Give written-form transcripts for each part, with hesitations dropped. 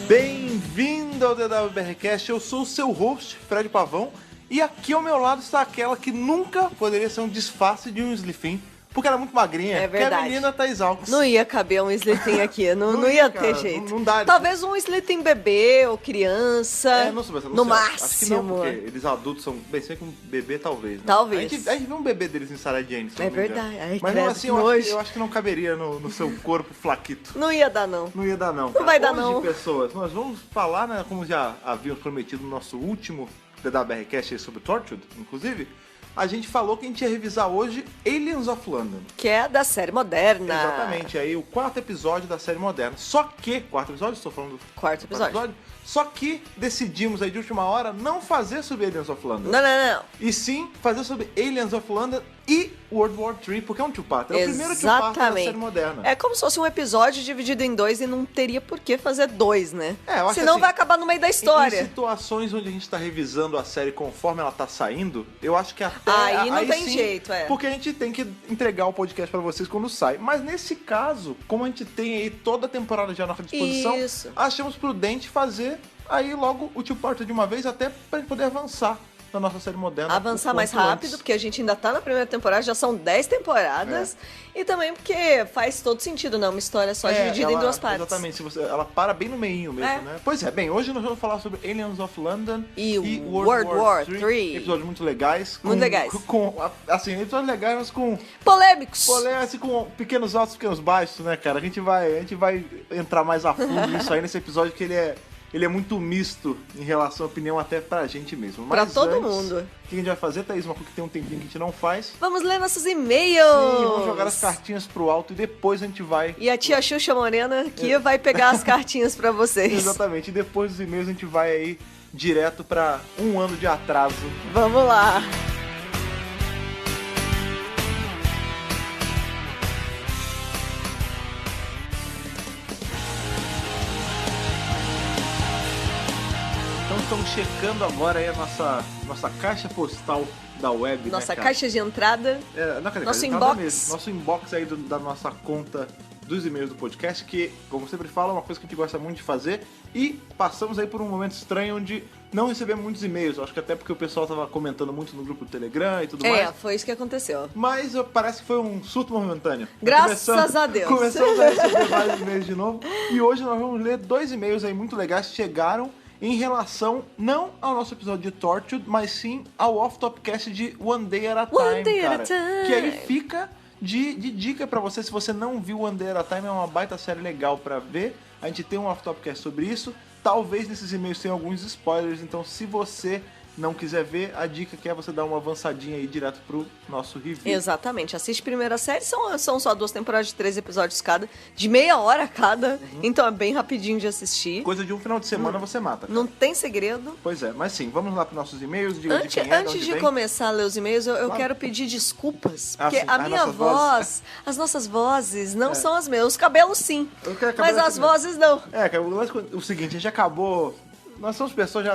Bem-vindo ao DWBRcast, eu sou o seu host, Fred Pavão, e aqui ao meu lado está aquela que nunca poderia ser um disfarce de um Slifin, porque ela é muito magrinha, é verdade. Que é a menina Thaís Alves. Não ia caber um Slifin aqui, não ia ter jeito. Não dá. Talvez um Slifin bebê ou criança, não no máximo. Acho que não, porque eles adultos são bem sei que um bebê talvez. Né? Talvez. A gente viu um bebê deles em Sarah Jane. É verdade. Ai, mas não assim, eu acho que não caberia no seu corpo flaquito. Não ia dar não. Não ia dar não. Não vai dar Hoje, não. Pessoas, nós vamos falar, né, como já havíamos prometido no nosso último DWBRcast sobre Torchwood, inclusive. A gente falou que a gente ia revisar hoje Aliens of London. Que é da série moderna. Exatamente, aí o quarto episódio da série moderna. Só que, quarto episódio? Estou falando do quarto episódio. Só que decidimos aí de última hora não fazer sobre Aliens of London. Não. E sim fazer sobre Aliens of London e World War III, porque é um two-part. É o primeiro two-part da série moderna. É como se fosse um episódio dividido em dois e não teria por que fazer dois, né? Eu acho Senão assim, vai acabar no meio da história. Em situações onde a gente tá revisando a série conforme ela tá saindo, eu acho que até... Aí não tem sim, jeito, Porque a gente tem que entregar o podcast pra vocês quando sai. Mas nesse caso, como a gente tem aí toda a temporada já à nossa disposição, achamos prudente fazer aí logo o two-part de uma vez, até pra gente poder avançar na nossa série moderna. Avançar mais rápido, porque a gente ainda tá na primeira temporada, já são 10 temporadas. E também porque faz todo sentido, né? Uma história só dividida em duas partes. Exatamente, ela para bem no meinho mesmo, né? Pois é, bem, hoje nós vamos falar sobre Aliens of London e World War III. Episódios muito legais. Muito legais. Assim, episódios legais, mas com... polêmicos. Assim, com pequenos altos, pequenos baixos, né, cara? A gente vai entrar mais a fundo nisso aí nesse episódio, que ele é muito misto em relação à opinião até pra gente mesmo. Mas pra todo mundo. O que a gente vai fazer, Thaís? Uma coisa que tem um tempinho que a gente não faz. Vamos ler nossos e-mails. Sim, vamos jogar as cartinhas pro alto e depois a gente vai... E a tia Xuxa Morena que vai pegar as cartinhas pra vocês. Exatamente. E depois dos e-mails a gente vai aí direto pra um ano de atraso. Vamos lá. Estamos checando agora aí a nossa caixa postal da web. Nossa caixa de entrada. Nosso inbox. Mesmo. Nosso inbox aí da nossa conta dos e-mails do podcast, que, como sempre falo, é uma coisa que a gente gosta muito de fazer. E passamos aí por um momento estranho onde não recebemos muitos e-mails. Acho que até porque o pessoal tava comentando muito no grupo do Telegram e tudo mais. Foi isso que aconteceu. Mas parece que foi um surto momentâneo. Graças a Deus. Começamos a receber vários e-mails de novo. E hoje nós vamos ler 2 e-mails aí muito legais que chegaram em relação, não ao nosso episódio de Torchwood, mas sim ao off-topcast de One Day at a Time, cara. Que aí fica de dica pra você, se você não viu One Day at a Time, é uma baita série legal pra ver. A gente tem um off-topcast sobre isso. Talvez nesses e-mails tenha alguns spoilers, então se você não quiser ver, a dica que é você dar uma avançadinha aí direto pro nosso review. Exatamente. Assiste primeira série, são só 2 temporadas de 3 episódios cada, de meia hora cada, então é bem rapidinho de assistir. Coisa de um final de semana você mata, cara. Não tem segredo. Pois é, mas sim, vamos lá pros nossos e-mails. Antes de começar a ler os e-mails, eu quero pedir desculpas, porque a minha voz, as nossas vozes não são as minhas. Os cabelos sim, mas as vozes não. O seguinte, a gente acabou... Nós somos pessoas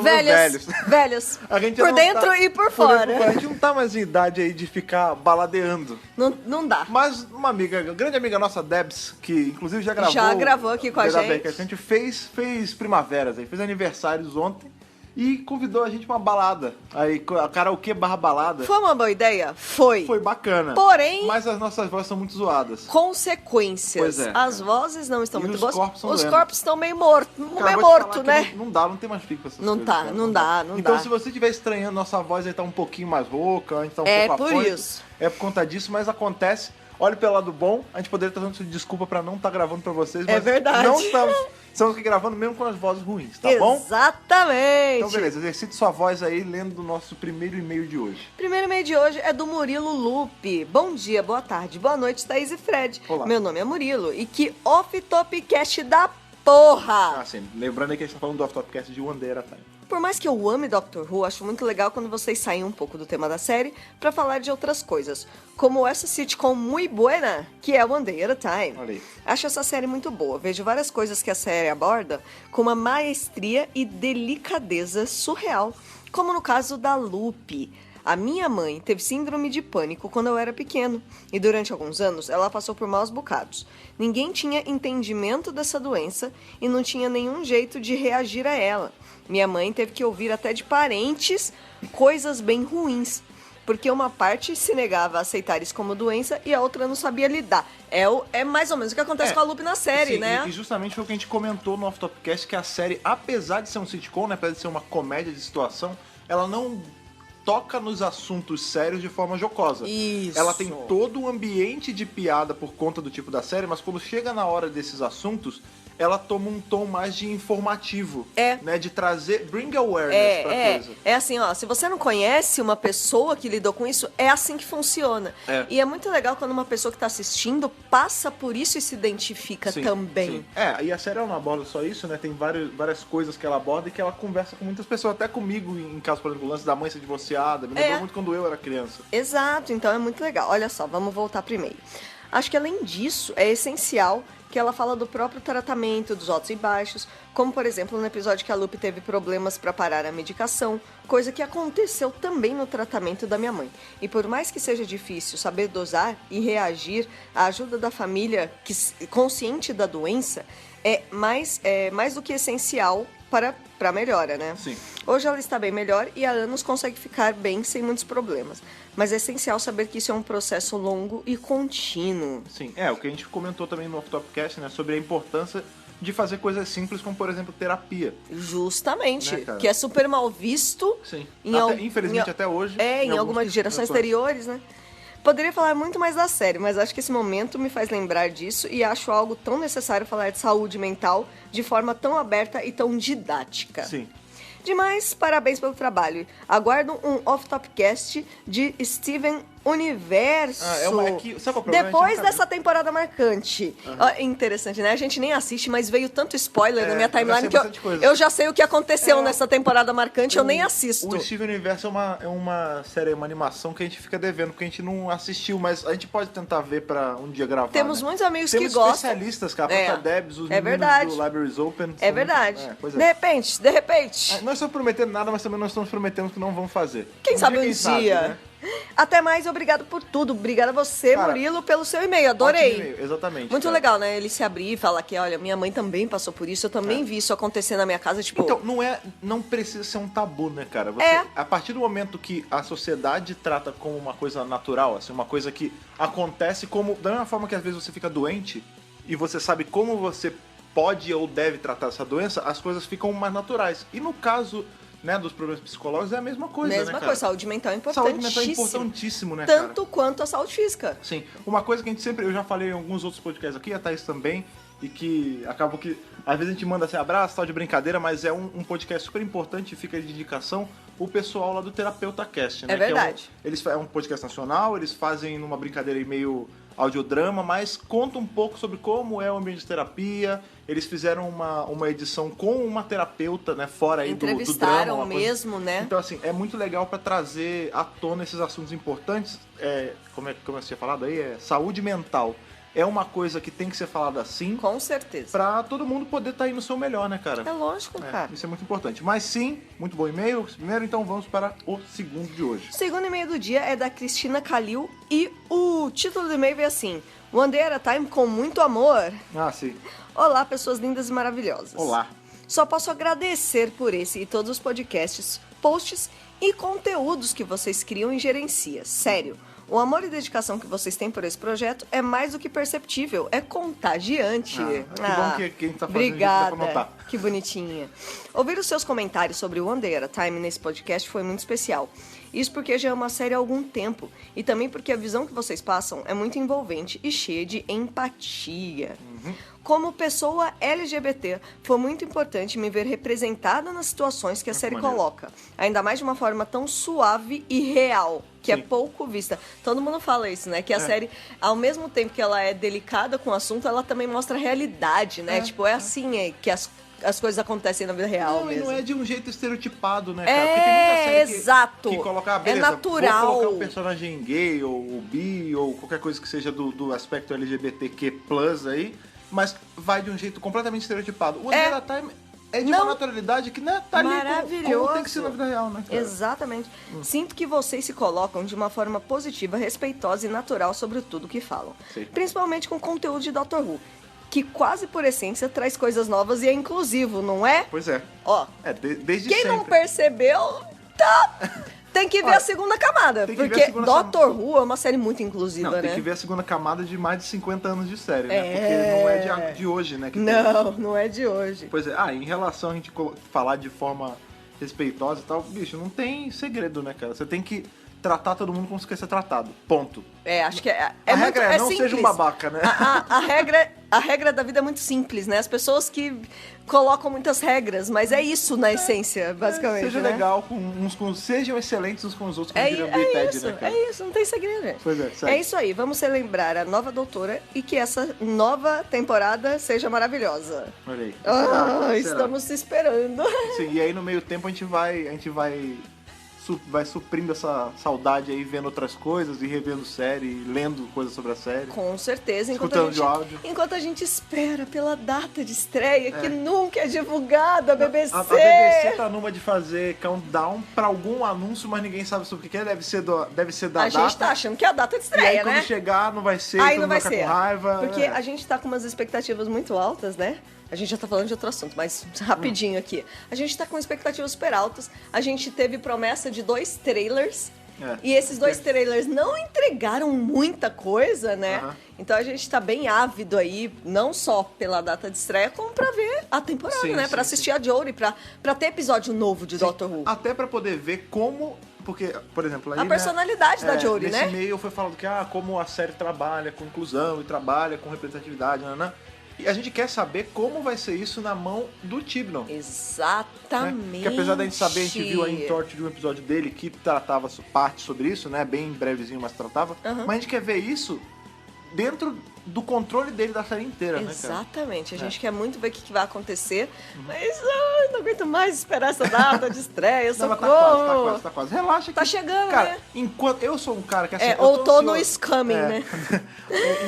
velhos. Velhos. A gente por dentro e por fora. A gente não tá mais em idade aí de ficar baladeando. Não dá. Mas uma grande amiga nossa, Debs, que inclusive já gravou aqui com a gente. A gente fez primaveras aí, fez aniversários ontem. E convidou a gente pra uma balada. Aí, karaokê / balada. Foi uma boa ideia? Foi. Foi bacana. Porém... Mas as nossas vozes são muito zoadas. Consequências. Pois é. As vozes não estão muito boas. Os corpos estão meio mortos, né? Não tem mais pico pra essas coisas. Não dá. Então, se você estiver estranhando, nossa voz aí tá um pouquinho mais rouca, a gente tá um pouco afônico. É por isso. É por conta disso, mas acontece. Olhe pelo lado bom, a gente poderia estar dando desculpa pra não estar gravando pra vocês, mas verdade. Não estamos aqui gravando mesmo com as vozes ruins, tá bom? Exatamente. Então beleza, exercite sua voz aí lendo o nosso primeiro e-mail de hoje. O primeiro e-mail de hoje é do Murilo Lupe. Bom dia, boa tarde, boa noite, Thaís e Fred. Olá. Meu nome é Murilo e que off-topcast da porra! Sim, lembrando aí que a gente tá falando do off-topcast de One Day at a Time. Por mais que eu ame Doctor Who, acho muito legal quando vocês saem um pouco do tema da série pra falar de outras coisas, como essa sitcom muito buena, que é One Day at a Time. Olha aí. Acho essa série muito boa, vejo várias coisas que a série aborda com uma maestria e delicadeza surreal, como no caso da Lupe. A minha mãe teve síndrome de pânico quando eu era pequeno e durante alguns anos ela passou por maus bocados. Ninguém tinha entendimento dessa doença e não tinha nenhum jeito de reagir a ela. Minha mãe teve que ouvir até de parentes coisas bem ruins, porque uma parte se negava a aceitar isso como doença e a outra não sabia lidar. É mais ou menos o que acontece com a Lupe na série, sim, né? E justamente foi o que a gente comentou no Off Topcast, que a série, apesar de ser um sitcom, né, apesar de ser uma comédia de situação, ela não toca nos assuntos sérios de forma jocosa. Isso. Ela tem todo um ambiente de piada por conta do tipo da série, mas quando chega na hora desses assuntos, ela toma um tom mais de informativo, né, de trazer, bring awareness pra coisa. É assim, ó, se você não conhece uma pessoa que lidou com isso, é assim que funciona. E é muito legal quando uma pessoa que tá assistindo passa por isso e se identifica também. Sim. E a série ela não aborda só isso, né, tem várias coisas que ela aborda e que ela conversa com muitas pessoas, até comigo, em caso, por exemplo, o lance da mãe ser divorciada, me lembrou muito quando eu era criança. Exato, então é muito legal. Olha só, vamos voltar primeiro. Acho que além disso, é essencial que ela fala do próprio tratamento, dos altos e baixos, como por exemplo no episódio que a Lupe teve problemas para parar a medicação, coisa que aconteceu também no tratamento da minha mãe. E por mais que seja difícil saber dosar e reagir, a ajuda da família consciente da doença é mais do que essencial para a melhora, né? Sim. Hoje ela está bem melhor e há anos consegue ficar bem sem muitos problemas. Mas é essencial saber que isso é um processo longo e contínuo. Sim, o que a gente comentou também no Off Topcast, né, sobre a importância de fazer coisas simples, como por exemplo terapia. Justamente, né, que é super mal visto. Sim, infelizmente até hoje. Em algumas gerações anteriores, né? Poderia falar muito mais da série, mas acho que esse momento me faz lembrar disso e acho algo tão necessário falar de saúde mental de forma tão aberta e tão didática. Sim. Demais, parabéns pelo trabalho. Aguardo um Off-Topcast de Steven Universo. Sabe qual é o problema? Depois dessa temporada marcante. Interessante, né? A gente nem assiste, mas veio tanto spoiler na minha timeline que eu já sei o que aconteceu nessa temporada marcante, eu nem assisto. O Steven Universo é uma série, uma animação que a gente fica devendo, porque a gente não assistiu, mas a gente pode tentar ver pra um dia gravar. Temos muitos amigos que gostam. Temos especialistas, cara, a Debs, os meninos do Libraries Open. É verdade. De repente. Nós estamos prometendo nada, mas também nós estamos prometendo que não vamos fazer. Quem sabe um dia. Né? Até mais, obrigado por tudo. Obrigada a você, cara, Murilo, pelo seu e-mail. Adorei. E-mail, exatamente. Muito legal, né? Ele se abrir e falar que, olha, minha mãe também passou por isso, eu também vi isso acontecer na minha casa, tipo... Então, não precisa ser um tabu, né, cara? A partir do momento que a sociedade trata como uma coisa natural, assim, uma coisa que acontece como... Da mesma forma que às vezes você fica doente e você sabe como você pode ou deve tratar essa doença, as coisas ficam mais naturais. E no caso... né, dos problemas psicológicos é a mesma coisa, Mesma coisa, saúde mental é importantíssimo. Saúde mental é importantíssimo, né, Tanto quanto a saúde física. Sim, uma coisa que a gente sempre, eu já falei em alguns outros podcasts aqui, a Thaís também, e que acabou que, às vezes a gente manda assim, abraço, tal de brincadeira, mas é um podcast super importante, fica de indicação, o pessoal lá do Terapeuta Cast, né? É verdade. É um podcast nacional, eles fazem numa brincadeira meio audiodrama, mas conta um pouco sobre como é o ambiente de terapia. Eles fizeram uma edição com uma terapeuta, né, fora aí do drama. Entrevistaram mesmo, né? Então, assim, é muito legal pra trazer à tona esses assuntos importantes. Como eu tinha falado aí, saúde mental. É uma coisa que tem que ser falada assim. Com certeza. Pra todo mundo poder estar aí no seu melhor, né, cara? É lógico, cara. Isso é muito importante. Mas sim, muito bom e-mail. Primeiro, então, vamos para o segundo de hoje. O segundo e-mail do dia é da Cristina Calil e o título do e-mail veio assim: One Day at a Time com muito amor. Ah, sim. Olá, pessoas lindas e maravilhosas. Olá. Só posso agradecer por esse e todos os podcasts, posts e conteúdos que vocês criam e gerenciam. Sério. O amor e dedicação que vocês têm por esse projeto é mais do que perceptível, é contagiante. Que bom que quem tá fazendo obrigada. Isso dá pra notar. Que bonitinha. Ouvir os seus comentários sobre One Day at a Time nesse podcast foi muito especial. Isso porque já é uma série há algum tempo e também porque a visão que vocês passam é muito envolvente e cheia de empatia. Como pessoa LGBT, foi muito importante me ver representada nas situações que a série coloca. Ainda mais de uma forma tão suave e real, que é pouco vista. Todo mundo fala isso, né? Que a série, ao mesmo tempo que ela é delicada com o assunto, ela também mostra a realidade, né? Assim que as coisas acontecem na vida real mesmo. Não é de um jeito estereotipado, né, cara? Porque tem muita série exato. Que coloca, beleza, é natural. Vou colocar um personagem gay ou bi ou qualquer coisa que seja do aspecto LGBTQ+ aí, mas vai de um jeito completamente estereotipado. O One Day at a Time é de uma naturalidade que, né, tá ali como tem que ser na vida real, né, cara? Exatamente. Sinto que vocês se colocam de uma forma positiva, respeitosa e natural sobre tudo que falam. Sim. Principalmente com o conteúdo de Doctor Who, que quase por essência traz coisas novas e é inclusivo, não é? Pois é. Ó, desde quem sempre. não percebeu, tem que ver a segunda camada, porque Doctor Who é uma série muito inclusiva, né? Tem que ver a segunda camada de mais de 50 anos de série, né? Porque não é de hoje, né? Não é de hoje. Pois é. Em relação a gente falar de forma respeitosa e tal, bicho, não tem segredo, né, cara? Você tem que tratar todo mundo como você quer ser tratado. Ponto. Acho que a regra é não simples. seja um babaca, né? A regra da vida é muito simples, né? As pessoas que colocam muitas regras, mas é isso na essência, basicamente. Seja né? legal com uns sejam excelentes uns com os outros, como diria o Bill Ted, né, cara? É isso, não tem segredo, gente. Pois é, sério. É isso aí, vamos celebrar a nova doutora e que essa nova temporada seja maravilhosa. Olha aí. Será? Estamos esperando. Sim, e aí no meio tempo a gente vai suprindo essa saudade aí, vendo outras coisas e revendo série, lendo coisas sobre a série. Com certeza, escutando de áudio. Enquanto a gente espera pela data de estreia, que nunca é divulgada, a BBC. A BBC tá numa de fazer countdown pra algum anúncio, mas ninguém sabe sobre o que é, deve ser da data. A gente tá achando que é a data de estreia, e aí, quando chegar, não vai ser, aí não vai ser. Com raiva. Porque a gente tá com umas expectativas muito altas, né? A gente já tá falando de outro assunto, mas rapidinho aqui. A gente tá com expectativas super altas. A gente teve promessa de 2 trailers. E esses 2 trailers não entregaram muita coisa, né? Então a gente tá bem ávido aí, não só pela data de estreia, como pra ver a temporada, né? Pra assistir a Jodie, pra ter episódio novo de Doctor Who. Até pra poder ver como... Porque, por exemplo... Aí, a personalidade da Jodie, né? Nesse meio foi falando que, como a série trabalha com inclusão e trabalha com representatividade, né? E a gente quer saber como vai ser isso na mão do Tibnon. Exatamente. Né? Que apesar da gente saber, a gente viu aí em Torchwood um episódio dele que tratava parte sobre isso, né? Bem brevezinho, mas tratava. Mas a gente quer ver isso dentro do controle dele da série inteira, né, cara? Exatamente. A gente quer muito ver o que vai acontecer, mas não aguento mais esperar essa data de estreia, socorro. Tá quase. Relaxa. Tá chegando, cara, né? Enquanto eu sou um cara que, assim... outono is coming, né?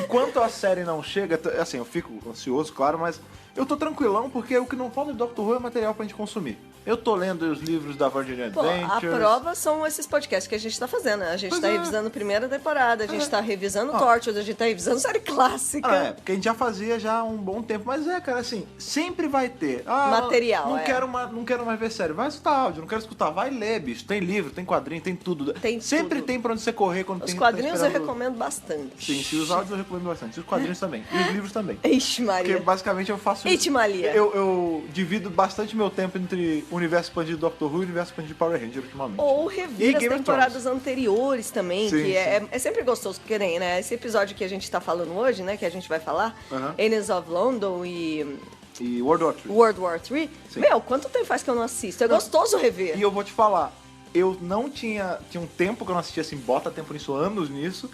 Enquanto a série não chega, assim, eu fico ansioso, claro, mas eu tô tranquilão, porque o que não falta de Doctor Who é material pra gente consumir. Eu tô lendo os livros da Virgin Adventures. A prova são esses podcasts que a gente tá fazendo, né? A gente tá revisando a primeira temporada, a gente tá revisando Torchwood, a gente tá revisando série clássica. Porque a gente já fazia já há um bom tempo. Mas cara, assim, sempre vai ter. Material, não quero mais ver série. Vai escutar áudio, não quero escutar. Vai ler, bicho. Tem livro, tem quadrinho, tem tudo. Sempre tem pra onde você correr quando os tem... Os quadrinhos eu recomendo bastante. Sim, se os áudios eu recomendo bastante. Os quadrinhos também. E os livros também. Ixi, Maria. Porque basicamente eu faço isso. Ixi, Maria. Eu divido bastante meu tempo entre o universo expandido de Doctor Who e o universo expandido de Power Ranger ultimamente. Ou rever as temporadas anteriores também, que é sempre gostoso, porque nem, né? Esse episódio que a gente tá falando hoje, né? Que a gente vai falar, Aliens of London e World War III. Meu, quanto tempo faz que eu não assisto? É gostoso rever. E eu vou te falar, eu não tinha um tempo que eu não assistia assim, bota tempo nisso, anos nisso.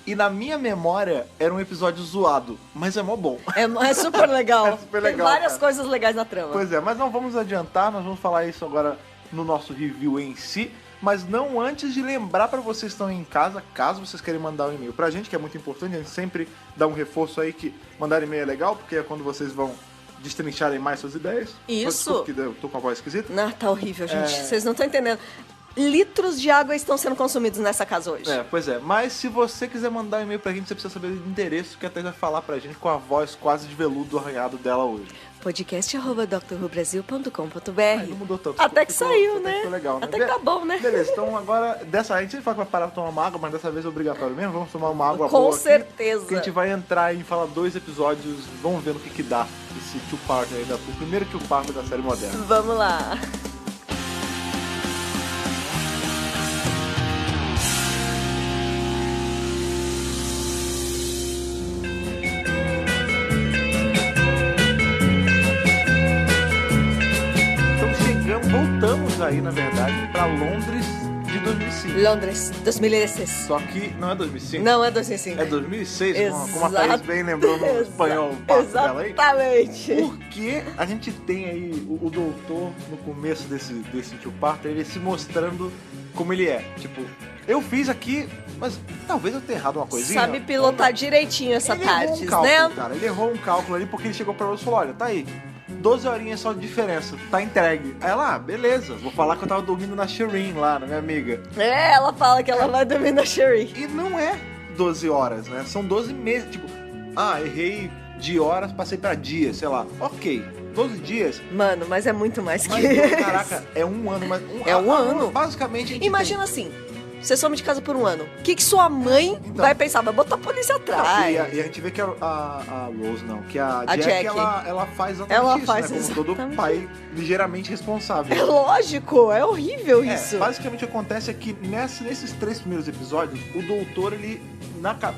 E na minha memória, era um episódio zoado, mas é mó bom. É super legal. É super legal. Tem várias coisas legais na trama. Pois é, mas não vamos adiantar, nós vamos falar isso agora no nosso review em si, mas não antes de lembrar pra vocês que estão em casa, caso vocês querem mandar um e-mail pra gente, que é muito importante, a gente sempre dá um reforço aí que mandar e-mail é legal, porque é quando vocês vão destrincharem mais suas ideias. Isso. Desculpa que eu tô com a voz esquisita. Não, tá horrível, gente. Vocês não estão entendendo. Litros de água estão sendo consumidos nessa casa hoje. Pois é. Mas se você quiser mandar um e-mail pra gente, você precisa saber o endereço que a Thaís vai falar pra gente com a voz quase de veludo arranhado dela hoje. podcast@drwhobrasil.com.br. Não mudou tanto. Até que saiu, né? Ficou legal, né? Até que tá bom, né? Beleza, então agora, a gente fala que vai parar pra tomar uma água, mas dessa vez é obrigatório mesmo. Vamos tomar uma água boa. Com certeza. Porque a gente vai entrar e falar 2 episódios, vamos ver no que dá esse two-part aí, o primeiro two-part da série moderna. Vamos lá. Voltamos aí, na verdade, pra Londres de 2005. Londres, 2006. Só que não é 2005. Não é 2005. É 2006, como a Thaís bem lembrou no espanhol o papo dela aí. Exatamente. Porque a gente tem aí o doutor, no começo desse two-parter, ele se mostrando como ele é. Tipo, eu fiz aqui, mas talvez eu tenha errado uma coisinha. Sabe pilotar direitinho essa ele TARDIS, errou um cálculo, né? Cara, ele errou um cálculo ali porque ele chegou pra nós e falou, olha, tá aí. 12 horinhas só de diferença, tá entregue. Aí ela, beleza, vou falar que eu tava dormindo na Shireen lá, na minha amiga. Ela fala que ela vai dormir na Sherry. E não é 12 horas, né? São 12 meses. Tipo, errei de horas, passei pra dias, sei lá. Ok, 12 dias. Mano, mas é muito mais que Mas, isso. caraca, é um ano. Mas É um ano. Basicamente, a gente Imagina assim, você some de casa por um ano. O que sua mãe vai pensar? Vai botar a polícia atrás. E a gente vê que a Rose, não, que a A Jack, Jack. ela faz exatamente Ela isso, faz né? Como todo exatamente pai ligeiramente responsável. É lógico, é horrível isso. Basicamente o que acontece é que nesses 3 primeiros episódios, o doutor,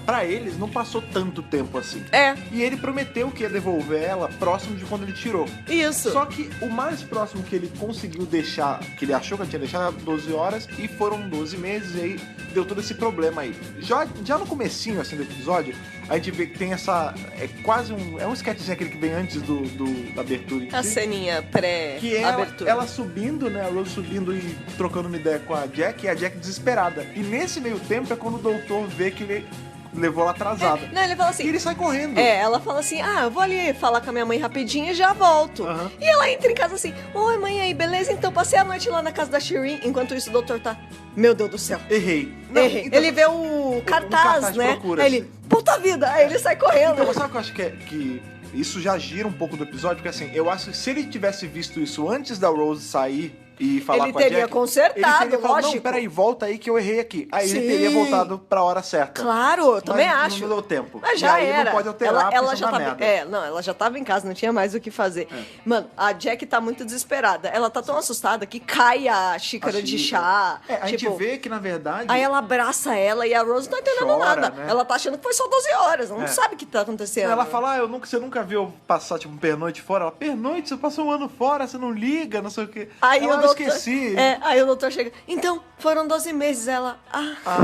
pra eles, não passou tanto tempo assim. E ele prometeu que ia devolver ela próximo de quando ele tirou. Isso. Só que o mais próximo que ele conseguiu deixar, que ele achou que tinha deixado, era 12 horas, e foram 12 meses, e aí deu todo esse problema aí. Já no comecinho, assim, do episódio, a gente vê que tem essa... É quase um... É um sketchzinho aquele que vem antes da abertura em A si. ceninha Que é pré-abertura. ela subindo, né? A Rose subindo e trocando uma ideia com a Jack, e a Jack desesperada. E nesse meio tempo é quando o doutor vê que ele levou ela atrasada. Não, ele fala assim... E ele sai correndo. Ela fala assim, eu vou ali falar com a minha mãe rapidinho e já volto. E ela entra em casa assim, oi mãe, aí, beleza? Então passei a noite lá na casa da Shireen. Enquanto isso o doutor tá, meu Deus do céu. Errei. Errei. Então, ele vê o cartaz, né? procura, Aí ele, puta vida, aí ele sai correndo. Então, sabe o que eu acho que isso já gira um pouco do episódio? Porque assim, eu acho que se ele tivesse visto isso antes da Rose sair e falar Ele com a Jack... teria consertado, ele teria falado, lógico. não, peraí, volta aí que eu errei aqui. Aí Sim. ele teria voltado pra hora certa. Claro, eu também Mas acho. não deu tempo. Mas E já aí era. não pode alterar, ela porque já senão dá tava, merda. ela já tava em casa, não tinha mais o que fazer. Mano, a Jack tá muito desesperada. Ela tá tão assustada que cai a xícara de chá. A gente vê que, na verdade... Aí ela abraça ela e a Rose não tá entendendo Chora, nada. né? Ela tá achando que foi só 12 horas. Ela não sabe o que tá acontecendo. Ela fala, você nunca viu eu passar, tipo, um pernoite fora? Ela, pernoite? Você passou um ano fora, você não liga, não sei o quê. Aí ela, o doutor, esqueci. Aí o doutor chega, então, foram 12 meses. Ela,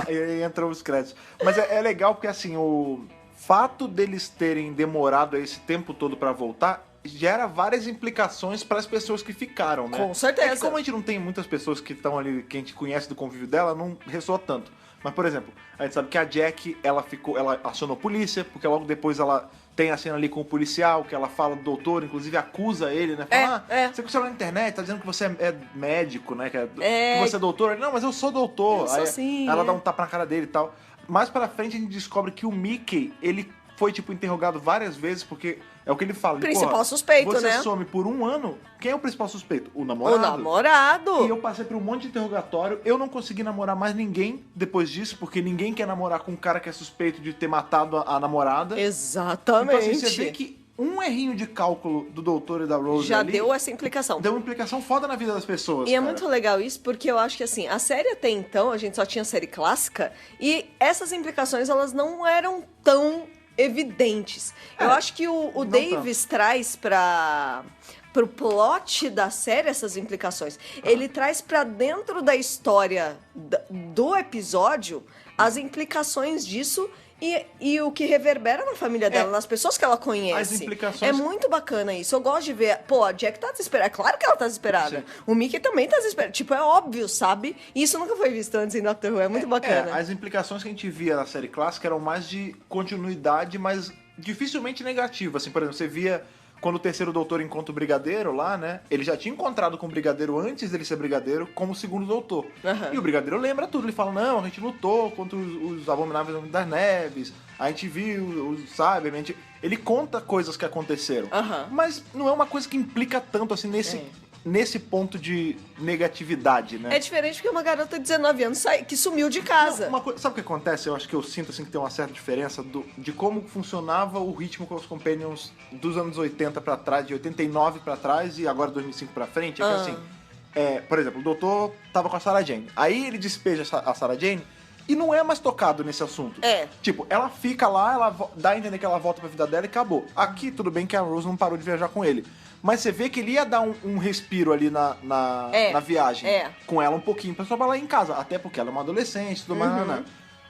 e aí entrou os créditos. Mas é legal porque, assim, o fato deles terem demorado esse tempo todo pra voltar gera várias implicações para as pessoas que ficaram, né? Com certeza. É que como a gente não tem muitas pessoas que estão ali, que a gente conhece do convívio dela, não ressoa tanto. Mas, por exemplo, a gente sabe que a Jack, ela acionou a polícia, porque logo depois ela tem a cena ali com o policial, que ela fala do doutor, inclusive acusa ele, né? Fala, você conseguiu na internet, tá dizendo que você é médico, né? Que você é doutor. Ele, não, mas eu sou doutor. Eu sou aí sim, ela dá um tapa na cara dele e tal. Mais pra frente a gente descobre que o Mickey, ele foi, tipo, interrogado várias vezes, porque é o que ele fala. Principal suspeito, você né? Você some por um ano, quem é o principal suspeito? O namorado. O namorado. E eu passei por um monte de interrogatório, eu não consegui namorar mais ninguém depois disso, porque ninguém quer namorar com um cara que é suspeito de ter matado a namorada. Exatamente. Então, assim, você vê que um errinho de cálculo do doutor e da Rose já ali, deu essa implicação. deu uma implicação foda na vida das pessoas. E é muito legal isso, porque eu acho que assim, a série até então, a gente só tinha série clássica, e essas implicações, elas não eram tão evidentes. Eu acho que o Davis traz pro plot da série essas implicações. Ele traz pra dentro da história do episódio as implicações disso e o que reverbera na família dela, nas pessoas que ela conhece. As implicações... É muito bacana isso. Eu gosto de ver... Pô, a Jack tá desesperada. Claro que ela tá desesperada. Sim. O Mickey também tá desesperado. Tipo, é óbvio, sabe? E isso nunca foi visto antes em Doctor Who. É muito bacana. As implicações que a gente via na série clássica eram mais de continuidade, mas dificilmente negativa. Assim, por exemplo, você via... Quando o terceiro doutor encontra o brigadeiro lá, né? Ele já tinha encontrado com o brigadeiro antes dele ser brigadeiro, como segundo doutor. E o brigadeiro lembra tudo. Ele fala, não, a gente lutou contra os abomináveis das neves, a gente viu os Cybermen. Ele conta coisas que aconteceram. Mas não é uma coisa que implica tanto, assim, nesse ponto de negatividade, né? É diferente porque uma garota de 19 anos que sumiu de casa. Sabe o que acontece? Eu acho que eu sinto assim, que tem uma certa diferença de como funcionava o ritmo com os Companions dos anos 80 pra trás, de 89 pra trás e agora 2005 pra frente. É que assim, por exemplo, o doutor tava com a Sarah Jane. Aí ele despeja a Sarah Jane e não é mais tocado nesse assunto. Tipo, ela fica lá, ela dá a entender que ela volta pra vida dela e acabou. Aqui, tudo bem que a Rose não parou de viajar com ele. Mas você vê que ele ia dar um respiro ali na viagem com ela um pouquinho pra trabalhar em casa. Até porque ela é uma adolescente e tudo mais. Né?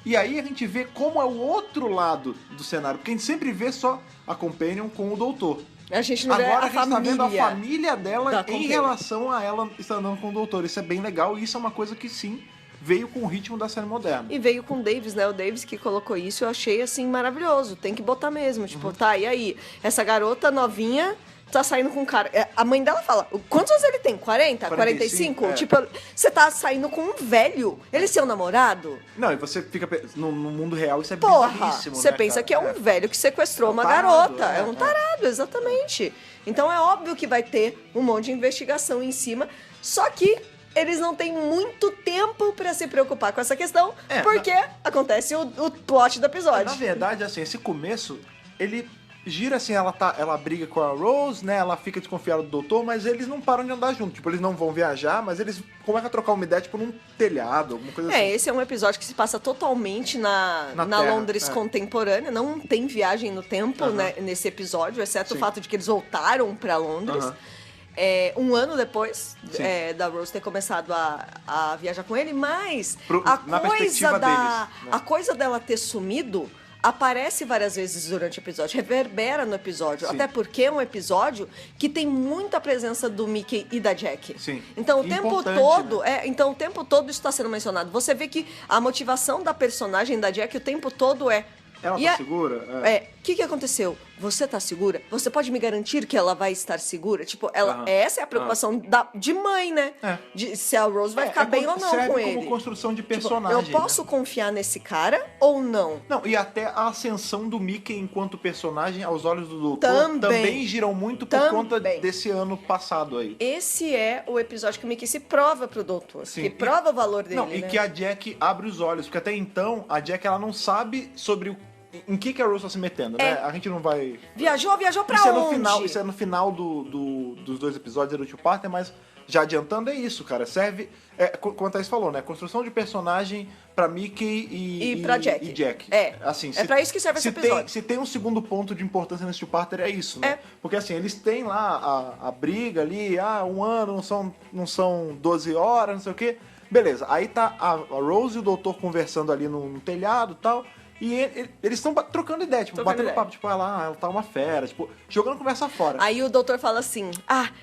E aí a gente vê como é o outro lado do cenário. Porque a gente sempre vê só a Companion com o doutor. A gente não vê Agora a família. Agora a gente tá vendo a família dela em Companion. relação a ela estar andando com o doutor. Isso é bem legal e isso é uma coisa que sim... veio com o ritmo da série moderna. E veio com o Davis, né? O Davis que colocou isso, eu achei, assim, maravilhoso. Tem que botar mesmo. Tipo, tá, e aí? Essa garota novinha tá saindo com um cara... A mãe dela fala, quantos anos ele tem? 40? 45? Tipo, você tá saindo com um velho. Ele é seu namorado? Não, e você fica... No mundo real isso é Porra, bizarríssimo, você né, pensa cara? que é um velho que sequestrou uma tarado, garota. É um tarado, exatamente. Então é óbvio que vai ter um monte de investigação em cima. Só que eles não têm muito tempo pra se preocupar com essa questão, porque acontece o plot do episódio. Na verdade, assim, esse começo, ele gira assim, ela briga com a Rose, né? Ela fica desconfiada do doutor, mas eles não param de andar junto. Tipo, eles não vão viajar, mas eles começam a trocar uma ideia, tipo, num telhado, alguma coisa assim. Esse é um episódio que se passa totalmente na Terra, Londres contemporânea. Não tem viagem no tempo, né, nesse episódio, exceto o fato de que eles voltaram pra Londres. Um ano depois da Rose ter começado a viajar com ele, mas a coisa dela ter sumido aparece várias vezes durante o episódio, reverbera no episódio. Sim. Até porque é um episódio que tem muita presença do Mickey e da Jack. Sim. Então o tempo todo, né? então o tempo todo isso está sendo mencionado. Você vê que a motivação da personagem da Jack o tempo todo é... Ela tá segura? O que aconteceu? Você tá segura? Você pode me garantir que ela vai estar segura? Tipo, essa é a preocupação de mãe, né? De se a Rose vai ficar bem ou não com ele. Como construção de personagem. Tipo, eu posso confiar nesse cara ou não? Não, e até a ascensão do Mickey enquanto personagem aos olhos do doutor também giram muito por conta desse ano passado aí. Esse é o episódio que o Mickey se prova pro doutor. Sim. Que prova o valor dele, e que a Jack abre os olhos, porque até então a Jack ela não sabe sobre em que a Rose tá se metendo, né? A gente não vai... Viajou pra isso onde? Isso é no final dos dois episódios do Tio Parter, mas já adiantando é isso, cara. Serve, como a Thaís falou, né? Construção de personagem pra Mickey e pra Jack. E Jack. Assim, pra isso que serve esse episódio. Se tem um segundo ponto de importância nesse Tio Parter, é isso, né? Porque assim, eles têm lá a briga ali, um ano, não são 12 horas, não sei o quê. Beleza, aí tá a Rose e o doutor conversando ali no telhado e tal... E eles estão trocando ideia, tipo, batendo papo, tipo, ela tá uma fera, tipo, jogando conversa fora. Aí o doutor fala assim,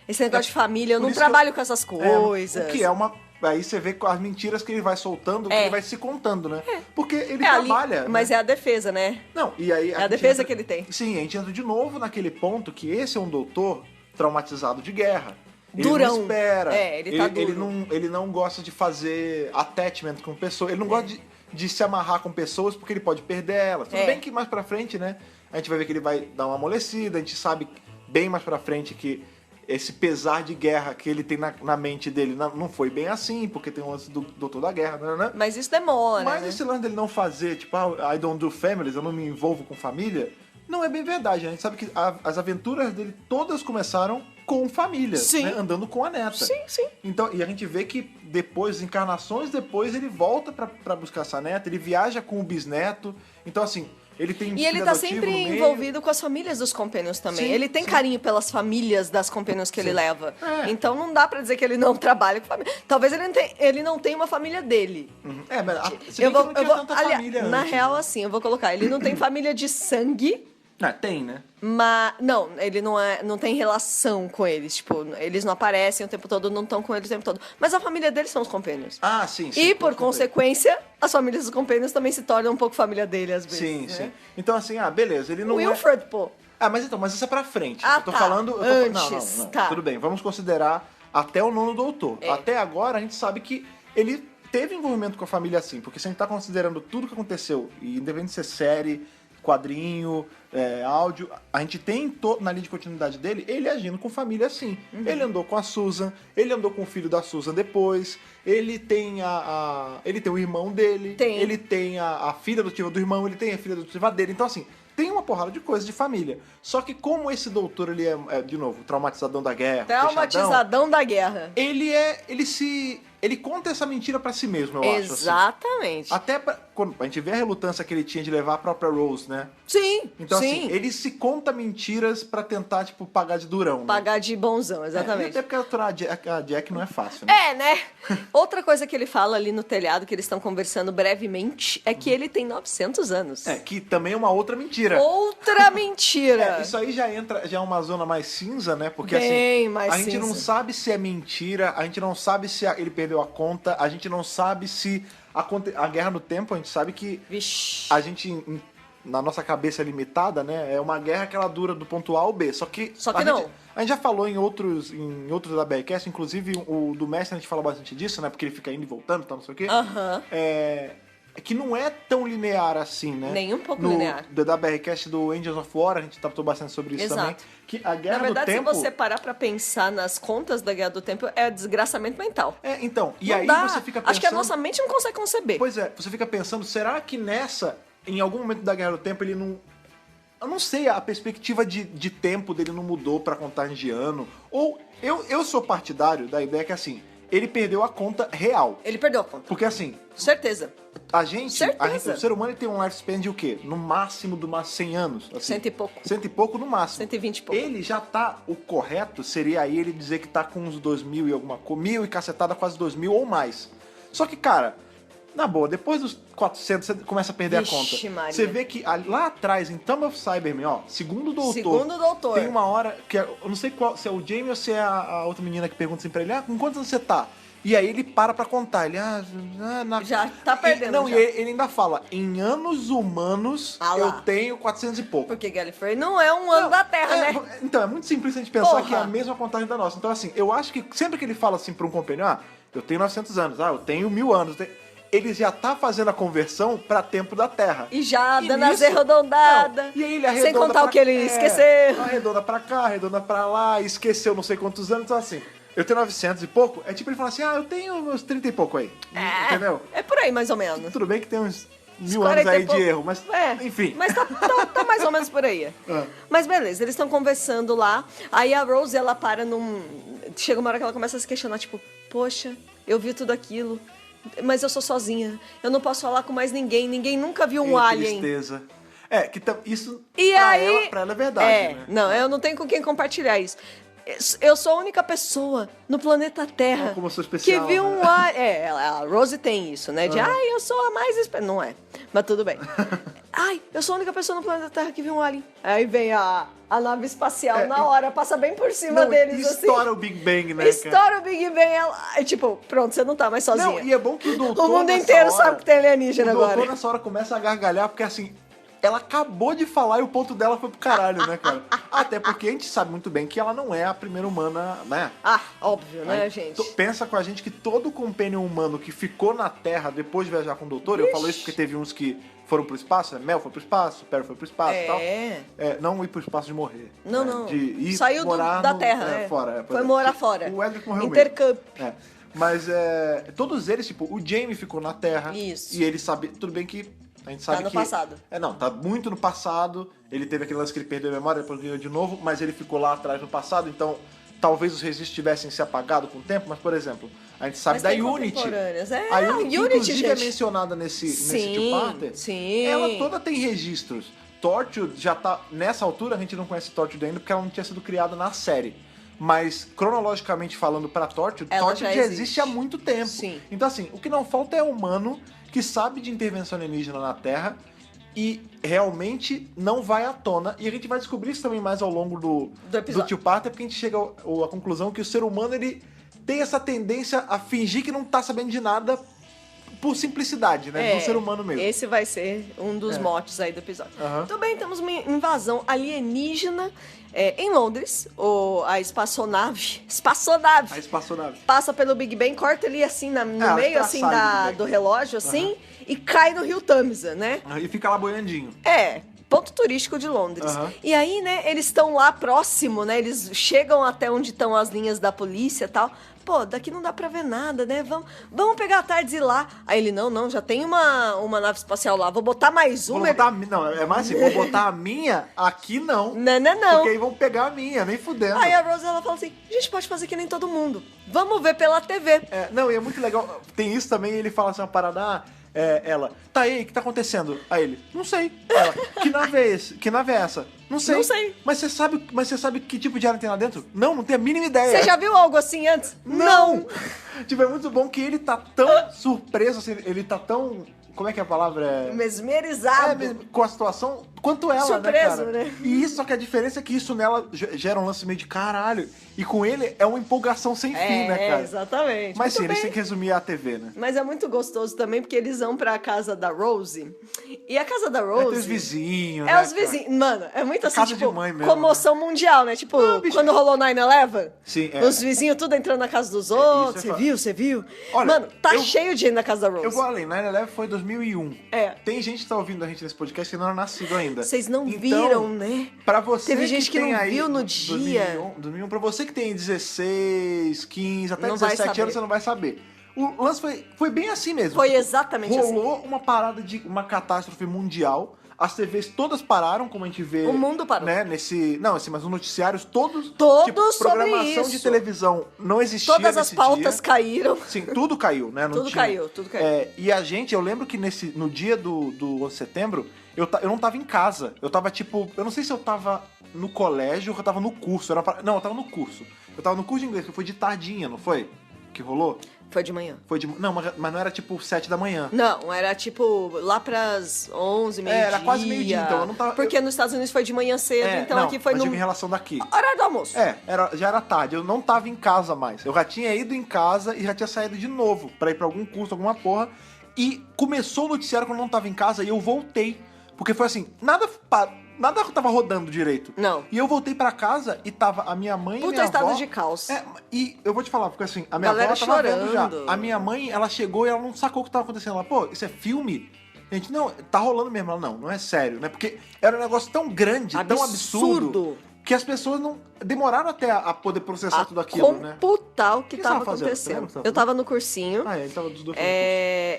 esse negócio de família, eu não trabalho com essas coisas. O que é uma... Aí você vê as mentiras que ele vai soltando, que ele vai se contando, né? Porque ele trabalha... Mas né? É a defesa, né? Não, e aí... É a defesa que ele tem. Sim, a gente entra de novo naquele ponto que esse é um doutor traumatizado de guerra. Ele Durão. Não espera. Ele tá duro. Ele não gosta de fazer attachment com pessoas, ele não gosta de se amarrar com pessoas porque ele pode perder elas. Tudo bem que mais pra frente, né, a gente vai ver que ele vai dar uma amolecida, a gente sabe bem mais pra frente que esse pesar de guerra que ele tem na mente dele não foi bem assim, porque tem um lance do doutor da guerra, né? Mas isso demora, Mas né? esse lance dele não fazer, tipo, I don't do families, eu não me envolvo com família, não é bem verdade. A gente sabe que as aventuras dele todas começaram com família, né? Andando com a neta. Sim. Então, e a gente vê que depois, encarnações depois, ele volta pra buscar essa neta, ele viaja com o bisneto. Então, assim, ele tem E ele tá sempre envolvido com as famílias dos Companions também. Ele tem carinho pelas famílias das Companions que ele leva. Então não dá pra dizer que ele não trabalha com família. Talvez ele não tenha uma família dele. Mas eu vou, família na antes, real, né? assim, eu vou colocar. Ele não tem família de sangue. Tem, né? Mas, não, ele não tem relação com eles. Tipo, eles não aparecem o tempo todo, não estão com eles o tempo todo. Mas a família deles são os Companions. Sim. E, por consequência, as famílias dos Companions também se tornam um pouco família dele, às vezes. Sim. Então, assim, beleza, ele não Wilfred, pô. Mas isso é pra frente. Eu tô falando... Antes, não. Tudo bem, vamos considerar até o nono doutor. Até agora, a gente sabe que ele teve envolvimento com a família assim. Porque se a gente tá considerando tudo que aconteceu, e independente de ser série, quadrinho, áudio, a gente tem na linha de continuidade dele, ele agindo com família assim. Ele andou com a Susan, ele andou com o filho da Susan depois, ele tem ele tem o irmão dele, ele tem a filha adotiva do irmão, ele tem a filha adotiva dele. Então, assim, tem uma porrada de coisas de família. Só que como esse doutor, ele é de novo, traumatizadão da guerra, traumatizadão da guerra. Ele conta essa mentira pra si mesmo, eu acho. Exatamente. Até quando a gente vê a relutância que ele tinha de levar a própria Rose, né? Sim. Então, assim, ele se conta mentiras pra tentar, tipo, pagar de durão, né? Pagar de bonzão, exatamente. Até porque aturar a Jack não é fácil, né? né? Outra coisa que ele fala ali no telhado, que eles estão conversando brevemente, é que ele tem 900 anos. Que também é uma outra mentira. Outra mentira! Isso aí já é uma zona mais cinza, né? Porque, bem assim, mais a gente cinza. não sabe se é mentira, a gente não sabe se ele perdeu a conta, a gente não sabe se a guerra no tempo, a gente sabe que Vixe. a gente na nossa cabeça limitada, né, é uma guerra que ela dura do ponto A ao B. Só que não. A gente já falou em outros da BRCast, inclusive o do Mestre a gente fala bastante disso, né? Porque ele fica indo e voltando, tal, não sei o quê. É que não é tão linear assim, né? Nem um pouco linear. Da BRCast do Angels of War, a gente tratou bastante sobre isso também. Que a Guerra Na verdade, do Tempo... se você parar pra pensar nas contas da Guerra do Tempo, é desgraçamento mental. Então, e não aí dá. você fica pensando... Acho que a nossa mente não consegue conceber. Pois é, você fica pensando, será que em algum momento da Guerra do Tempo, ele não... Eu não sei, a perspectiva de tempo dele não mudou pra contagem de ano. Ou, eu sou partidário da ideia que, assim, ele perdeu a conta real. Ele perdeu a conta. Porque, assim... Certeza. O ser humano tem um lifespan de o quê? No máximo de umas 100 anos. Assim, 100 e pouco. 100 e pouco no máximo. 120 e pouco. Ele já tá... O correto seria aí ele dizer que tá com uns 2000 e alguma coisa. 1000 e cacetada, quase 2000 ou mais. Só que, cara... Na boa, depois dos 400 você começa a perder Vixe, a conta. Maria. Você vê que lá atrás, em Tomb of Cybermen, ó, segundo o doutor, tem uma hora que eu não sei se é o Jamie ou se é a outra menina que pergunta assim pra ele, com quantos anos você tá? E aí ele para pra contar, ele, já tá perdendo. E ele ainda fala, em anos humanos eu tenho 400 e pouco. Porque Gallifrey não é um ano da Terra, né? Então, é muito simples a gente pensar que é a mesma contagem da nossa. Então, assim, eu acho que sempre que ele fala assim pra um companheiro, eu tenho 900 anos, eu tenho 1000 anos, ele já tá fazendo a conversão pra tempo da Terra. E já dando as arredondadas. E aí ele arredonda sem contar o que ele esqueceu. Arredonda pra cá, arredonda pra lá, esqueceu não sei quantos anos. Então assim, eu tenho 900 e pouco. É tipo ele falar assim, eu tenho uns 30 e pouco aí. Entendeu? É por aí mais ou menos. Tudo bem que tem uns 1000 anos aí de erro, mas enfim. Mas tá mais ou menos por aí. Mas beleza, eles estão conversando lá. Aí a Rose, ela para chega uma hora que ela começa a se questionar, tipo, poxa, eu vi tudo aquilo. Mas eu sou sozinha. Eu não posso falar com mais ninguém. Ninguém nunca viu um alien. Tristeza. Isso pra ela é verdade, né? Não, eu não tenho com quem compartilhar isso. Eu sou a única pessoa no planeta Terra como eu sou especial, que viu um alien. A Rose tem isso, né? Eu sou a mais especial. Não é, mas tudo bem. Eu sou a única pessoa no planeta Terra que viu um alien. Aí vem a nave espacial na hora, passa bem por cima deles, assim. Estoura o Big Bang, né? Estoura o Big Bang. Tipo, pronto, você não tá mais sozinha. Não, e é bom que o doutor... O mundo inteiro sabe que tem alienígena agora. O doutor nessa hora começa a gargalhar, porque assim... Ela acabou de falar e o ponto dela foi pro caralho, né, cara? Até porque a gente sabe muito bem que ela não é a primeira humana, né? Óbvio, né, gente? Pensa com a gente que todo companion humano que ficou na Terra depois de viajar com o doutor, eu falo isso porque teve uns que foram pro espaço, né? Mel foi pro espaço, Perry foi pro espaço e tal. Não ir pro espaço de morrer. Não, né? não. De ir Saiu morar da Terra, fora. Foi morar fora. O Edric morreu Intercamp. mesmo. Mas todos eles, tipo, o Jamie ficou na Terra. Isso. E ele sabe, tudo bem que a gente sabe tá no passado. Tá muito no passado. Ele teve aquele lance que ele perdeu a memória, depois ganhou de novo, mas ele ficou lá atrás no passado, então talvez os registros tivessem se apagado com o tempo, mas, por exemplo, a gente sabe da Unity. A Unity, inclusive, gente, é mencionada nesse two-parter. Sim. Ela toda tem registros. Torchwood já tá... Nessa altura, a gente não conhece Torchwood ainda, porque ela não tinha sido criada na série. Mas, cronologicamente falando pra Torchwood, Torchwood já existe há muito tempo. Sim. Então, assim, o que não falta é humano que sabe de intervenção alienígena na Terra e realmente não vai à tona. E a gente vai descobrir isso também mais ao longo do two-parter, porque a gente chega à conclusão que o ser humano, ele tem essa tendência a fingir que não tá sabendo de nada por simplicidade, né? Do ser humano mesmo. Esse vai ser um dos motes aí do episódio. Também temos uma invasão alienígena em Londres. A espaçonave passa pelo Big Ben, corta ali assim no meio assim do relógio, assim, e cai no rio Tâmisa, né? E fica lá boiandinho. Ponto turístico de Londres. E aí, né, eles estão lá próximo, né? Eles chegam até onde estão as linhas da polícia e tal. Pô, daqui não dá pra ver nada, né? Vamos pegar a tarde e ir lá. Aí ele, não, já tem uma nave espacial lá. Vou botar mais uma. Não, é mais assim, vou botar a minha aqui não. Não. Porque aí vão pegar a minha, nem fudendo. Aí a Rose, ela fala assim, a gente pode fazer que nem todo mundo. Vamos ver pela TV. E é muito legal. Tem isso também, ele fala assim, uma parada... ela, tá aí, o que tá acontecendo? Aí ele, não sei. Ela, que nave é esse? Que nave é essa? Não sei. Não sei. Mas você sabe que tipo de alien tem lá dentro? Não tenho a mínima ideia. Você já viu algo assim antes? Não. Tipo, é muito bom que ele tá tão surpreso, assim, ele tá tão... Como é que é a palavra? Mesmerizado. Com a situação, quanto ela, Surpreso, né, cara? né? E isso, só que a diferença é que isso nela gera um lance meio de caralho. E com ele é uma empolgação sem fim, né, cara? Exatamente. Mas sim, Muito eles bem. têm que resumir a TV, né? Mas é muito gostoso também, porque eles vão pra casa da Rose. E a casa da Rose... É, tem os vizinhos, É né, os vizinhos. Mano, é muito assim, Casa de tipo, mãe mesmo, comoção mundial, né? Tipo, bicho. quando rolou 9/11, Sim, é. os vizinhos tudo entrando na casa dos outros. isso é Você viu? Olha, Mano, tá eu- cheio de gente na casa da Rose. Eu vou além, 9/11 foi 2001. É. Tem gente que tá ouvindo a gente nesse podcast que não era nascido ainda. Vocês não Então, viram, né? Pra você Teve gente que tem não aí, viu no dia. 2001, pra você que tem 16, 15, até Não vai 17 saber. anos, você não vai saber. O lance foi bem assim mesmo. Foi exatamente assim. Rolou uma parada de uma catástrofe mundial. As TVs todas pararam, como a gente vê. O mundo parou. Né, não, assim, mas os noticiários todos. Todos tipo, sobre programação de isso. televisão não existia. Todas as nesse pautas dia. caíram. Sim, tudo caiu, né? Não Tudo tinha. caiu, tudo caiu. É, e a gente, eu lembro que no dia do 11 de setembro, eu não tava em casa. Eu tava, tipo, eu não sei se eu tava no colégio ou eu tava no curso. Não, eu tava no curso. Eu tava no curso de inglês, que foi de tardinha, não foi? Que rolou? Foi de manhã. Não, mas não era tipo 7 da manhã. Não, era tipo lá pras 11, meio-dia. Era quase meio-dia, então eu não tava... Porque nos Estados Unidos foi de manhã cedo, então não, aqui foi mas no digo em relação daqui. horário do almoço. Já era tarde, eu não tava em casa mais. Eu já tinha ido em casa e já tinha saído de novo pra ir pra algum curso, alguma porra. E começou o noticiário quando eu não tava em casa e eu voltei. Porque foi assim, nada tava rodando direito. Não. E eu voltei pra casa e tava a minha mãe e Puta minha estado avó... de caos. E eu vou te falar, porque assim, a minha Galera avó tava vendo já. chorando. A minha mãe, ela chegou e ela não sacou o que tava acontecendo. Ela, pô, isso é filme? Gente, não, tá rolando mesmo. Ela, não é sério, né? Porque era um negócio tão grande, tão absurdo, que as pessoas não demoraram até a poder processar tudo aquilo, né? Computar o que você tava tava fazendo? Você acontecendo. lembra o que você tava Eu tava no cursinho. Ele tava dos dois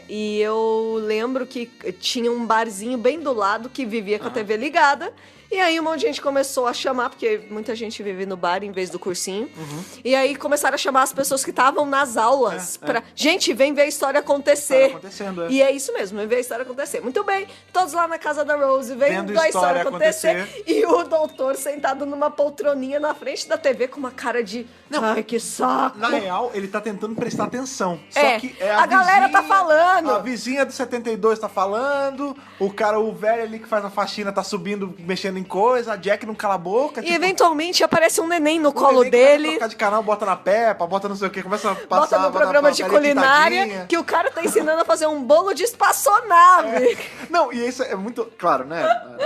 E eu lembro que tinha um barzinho bem do lado que vivia com a TV ligada. E aí um monte de gente começou a chamar, porque muita gente vive no bar em vez do cursinho. E aí começaram a chamar as pessoas que estavam nas aulas pra... Gente, vem ver a história acontecer. Tá acontecendo, E é isso mesmo, vem ver a história acontecer. Muito bem, todos lá na casa da Rose, vendo Vendo a história acontecer. acontecer. E o doutor sentado numa poltroninha na frente da TV com uma cara de... Ai, que saco. Na real, ele tá tentando prestar atenção. É, Só que a galera tá falando. A vizinha do 72 tá falando, o velho ali que faz a faxina tá subindo, mexendo em coisa, a Jack não cala a boca. E eventualmente aparece um neném no colo neném dele. Começa a trocar de canal, bota na Peppa, bota não sei o que, começa a passar... Bota no programa de culinária que o cara tá ensinando a fazer um bolo de espaçonave. Não, e isso é muito... Claro, né?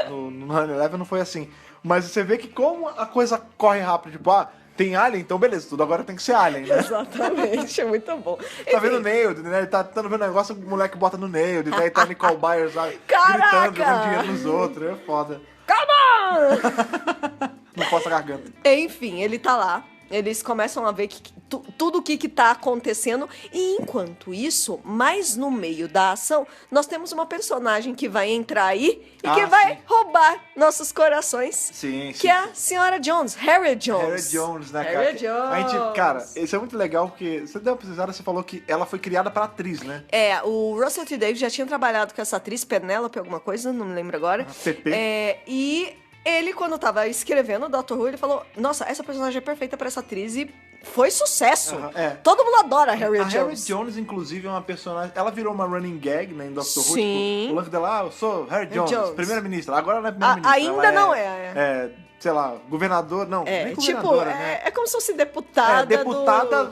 No 9/11 não foi assim. Mas você vê que como a coisa corre rápido, tipo, tem alien, então beleza, tudo agora tem que ser alien, né? Exatamente, é muito bom. Tá vendo o Nailed, né? Ele tá tentando ver o negócio, o moleque bota no Nailed, daí tá Nicole Byers lá, Caraca! gritando, jogando dinheiro nos outros, é foda. Come on! Não posso a garganta. Enfim, ele tá lá. Eles começam a ver tudo o que tá acontecendo. E enquanto isso, mais no meio da ação, nós temos uma personagem que vai entrar aí e que vai sim. roubar nossos corações. Sim, Que é a senhora Jones, Harriet Jones. Harriet Jones, né, cara? Harriet Jones. A gente, cara, isso é muito legal porque você deu uma pesquisada, você falou que ela foi criada pra atriz, né? É, o Russell T. Davies já tinha trabalhado com essa atriz, Penélope alguma coisa, não me lembro agora. PP. E ele, quando tava escrevendo o Dr. Who, ele falou, nossa, essa personagem é perfeita pra essa atriz e foi sucesso. Todo mundo adora a Harriet Jones. A Harriet Jones, inclusive, é uma personagem... Ela virou uma running gag, né, em Dr. Who. Sim. Tipo, o lance dela, eu sou Harriet Jones, primeira-ministra. Agora ela é primeira-ministra. Ainda ela não é, sei lá, governador... Não, nem tipo, governadora, né? é como se fosse deputada, deputada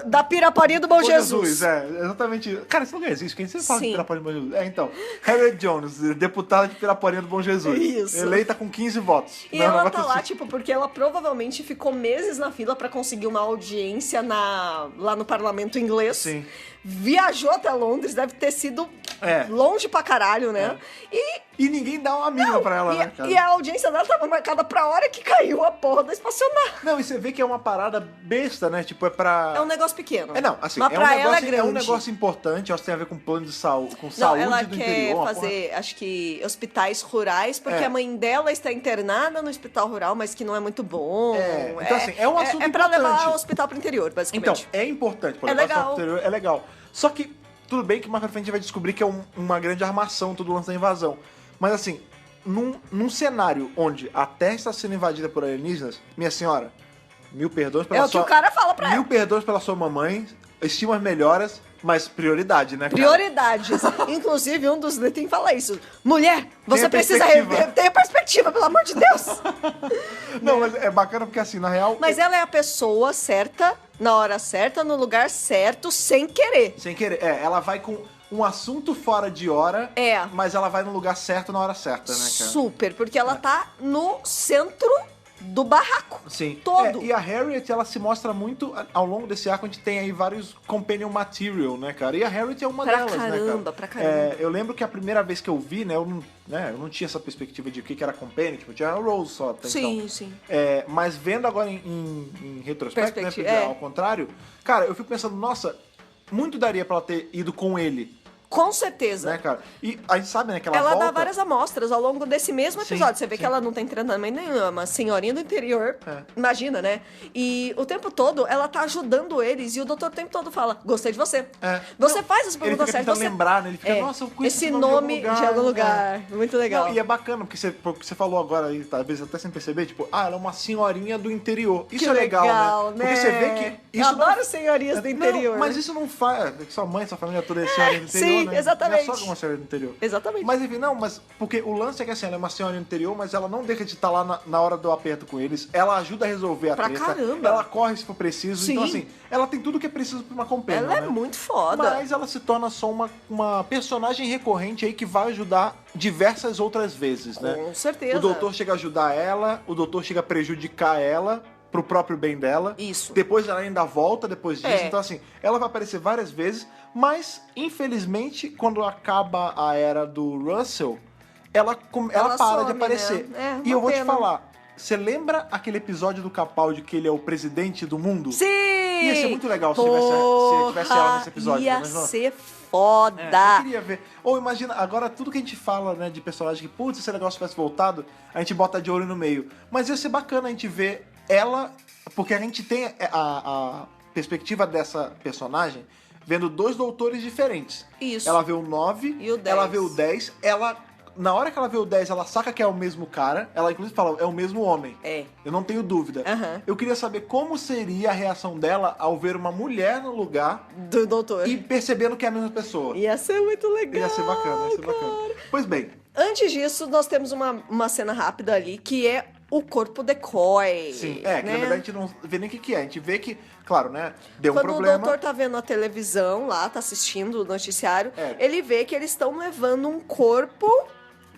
da Piraporinha do Bom Jesus. Exatamente. Cara, esse lugar existe. Quem sempre fala de Sim. Piraporinha do Bom Jesus? Então, Harriet Jones, deputada de Piraporinha do Bom Jesus. Isso. Eleita com 15 votos. E Não, ela não tá lá, tipo, porque ela provavelmente ficou meses na fila pra conseguir uma audiência lá no parlamento inglês. Sim. Viajou até Londres, deve ter sido longe pra caralho, né? E ninguém dá uma mínima pra ela, né, cara? E a audiência dela tava marcada pra hora que caiu a porra da espaçonave. Não, e você vê que é uma parada besta, né? Tipo, é pra... É um negócio pequeno. Não, assim, mas é um pra negócio, ela é grande. é um negócio importante, acho que tem a ver com plano de saúde, com Não, saúde ela do quer interior. uma fazer, acho que, hospitais rurais, porque É. a mãe dela está internada no hospital rural, mas que não é muito bom. Então, assim, é um assunto É pra levar importante. o hospital pro interior, Então, basicamente. é importante. Pô, É levar legal. só pro interior é legal. Só que, tudo bem que mais pra frente a gente vai descobrir que é uma grande armação todo o lance da invasão. Mas, assim, num cenário onde a Terra está sendo invadida por alienígenas, minha senhora, mil perdões pela É o que o cara fala pra ela. Mil perdões pela sua mamãe, estimas melhoras, Mas prioridade, né, cara? Prioridades. Inclusive, um dos itens fala isso. Mulher, você Tenha precisa perspectiva. ter perspectiva, pelo amor de Deus. Não, mas é bacana porque assim, na real... Mas ela é a pessoa certa, na hora certa, no lugar certo, sem querer. Sem querer. Ela vai com um assunto fora de hora, mas ela vai no lugar certo na hora certa, né, cara? Super, porque ela tá no centro do barraco. Sim. Todo. E a Harriet, ela se mostra muito, ao longo desse arco, a gente tem aí vários companion material, né, cara? E a Harriet é uma delas, né, cara? Pra caramba. Eu lembro que a primeira vez que eu vi, né, eu não tinha essa perspectiva de o que era companion, tipo, tinha a Rose só, até então. Sim. Mas vendo agora em retrospecto, né, porque ao contrário, cara, eu fico pensando, nossa, muito daria pra ela ter ido com ele. Com certeza. Né, cara? E a gente sabe, né, que ela volta... dá várias amostras ao longo desse mesmo episódio. Sim, Você vê sim. que ela não tem treinamento nenhum, é uma senhorinha do interior. Imagina, né? E o tempo todo, ela tá ajudando eles e o doutor o tempo todo fala, gostei de você. Você faz as perguntas certas. Ele fica tentando lembrar, né? Ele fica, nossa, eu conheço esse nome de algum lugar. Muito legal. Não, e é bacana, porque você falou agora, aí, talvez até sem perceber, tipo, ela é uma senhorinha do interior. Isso que é legal, né? Porque você vê que... Eu adoro senhorinhas do interior. Não, mas isso não faz... Sua mãe, sua família toda é senhorinha do interior, sim, né? exatamente. Não é só uma senhorinha do interior. Exatamente. Mas enfim, porque o lance é que assim, ela é uma senhorinha do interior, mas ela não deixa de estar lá na hora do aperto com eles. Ela ajuda a resolver a pra treta. Caramba. Ela corre se for preciso. Sim. Então assim, ela tem tudo que é preciso pra uma companhia. Ela é muito foda. Mas ela se torna só uma personagem recorrente aí que vai ajudar diversas outras vezes, né? Com certeza. O doutor chega a ajudar ela, o doutor chega a prejudicar ela pro próprio bem dela. Isso. Depois ela ainda volta depois disso. Então assim, ela vai aparecer várias vezes, mas infelizmente quando acaba a era do Russell, ela para some, de aparecer. né? E eu vou te pena. falar, você lembra aquele episódio do Capaldi que ele é o presidente do mundo? Sim! Ia ser muito legal se tivesse ela nesse episódio. Ia né? ser foda. Eu queria ver. Ou imagina, agora tudo que a gente fala, né, de personagem que, putz, esse negócio tivesse voltado, a gente bota de olho no meio. Mas ia ser bacana a gente ver ela, porque a gente tem a perspectiva dessa personagem vendo dois doutores diferentes. Isso. Ela vê o 9, E o 10. ela vê o 10, na hora que ela vê o 10, ela saca que é o mesmo cara. Ela inclusive fala, é o mesmo homem. Eu não tenho dúvida. Eu queria saber como seria a reação dela ao ver uma mulher no lugar do doutor e percebendo que é a mesma pessoa. Ia ser muito legal. Ia ser bacana, ia ser bacana. Pois bem. Antes disso, nós temos uma cena rápida ali, que é o corpo decoy. Sim, que né? na verdade a gente não vê nem o que é. A gente vê que, claro, né, deu um Quando problema. o doutor tá vendo a televisão lá, tá assistindo o noticiário, ele vê que eles estão levando um corpo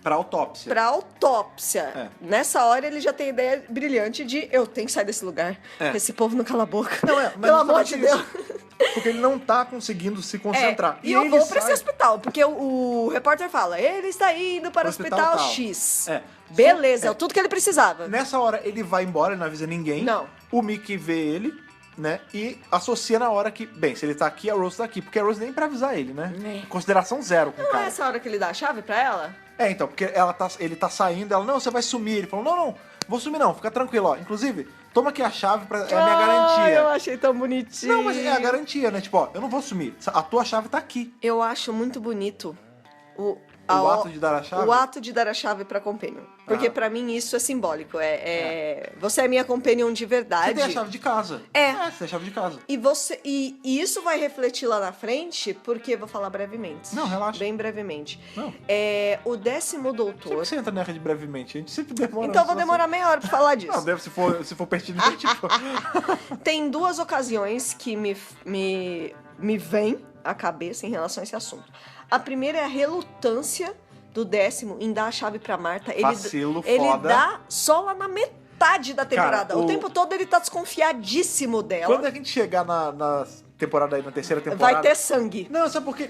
pra autópsia. Nessa hora ele já tem a ideia brilhante de eu tenho que sair desse lugar. Esse povo não cala a boca. Não, mas pelo amor de Deus. Porque ele não tá conseguindo se concentrar. E eu vou pra esse hospital, porque o repórter fala, ele está indo para o hospital X. Beleza, é tudo que ele precisava. Nessa hora ele vai embora, ele não avisa ninguém. Não. O Mickey vê ele, né, e associa na hora que, bem, se ele tá aqui, a Rose tá aqui. Porque a Rose nem pra avisar ele, né? Consideração zero com o Não cara. é essa hora que ele dá a chave pra ela? Então, porque ele tá saindo, ela, não, você vai sumir. Ele falou, não, vou sumir não, fica tranquilo, ó. Inclusive, toma aqui a chave, é a minha garantia. Eu achei tão bonitinho. Não, mas é a garantia, né? Tipo, ó, eu não vou sumir, a tua chave tá aqui. Eu acho muito bonito o ato de dar a chave? O ato de dar a chave pra Companion. Porque pra mim isso é simbólico. Você é minha Companion de verdade. Você tem a chave de casa. Você tem a chave de casa. E isso vai refletir lá na frente, porque vou falar brevemente. Não, relaxa. Bem brevemente. Não. O 10º doutor. Sempre você entra nessa de brevemente, a gente sempre demora. Então vou demorar meia hora pra falar disso. Não, deve, se for pertinente. Tem duas ocasiões que me vêm à cabeça em relação a esse assunto. A primeira é a relutância do 10º em dar a chave pra Marta. Vacilo, ele foda. dá só lá na metade da temporada. Cara, o tempo todo ele tá desconfiadíssimo dela. Quando a gente chegar na temporada aí, na terceira temporada... Vai ter sangue. Não, sabe por quê?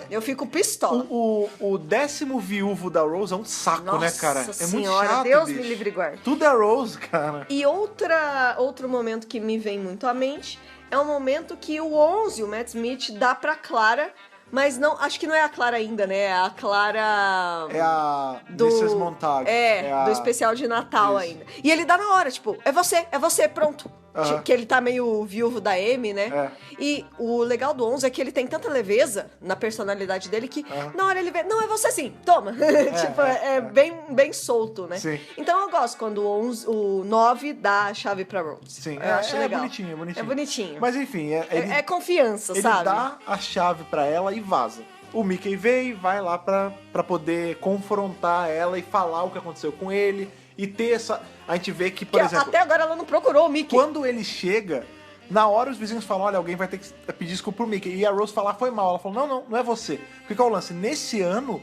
Eu fico pistola. O 10º viúvo da Rose é um saco, Nossa, né, cara? É muito senhora, chato, Deus bicho. me livre e guarde. Tudo é Rose, cara. E outro momento que me vem muito à mente é o momento que o 11, o Matt Smith, dá pra Clara... Mas não, acho que não é a Clara ainda, né? É a Clara... É a Mrs. Montag. Do especial de Natal ainda. E ele dá na hora, tipo, é você, pronto. Que ele tá meio viúvo da Amy, né? É. E o legal do 11 é que ele tem tanta leveza na personalidade dele que na hora ele vê, não, é você sim, toma. Tipo, bem solto, né? Sim. Então eu gosto quando o 9 dá a chave pra Rose. Sim, Eu acho legal. bonitinho, é bonitinho. É bonitinho. Mas enfim, É confiança, ele sabe? dá a chave pra ela e vaza. O Mickey vê e vai lá pra poder confrontar ela e falar o que aconteceu com ele. E ter essa... A gente vê que, por exemplo... Até agora ela não procurou o Mickey. Quando ele chega, na hora os vizinhos falam, olha, alguém vai ter que pedir desculpa pro Mickey. E a Rose fala, foi mal. Ela falou, não é você. Porque qual é o lance? Nesse ano,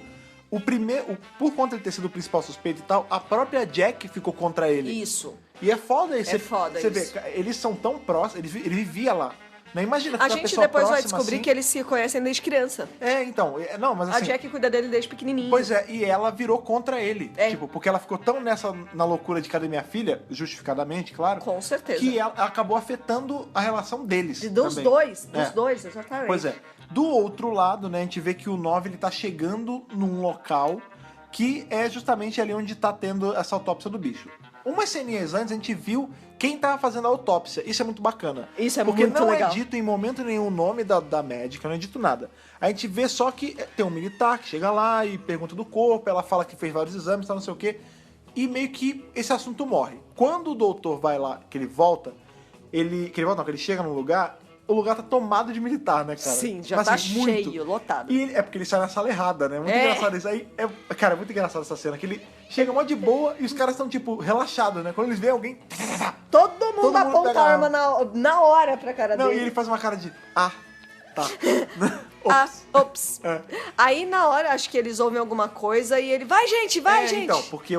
por conta de ter sido o principal suspeito e tal, a própria Jack ficou contra ele. Isso. E é foda isso. Foda você isso. vê, eles são tão próximos, ele vivia lá. Não imagina que A uma gente pessoa depois vai próxima descobrir assim... que eles se conhecem desde criança. Então, não, mas A assim... Jack cuida dele desde pequenininho. Pois é, e ela virou contra ele. É. Tipo, porque ela ficou tão na loucura de cadê minha filha, justificadamente, claro. Com certeza. Que ela acabou afetando a relação deles. Dos também. dois, exatamente. Pois é. Do outro lado, né, a gente vê que o 9 ele tá chegando num local que é justamente ali onde tá tendo essa autópsia do bicho. Umas ceninhas antes a gente viu quem tava fazendo a autópsia. Isso é muito bacana. Isso é porque muito legal. Porque não é dito em momento nenhum o nome da médica, não é dito nada. A gente vê só que tem um militar que chega lá e pergunta do corpo, ela fala que fez vários exames, tal, não sei o quê. E meio que esse assunto morre. Quando o doutor vai lá, que ele chega num lugar, o lugar tá tomado de militar, né, cara? Sim, já mas, tá assim, muito. cheio, lotado. E é porque ele sai na sala errada, né? Muito engraçado isso aí. Cara, é muito engraçado essa cena, que ele chega mó de boa e os caras estão, tipo, relaxados, né? Quando eles veem alguém... Todo mundo aponta pega a arma na hora pra cara Não, dele. e ele faz uma cara de... tá. Ops. Aí na hora, acho que eles ouvem alguma coisa e ele, vai gente. Então, porque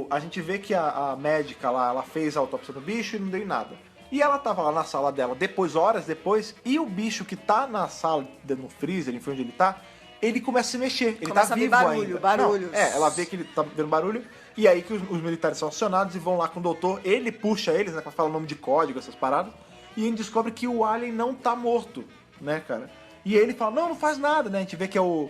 a gente vê que a médica lá, ela fez a autópsia do bicho e não deu em nada. E ela tava lá na sala dela, horas depois, e o bicho que tá na sala, no freezer, enfim, onde ele tá, ele começa a se mexer. Ele começa tá a ver vivo ainda. barulhos. Não, ela vê que ele tá vendo barulho, e aí que os militares são acionados e vão lá com o doutor, ele puxa eles, né, pra falar o nome de código, essas paradas, e ele descobre que o alien não tá morto, né, cara? E ele fala, não faz nada, né? A gente vê que é o...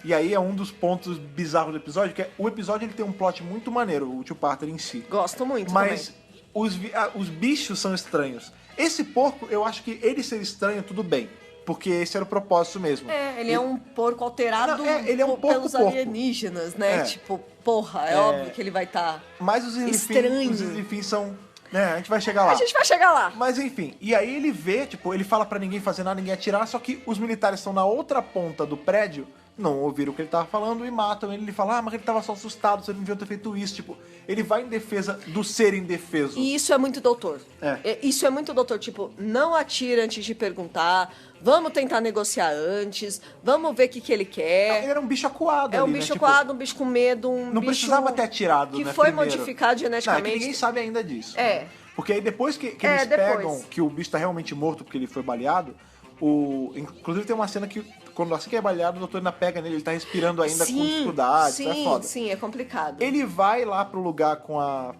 E aí é um dos pontos bizarros do episódio, que o episódio ele tem um plot muito maneiro, o Tio Parter em si. Gosto muito Mas também. os bichos são estranhos. Esse porco, eu acho que ele ser estranho, tudo bem. Porque esse era o propósito mesmo. Ele é um porco alterado ele é um pelos porco. alienígenas, né? É. Tipo, porra, é óbvio que ele vai estar Mas os Slifins são... Né, a gente vai chegar lá. A gente vai chegar lá. Mas enfim, e aí ele vê, tipo, ele fala pra ninguém fazer nada, ninguém atirar, só que os militares estão na outra ponta do prédio, não ouviram o que ele tava falando e matam ele. Ele fala, mas ele tava só assustado, você não devia ter feito isso. Tipo, ele vai em defesa do ser indefeso. E isso é muito doutor. Isso é muito doutor. Tipo, não atira antes de perguntar, vamos tentar negociar antes, vamos ver o que ele quer. Ele era um bicho acuado um ali, bicho né? Tipo, acuado, um bicho com medo, não bicho precisava ter atirado, que né, foi primeiro. modificado Não, é geneticamente. que ninguém sabe ainda disso. Porque aí depois que eles depois. pegam que o bicho tá realmente morto porque ele foi baleado, inclusive tem uma cena que quando assim que é baleado, o doutor ainda pega nele, ele tá respirando ainda com dificuldade, é foda. Sim, é complicado. Ele vai lá pro lugar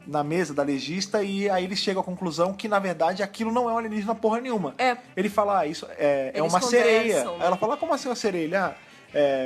na mesa da legista e aí ele chega à conclusão que, na verdade, aquilo não é um alienígena porra nenhuma. Ele fala, isso é uma sereia. Né? Aí ela fala, como assim uma sereia?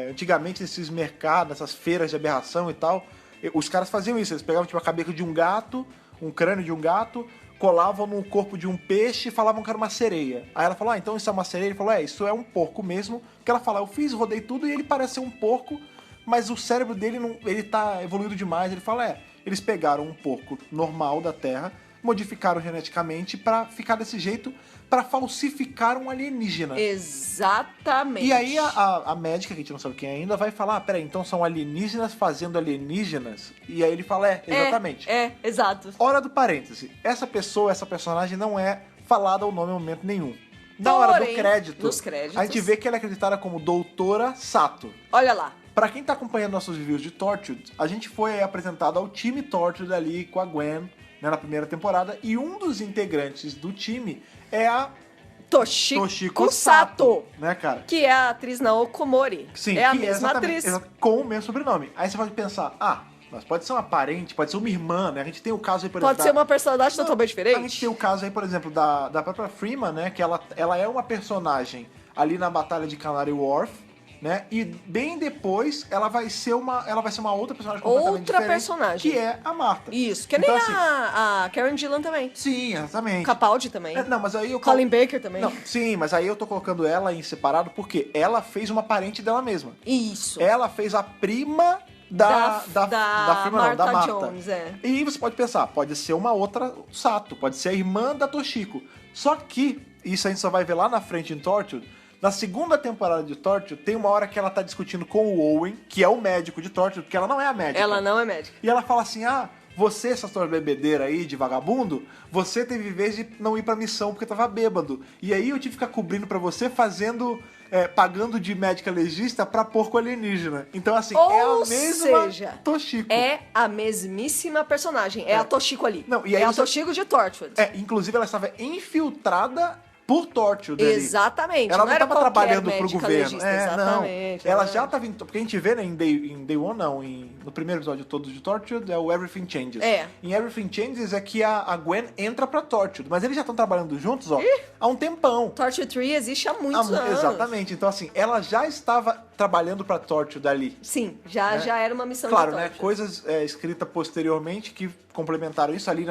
Antigamente, nesses mercados, nessas feiras de aberração e tal, os caras faziam isso, eles pegavam tipo a cabeça de um gato, um crânio de um gato, colavam no corpo de um peixe e falavam que era uma sereia. Aí ela falou, então isso é uma sereia? Ele falou, isso é um porco mesmo. Que ela fala, eu rodei tudo e ele parece ser um porco, mas o cérebro dele ele tá evoluído demais. Ele fala, eles pegaram um porco normal da Terra, modificaram geneticamente pra ficar desse jeito, pra falsificar um alienígena. Exatamente. E aí a médica, que a gente não sabe quem ainda, vai falar, peraí, então são alienígenas fazendo alienígenas? E aí ele fala, exatamente. Exato. Hora do parêntese. Essa personagem não é falada ao nome em momento nenhum. Na hora do crédito, nos créditos, a gente vê que ela é acreditada como Doutora Sato. Olha lá. Pra quem tá acompanhando nossos reviews de Torchwood, a gente foi apresentado ao time Torchwood ali com a Gwen, né, na primeira temporada, e um dos integrantes do time é a Toshiko Sato, né, cara? Que é a atriz Naoko Mori. Sim, é a mesma atriz. Com o mesmo sobrenome. Aí você pode pensar, mas pode ser uma parente, pode ser uma irmã, né? A gente tem o caso aí, por exemplo... Pode ser uma personagem totalmente diferente. A gente tem o caso aí, por exemplo, da própria Freeman, né? Que ela é uma personagem ali na Batalha de Canary Wharf, né? E bem depois ela vai ser uma outra personagem completamente Outra diferente, personagem. que é a Marta. Isso, que Então, nem assim, a Karen Gillan também. Sim, exatamente. Capaldi também. Não, mas aí eu Colin Baker também. Não, sim, mas aí eu tô colocando ela em separado porque ela fez uma parente dela mesma. Isso. Ela fez a prima da prima não, da Marta. Jones, E você pode pensar, pode ser uma outra Sato, pode ser a irmã da Toshiko. Só que, isso a gente só vai ver lá na frente em Torchwood, na segunda temporada de Torchwood, tem uma hora que ela tá discutindo com o Owen, que é o médico de Torchwood, porque ela não é a médica. Ela não é médica. E ela fala assim, você, essa sua bebedeira aí de vagabundo, você teve vez de não ir pra missão porque tava bêbado. E aí eu tive que ficar cobrindo pra você, pagando de médica legista pra porco alienígena. Então, assim, é a mesma Toshiko. É a mesmíssima personagem. É a Toshiko ali. Não, e aí é a Toshiko de Torchwood. Inclusive ela estava infiltrada por Torchwood. Exatamente. Ela não era estava trabalhando pro médica governo. legista, exatamente. Não. Ela já estava... Porque a gente vê, né, em Day One, não. No primeiro episódio todo de Torchwood, é o Everything Changes. Em Everything Changes é que a Gwen entra pra Torchwood. Mas eles já estão trabalhando juntos, há um tempão. Torchwood 3 existe há muitos anos. Exatamente. Então, assim, ela já estava trabalhando pra Torchwood ali. Sim, já era uma missão claro, de né? Coisas escritas posteriormente que complementaram isso ali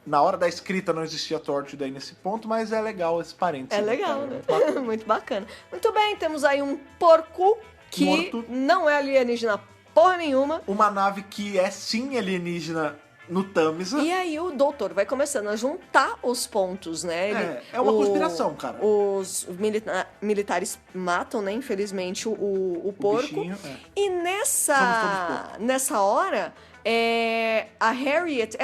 na hora da escrita não existia Torchwood aí nesse ponto, mas é legal esse parênteses. É legal, né? Muito bacana. Muito bem, temos aí um porco que morto. Não é alienígena porra nenhuma. Uma nave que é sim alienígena no Tamisa. E aí o doutor vai começando a juntar os pontos, né? É uma conspiração, cara. Os militares matam, né, infelizmente, o porco. Bichinho, E nessa hora, a Harriet,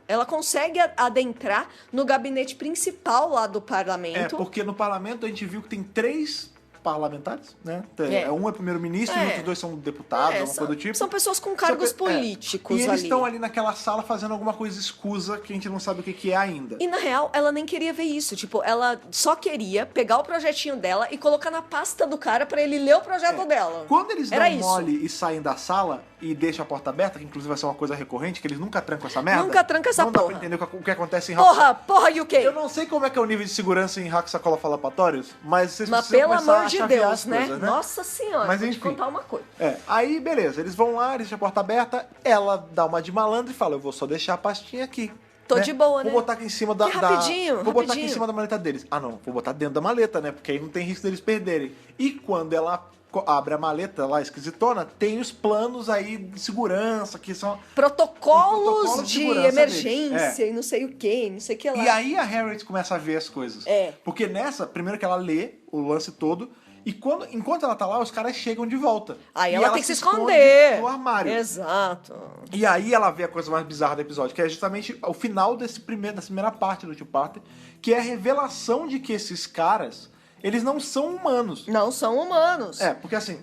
ela consegue adentrar no gabinete principal lá do parlamento. Porque no parlamento a gente viu que tem 3 parlamentares, né? Um é primeiro-ministro e os outros 2 são deputados, alguma coisa do tipo. São pessoas com cargos políticos ali. E eles ali. estão ali naquela sala fazendo alguma coisa escusa que a gente não sabe o que é ainda. E na real, ela nem queria ver isso. Tipo, ela só queria pegar o projetinho dela e colocar na pasta do cara pra ele ler o projeto dela. Quando eles dão mole e saem da sala e deixam a porta aberta, que inclusive vai ser uma coisa recorrente, que eles nunca trancam essa merda. Nunca tranca essa porra. Não dá pra entender o que acontece em Porra, UK! Eu não sei como é que é o nível de segurança em Haxacola Falapatórios, mas vocês precisam pelo começar amor a de chavear Deus, as coisas, né? Nossa senhora, mas, vou enfim, te contar uma coisa. Aí, beleza, eles vão lá, eles deixam a porta aberta, ela dá uma de malandro e fala, eu vou só deixar a pastinha aqui. Tô de boa, né? Vou botar aqui em cima da... Rapidinho. Botar aqui em cima da maleta deles. Não, vou botar dentro da maleta, né? Porque aí não tem risco deles perderem. E quando ela abre a maleta lá, esquisitona, tem os planos aí de segurança, que são... Protocolos de emergência e não sei o que, não sei o que lá. E aí a Harriet começa a ver as coisas. Porque primeiro que ela lê o lance todo, e enquanto ela tá lá, os caras chegam de volta. Aí ela tem que se esconder no armário. Exato. E aí ela vê a coisa mais bizarra do episódio, que é justamente o final dessa primeira parte do two-parter, que é a revelação de que esses caras, eles não são humanos. Não são humanos. Porque assim...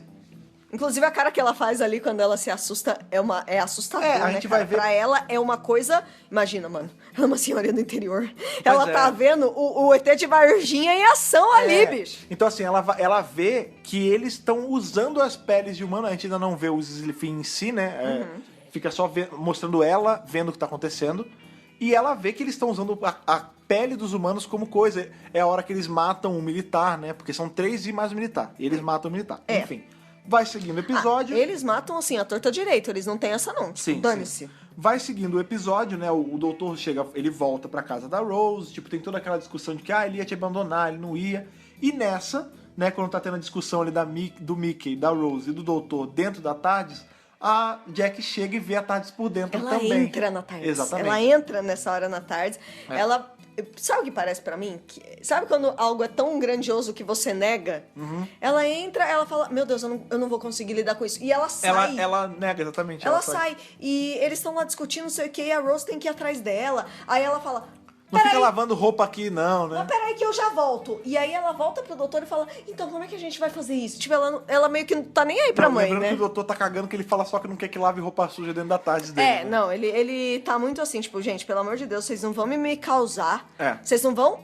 Inclusive a cara que ela faz ali quando ela se assusta é assustador, a gente vai ver... Pra ela é uma coisa... Imagina, mano. Ela é uma senhorinha do interior. Ela tá vendo o ET de Varginha em ação ali, bicho. Então assim, ela vê que eles estão usando as peles de humano. A gente ainda não vê os Slifin em si, né? Fica só mostrando ela, vendo o que tá acontecendo. E ela vê que eles estão usando a pele dos humanos como coisa. É a hora que eles matam o militar, né? Porque são 3 e mais o militar. E eles matam o militar. Enfim. Vai seguindo o episódio. Eles matam, assim, a torta direito. Eles não têm essa, não. Sim, dane-se. Sim. Vai seguindo o episódio, né? O doutor ele volta pra casa da Rose. Tipo, tem toda aquela discussão de que ele ia te abandonar, ele não ia. E nessa, né? Quando tá tendo a discussão ali do Mickey, da Rose e do doutor dentro da TARDIS, a Jack chega e vê a TARDIS por dentro também. Ela entra na TARDIS. Exatamente. Ela entra nessa hora na TARDIS. Ela... Sabe o que parece pra mim? Sabe quando algo é tão grandioso que você nega? Ela entra, ela fala, meu Deus, eu não vou conseguir lidar com isso. E ela sai. Ela nega, exatamente. Ela sai. E eles estão lá discutindo não sei o que, e a Rose tem que ir atrás dela. Aí ela fala... Não fica lavando roupa aqui, não, né? Mas peraí que eu já volto. E aí ela volta pro doutor e fala, então como é que a gente vai fazer isso? Tipo, ela meio que não tá nem aí pra mãe, lembrando né? que o doutor tá cagando que ele fala só que não quer que lave roupa suja dentro da TARDIS dele. Né? Não, ele tá muito assim, tipo, gente, pelo amor de Deus, vocês não vão me causar. É. Vocês não vão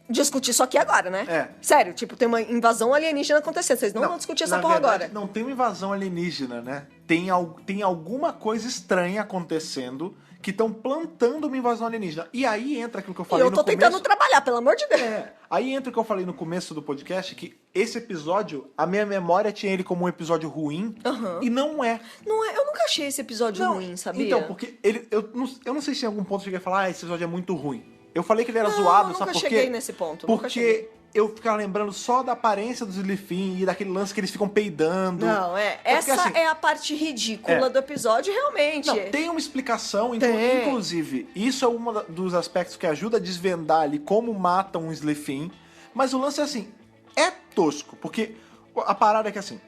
discutir isso aqui agora, né? É. Sério, tipo, tem uma invasão alienígena acontecendo. Vocês não vão discutir essa porra agora. Não tem uma invasão alienígena, né? Tem alguma coisa estranha acontecendo que estão plantando uma invasão alienígena. E aí entra aquilo que eu E falei eu no tô tentando começo. trabalhar, pelo amor de Deus. Aí entra o que eu falei no começo do podcast, que esse episódio, a minha memória tinha ele como um episódio ruim, e não é. Não é, eu nunca achei esse episódio ruim, sabia? Então, porque eu não sei se em algum ponto eu cheguei a falar, esse episódio é muito ruim. Eu falei que ele era Não, zoado, eu sabe nunca por quê? cheguei nesse ponto, nunca Porque cheguei. eu ficava lembrando só da aparência dos Slifin e daquele lance que eles ficam peidando. Não, Porque, essa assim, é a parte ridícula do episódio, realmente. Não, tem uma explicação, Tem. inclusive, isso é um dos aspectos que ajuda a desvendar ali como matam um Slifin, mas o lance é assim, é tosco, porque a parada é que assim,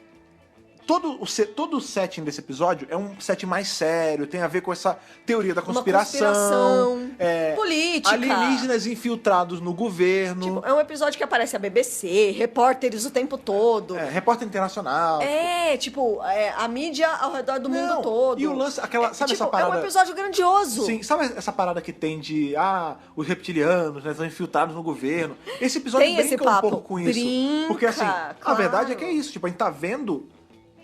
todo o setting desse episódio é um setting mais sério, tem a ver com essa teoria da conspiração, política. alienígenas infiltrados no governo, Tipo, é um episódio que aparece a BBC, repórteres o tempo todo. repórter internacional. A mídia ao redor do mundo Não, todo. e o lance, sabe essa É parada? um episódio grandioso. Sim, sabe essa parada que tem de os reptilianos, né, estão infiltrados no governo? Esse episódio Tem brinca esse papo. um pouco com isso. Brinca, Porque assim, a claro. verdade é que é isso, tipo, a gente tá vendo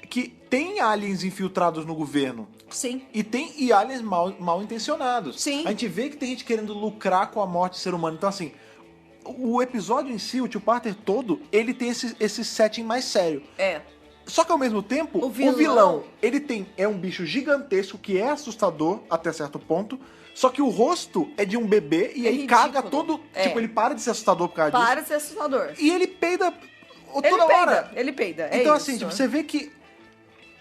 que tem aliens infiltrados no governo. Sim. E aliens mal intencionados. Sim. A gente vê que tem gente querendo lucrar com a morte do ser humano. Então, assim, o episódio em si, o Tio Parter todo, ele tem esse setting mais sério. Só que ao mesmo tempo, O o vilão- vilão, ele é um bicho gigantesco que é assustador até certo ponto. Só que o rosto é de um bebê e É aí ridículo. caga todo. Tipo, ele para de ser assustador por causa Para disso. de ser assustador. E ele peida Ele toda peida, hora. ele peida. É Então, isso. assim, tipo, você vê que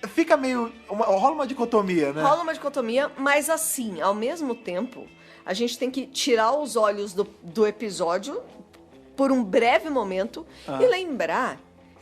fica meio. Rola uma dicotomia, né? Rola uma dicotomia, mas assim, ao mesmo tempo, a gente tem que tirar os olhos do episódio por um breve momento e lembrar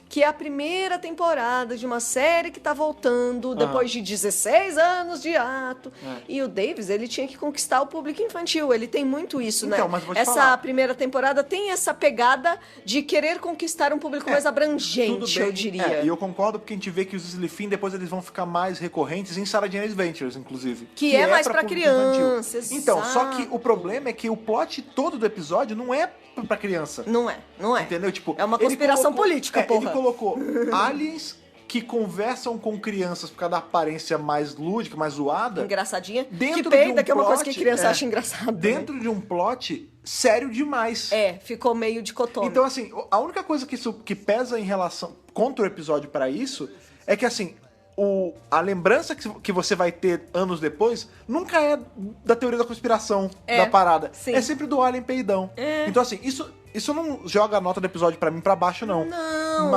que é a primeira temporada de uma série que tá voltando depois de 16 anos de ato. E o Davis, ele tinha que conquistar o público infantil. Ele tem muito isso, Então, né? mas vou te Essa falar. primeira temporada tem essa pegada de querer conquistar um público mais Tudo abrangente, bem. eu diria. E eu concordo porque a gente vê que os Slifin depois eles vão ficar mais recorrentes em Sarah Jane Adventures, inclusive. Que é mais pra público infantil. criança, Então, só que exato. o problema é que o plot todo do episódio não é pra criança. Não é. Entendeu? Tipo, É uma ele conspiração política, porra. Ele colocou aliens que conversam com crianças por causa da aparência mais lúdica, mais zoada. Engraçadinha. Dentro que peida, de um que é uma coisa plot, que criança acha engraçado. Dentro de um plot sério demais. Ficou meio dicotômico. Então, assim, a única coisa que pesa em relação contra o episódio pra isso é que, assim, a lembrança que você vai ter anos depois nunca é da teoria da conspiração da parada. Sim. É sempre do alien peidão. Então, assim, isso não joga a nota do episódio pra mim pra baixo, não. Não.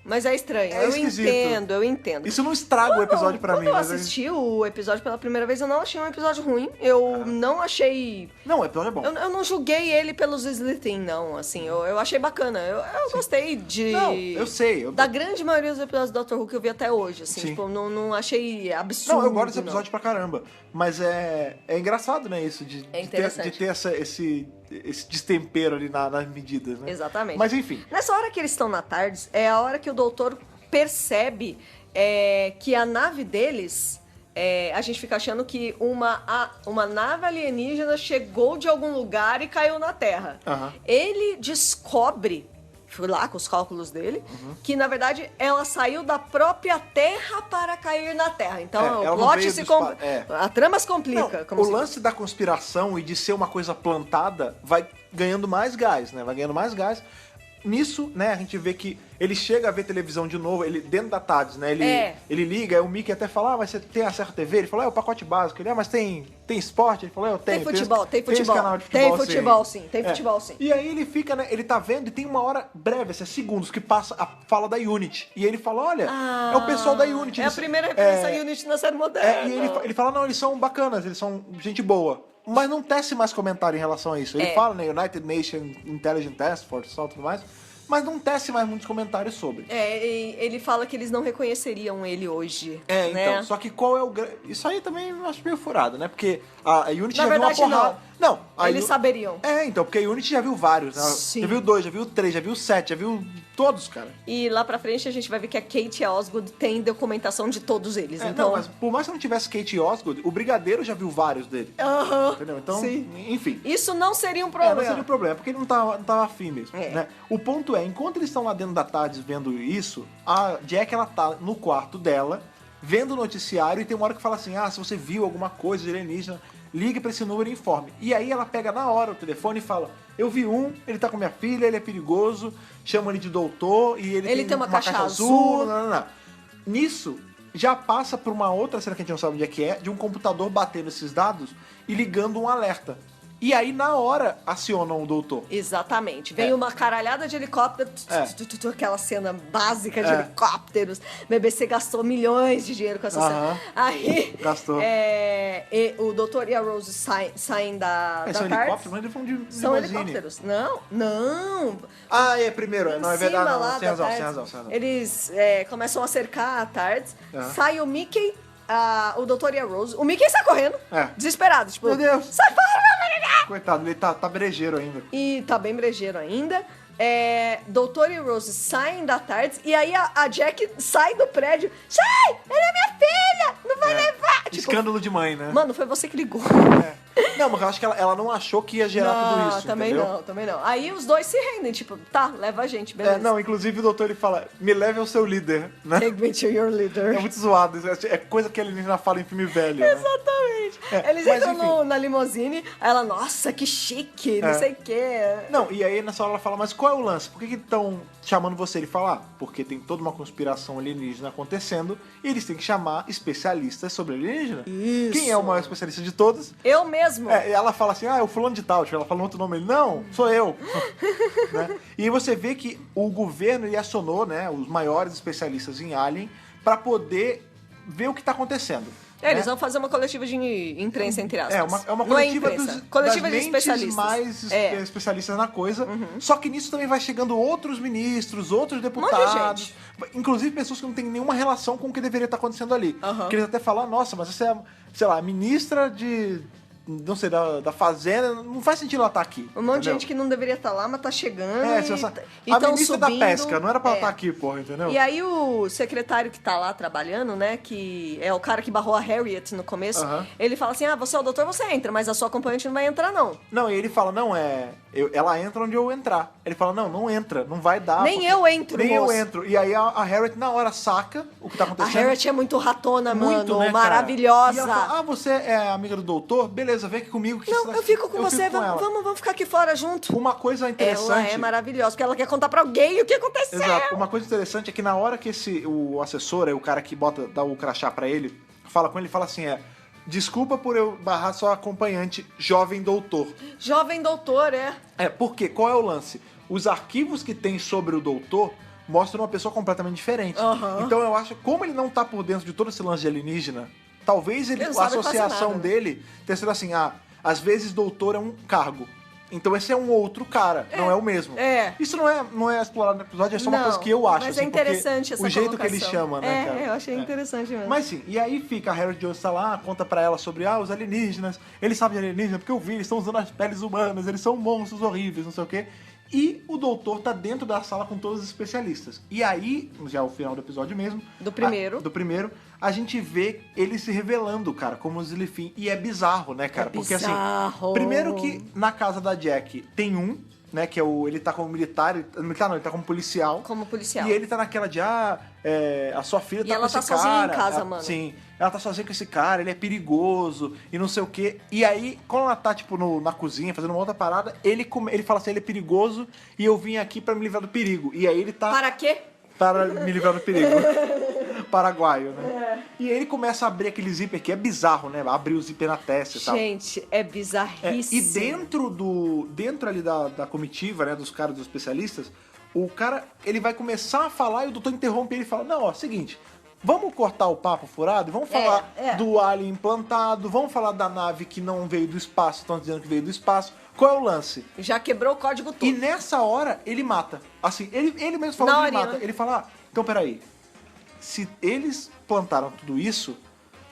Mas é estranho. É eu esquisito. eu entendo. isso não estraga o episódio pra mim. Quando eu mas assisti o episódio pela primeira vez, eu não achei um episódio ruim. Eu não achei... Não, o episódio é bom. Eu não julguei ele pelos Slithin, não. Assim, eu achei bacana. Eu gostei de... Não, eu sei. Da grande maioria dos episódios do Doctor Who que eu vi até hoje, assim. Sim. Tipo, não achei absurdo. Não, eu gosto desse não. episódio pra caramba. Mas é engraçado, né, isso, de interessante. ter esse destempero ali nas medidas, né? Exatamente. Mas enfim. Nessa hora que eles estão na TARDIS, é a hora que o doutor percebe que a nave deles... a gente fica achando que uma nave alienígena chegou de algum lugar e caiu na Terra. Aham. Ele descobre, fui lá com os cálculos dele, que na verdade ela saiu da própria Terra para cair na Terra. Então ela o não plot veio se do complica. A trama se Não, complica. o lance da conspiração e de ser uma coisa plantada vai ganhando mais gás, né? Vai ganhando mais gás. Nisso, né, a gente vê que ele chega a ver televisão de novo, ele dentro da TARDIS, né? Ele liga, aí o Mickey até fala, mas você tem acesso à TV? Ele falou, é o pacote básico. Ele, mas tem esporte? Ele falou, eu tenho. Tem futebol, tem esse futebol. canal de Tem futebol, futebol, sim, tem futebol, sim. E aí ele fica, né, ele tá vendo e tem uma hora breve, assim, segundos, que passa a fala da Unity. E ele fala, olha, é o pessoal da Unity. É a eles- primeira referência à Unity na série moderna. e ele fala, não, eles são bacanas, eles são gente boa. Mas não tece mais comentário em relação a isso. Ele fala, né, United Nations Intelligence Task Force e tudo mais, mas não tece mais muitos comentários sobre. E ele fala que eles não reconheceriam ele hoje. Então, né? só que qual é o... Isso aí também eu acho meio furado, né? Porque a Unity Na já verdade, viu uma porrada... Não, a Eles saberiam. então, porque a Unity já viu vários, né? Sim. Já viu 2, já viu 3, já viu 7, já viu todos, cara. E lá pra frente a gente vai ver que a Kate Osgood tem documentação de todos eles. Então... Não, mas por mais que não tivesse Kate Osgood, o Brigadeiro já viu vários dele. Entendeu? Então, sim. enfim. Isso não seria um Não problema. seria um problema, porque ele não tava afim mesmo, né? O ponto é, enquanto eles estão lá dentro da TARDIS vendo isso, a Jack, ela tá no quarto dela, vendo o noticiário, e tem uma hora que fala assim, se você viu alguma coisa de alienígena, ligue pra esse número e informe. E aí ela pega na hora o telefone e fala, eu vi ele tá com minha filha, ele é perigoso, chama ele de doutor e ele tem uma caixa azul. Não. Nisso, já passa por uma outra cena que a gente não sabe onde é, de um computador batendo esses dados e ligando um alerta. E aí, na hora, acionam o doutor. Exatamente. Vem uma caralhada de helicópteros, aquela cena básica de helicópteros. BBC gastou milhões de dinheiro com essa cena. Aí, gastou. O doutor e a Rose saem da são TARDIS. helicópteros, mas eles vão de São limousine. helicópteros. Não. Ah, primeiro. Não, é verdade. Não, sem razão. Eles começam a cercar a TARDIS. Sai o Mickey, o doutor e a Rose. O Mickey sai correndo, desesperado. Tipo, meu Deus. Sai fora, meu menino! Coitado, ele tá brejeiro ainda. E tá bem brejeiro ainda. Doutor e Rose saem da TARDIS e aí a Jack sai do prédio. Sai! Ela é minha filha! Não vai levar! Tipo, escândalo de mãe, né? Mano, foi você que ligou. Não, mas eu acho que ela não achou que ia gerar tudo isso, também entendeu? também não. Aí os dois se rendem, tipo, tá, leva a gente, beleza. Não, inclusive o doutor ele fala, me leve ao seu líder, né? Take me to your leader. É muito zoado, é coisa que a alienígena fala em filme velho, né? Exatamente. Eles entram na limousine, aí ela, nossa, que chique, não sei o quê. Não, e aí nessa hora ela fala, mas qual é o lance? Por que estão chamando você? Ele fala, porque tem toda uma conspiração alienígena acontecendo e eles têm que chamar especialistas sobre alienígena. Isso. Quem é o maior especialista de todos? Eu mesmo. Ela fala assim, é o fulano de tal. Tipo, ela fala um outro nome. Ele, não, sou eu. Né? E aí você vê que o governo ele acionou, né, os maiores especialistas em Alien para poder ver o que está acontecendo. Eles vão fazer uma coletiva de imprensa, entre aspas. É uma coletiva coletiva das de especialistas. mais especialistas na coisa. Só que nisso também vai chegando outros ministros, outros deputados. Inclusive pessoas que não têm nenhuma relação com o que deveria estar acontecendo ali. Que eles até falam, nossa, mas essa é, sei lá, a ministra de... não sei, da Fazenda, não faz sentido ela estar aqui. Um monte de gente que não deveria estar lá, mas tá chegando a ministra da pesca, não era pra ela estar aqui, porra, entendeu? E aí o secretário que tá lá trabalhando, né, que é o cara que barrou a Harriet no começo, ele fala assim, você é o doutor, você entra, mas a sua acompanhante não vai entrar, não. Não, e ele fala, ela entra onde eu entrar. Ele fala, não entra, não vai dar. Nem eu entro, Nem moço. eu entro. E aí a Harriet na hora saca o que tá acontecendo. A Harriet é muito ratona, muito, mano, né, maravilhosa. E ela fala, você é amiga do doutor? Beleza, vem aqui comigo. Que eu fico com você, vamos ficar aqui fora junto. Uma coisa interessante... Ela é maravilhosa, porque ela quer contar pra alguém o que aconteceu. Exato. Uma coisa interessante é que na hora que o assessor, o cara que dá o crachá pra ele, fala com ele, fala assim, desculpa por eu barrar sua acompanhante, jovem doutor. Jovem doutor, por quê? Qual é o lance? Os arquivos que tem sobre o doutor mostram uma pessoa completamente diferente. Então eu acho, como ele não tá por dentro de todo esse lance de alienígena, talvez a associação dele tenha sido assim, às vezes doutor é um cargo. Então esse é um outro cara, não é o mesmo. Isso não é explorado no episódio, é só uma coisa que eu acho. Mas assim, é interessante essa o jeito que ele chama, né, cara? Eu achei interessante mesmo. Mas sim, e aí fica a Harriet Jones tá lá, conta pra ela sobre os alienígenas. Eles sabem de alienígena porque eu vi, eles estão usando as peles humanas, eles são monstros horríveis, não sei o quê. E o doutor tá dentro da sala com todos os especialistas. E aí, já é o final do episódio mesmo. Do primeiro, a gente vê ele se revelando, cara, como o Zilifin. E é bizarro, né, cara? Porque assim, primeiro que na casa da Jack tem né, que é ele tá como militar, ele tá como policial. E ele tá naquela de, a sua filha tá com esse cara. E ela tá sozinha em casa, mano. Sim, ela tá sozinha com esse cara, ele é perigoso e não sei o quê. E aí, quando ela tá, tipo, na cozinha, fazendo uma outra parada, ele fala assim, ele é perigoso e eu vim aqui pra me livrar do perigo. E aí ele tá... Para quê? Para me livrar do perigo. Paraguaio, né? E ele começa a abrir aquele zíper que é bizarro, né? Abrir o zíper na testa e tal. Gente, é bizarríssimo. E dentro ali da comitiva, né? Dos caras, dos especialistas, o cara, ele vai começar a falar e o doutor interrompe ele e fala, não, seguinte, vamos cortar o papo furado e vamos falar do alien implantado, vamos falar da nave que não veio do espaço, estão dizendo que veio do espaço. Qual é o lance? Já quebrou o código todo. E nessa hora, ele mata. Assim, ele mesmo falou que ele mata. Ele fala, então peraí, se eles plantaram tudo isso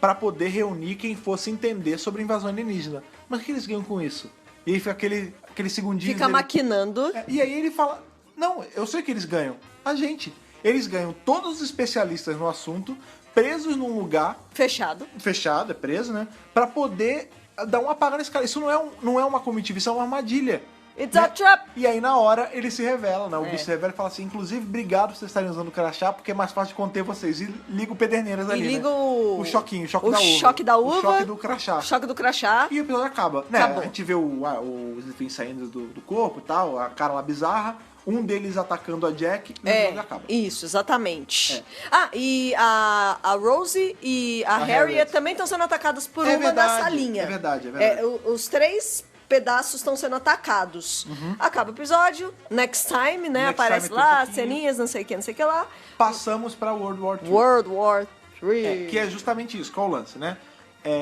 para poder reunir quem fosse entender sobre a invasão alienígena, mas o que eles ganham com isso? E aí fica aquele segundinho... Fica maquinando. E aí ele fala, não, eu sei que eles ganham. A gente. Eles ganham todos os especialistas no assunto, presos num lugar... Fechado, é preso, né? Pra poder dar um apagão nesse cara. Isso não é uma comitiva, isso é uma armadilha. It's a trap! E aí, na hora, ele se revela, né? O bicho se revela e fala assim, inclusive, obrigado por vocês estarem usando o crachá, porque é mais fácil de conter vocês. E liga o Pederneiras ali, liga né? o choquinho, o choque da uva. O choque do crachá. O choque do crachá. E o episódio acaba. Né? Acabou. A gente vê o Slifin saindo do corpo e tal, a cara lá bizarra, um deles atacando a Jack e o episódio acaba. Isso, exatamente. E a Rosie e a Harriet também estão sendo atacadas por uma da salinha. É verdade. Os 3 pedaços estão sendo atacados. Acaba o episódio, next time, né? Aparece time lá, tem um pouquinho. ceninhas, não sei o que lá. Passamos pra World War II. World War III. Que é justamente isso, qual é o lance, né?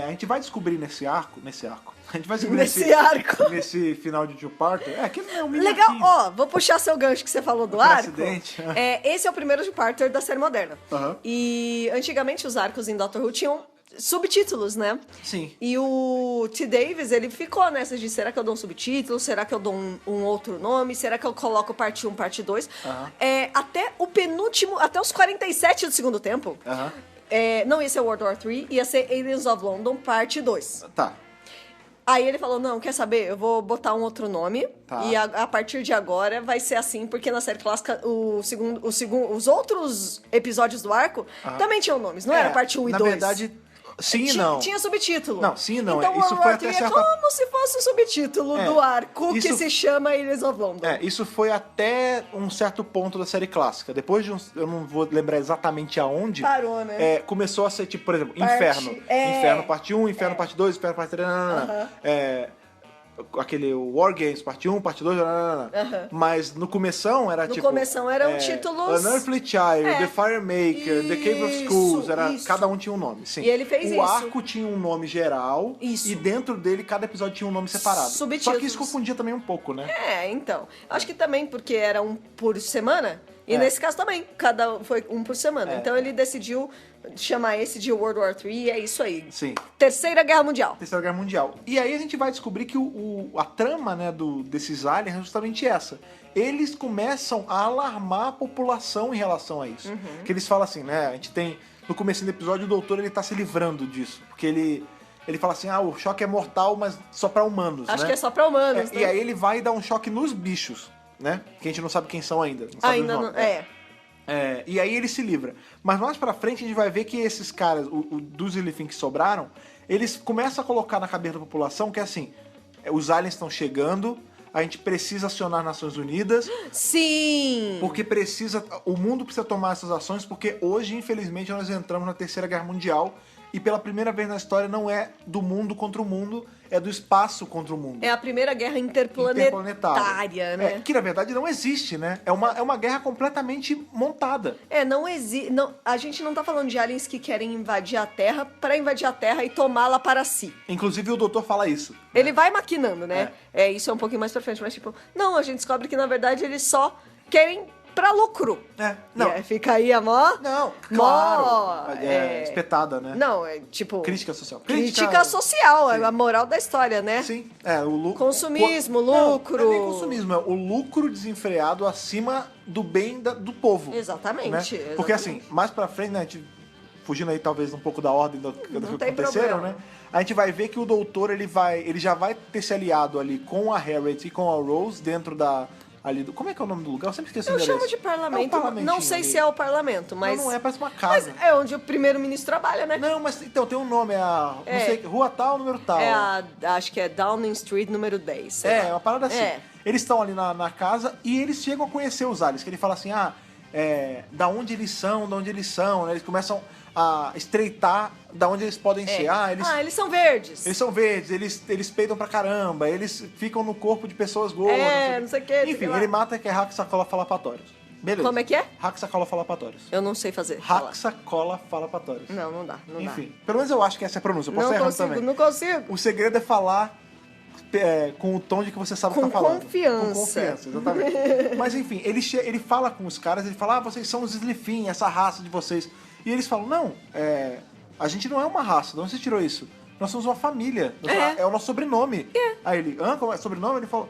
A gente vai descobrir nesse arco. A gente vai descobrir Nesse arco. nesse final de two-parter. Que não é um mini Legal, arquinho. vou puxar seu gancho que você falou do Aquele arco. acidente. Esse é o primeiro two-parter da série moderna. Aham. E antigamente os arcos em Doctor Who tinham subtítulos, né? Sim. E o T. Davis, ele ficou nessa de será que eu dou um subtítulo? Será que eu dou um outro nome? Será que eu coloco parte 1, parte 2? Até o penúltimo, até os 47 do segundo tempo, não ia ser World War III, ia ser Aliens of London, parte 2. Tá. Aí ele falou, não, quer saber? Eu vou botar um outro nome. Tá. E a partir de agora vai ser assim, porque na série clássica os outros episódios do arco também tinham nomes, não era parte 1 e 2? Na verdade, sim e não. Tinha subtítulo. Não, sim e não. Então Isso World foi War até III certa... é como se fosse o subtítulo do arco isso- que se chama Aliens of London. Isso foi até um certo ponto da série clássica. Depois de eu não vou lembrar exatamente aonde. Parou, né? Começou a ser tipo, por exemplo, Parte- Inferno. Inferno parte 1, Inferno É. parte 2, Inferno parte 3. Aquele War Games parte 1, parte 2. Mas no começão era tipo. começão eram títulos- Unearthly Child, The Firemaker, The Cave of Schools. Isso. Cada um tinha um nome, sim. E ele fez o isso. arco tinha um nome geral. Isso. E dentro dele, cada episódio tinha um nome separado. Só Subtítulos. que isso confundia também um pouco, né? Então. Acho que também porque era um por semana. E nesse caso também, foi um por semana. Então ele decidiu chamar esse de World War III e é isso aí. Sim. Terceira Guerra Mundial. Terceira Guerra Mundial. E aí a gente vai descobrir que a trama, né, desses aliens é justamente essa. Eles começam a alarmar a população em relação a isso. Que eles falam assim, né, a gente tem... No começo do episódio, o doutor, ele tá se livrando disso. Porque ele fala assim, o choque é mortal, mas só pra humanos, Acho né? que é só pra humanos, né? E aí ele vai dar um choque nos bichos, né? Que a gente não sabe quem são ainda. Não sabe Ainda os não... nomes. E aí ele se livra. Mas mais pra frente a gente vai ver que esses caras, dos Illithim que sobraram, eles começam a colocar na cabeça da população que é assim, os aliens estão chegando, a gente precisa acionar Nações Unidas, Sim! porque o mundo precisa tomar essas ações, porque hoje, infelizmente, nós entramos na Terceira Guerra Mundial e pela primeira vez na história não é do mundo contra o mundo, é do espaço contra o mundo. É a primeira guerra interplanetária, né? Que na verdade não existe, né? É uma guerra completamente montada. Não existe. A gente não tá falando de aliens que querem invadir a Terra pra invadir a Terra e tomá-la para si. Inclusive o doutor fala isso. Ele vai maquinando, né? Isso é um pouquinho mais pra frente, mas tipo, não, a gente descobre que na verdade eles só querem pra lucro. Não. Fica aí a mó. Não, claro. Espetada, né? Não, é tipo. Crítica social. Crítica social, Sim. é a moral da história, né? Sim, o lucro. Consumismo, lucro. Não é nem consumismo, é o lucro desenfreado acima do bem do povo. Exatamente. Né? Porque assim, mais pra frente, né, a gente, fugindo aí talvez um pouco da ordem do que aconteceram, problema. né? A gente vai ver que o doutor, ele já vai ter se aliado ali com a Harriet e com a Rose dentro como é que é o nome do lugar? Eu sempre esqueço o Eu endereço. chamo de parlamento. É um parlamentinho Não sei ali. se é o parlamento, mas. Não é, parece uma Mas casa. é onde o primeiro-ministro trabalha, né? Não, mas então tem um nome, não sei, rua tal, número tal. Acho que é Downing Street número 10. sei lá. Uma parada assim. Eles estão ali na casa e eles chegam a conhecer os aliens, que ele fala assim, da onde eles são, né? Eles começam a estreitar da onde eles podem ser. Eles são verdes. Eles são verdes, eles peidam pra caramba, eles ficam no corpo de pessoas gordas. Não sei o que. Enfim, ele mata que é Haxacolafalapatórios. Beleza. Como é que é? Haxacolafalapatórios. Eu não sei fazer. Fala. Haxacolafalapatórios. Não dá. Enfim, pelo menos eu acho que essa é a pronúncia. Eu posso errar também. Não consigo. O segredo é falar com o tom de que você sabe o que tá falando. Confiança. Com confiança, exatamente. Mas enfim, ele fala com os caras, ele fala, vocês são os Slifin, essa raça de vocês. E eles falam, não, a gente não é uma raça, de onde você tirou isso? nós somos uma família. É o nosso sobrenome. Aí ele, como é sobrenome? Ele falou,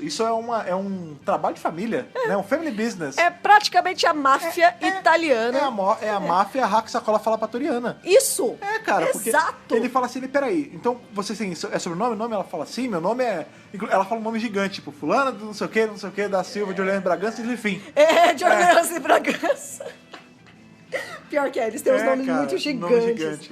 isso é um trabalho de família, né? Um family business. É praticamente a máfia italiana. É a máfia Haxacola Falapatoriana. Isso! Cara, porque exato. ele fala assim, peraí, então você tem sobrenome? Nome? Ela fala, sim, meu nome é... Ela fala um nome gigante, tipo, fulana do não sei o que, da Silva, de Orleans Bragança, enfim. De Orleans e Bragança. Pior que eles têm uns nomes muito gigantes. Nome gigante.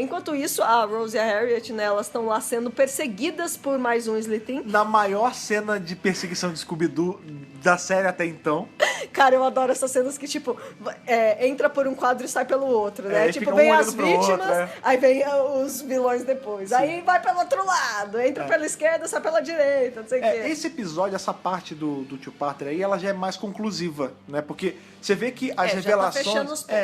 Enquanto isso, a Rose e a Harriet, né, elas estão lá sendo perseguidas por mais um Slytherin. Na maior cena de perseguição de Scooby-Doo da série até então. Cara, eu adoro essas cenas que, tipo, entra por um quadro e sai pelo outro, né? Tipo, vem as vítimas, aí vem os vilões depois. Sim. Aí vai pelo outro lado, entra pela esquerda, sai pela direita, não sei o quê. Esse episódio, essa parte do Tio Parter aí, ela já é mais conclusiva, né? Porque você vê que as revelações... Já tá fechando os pontos.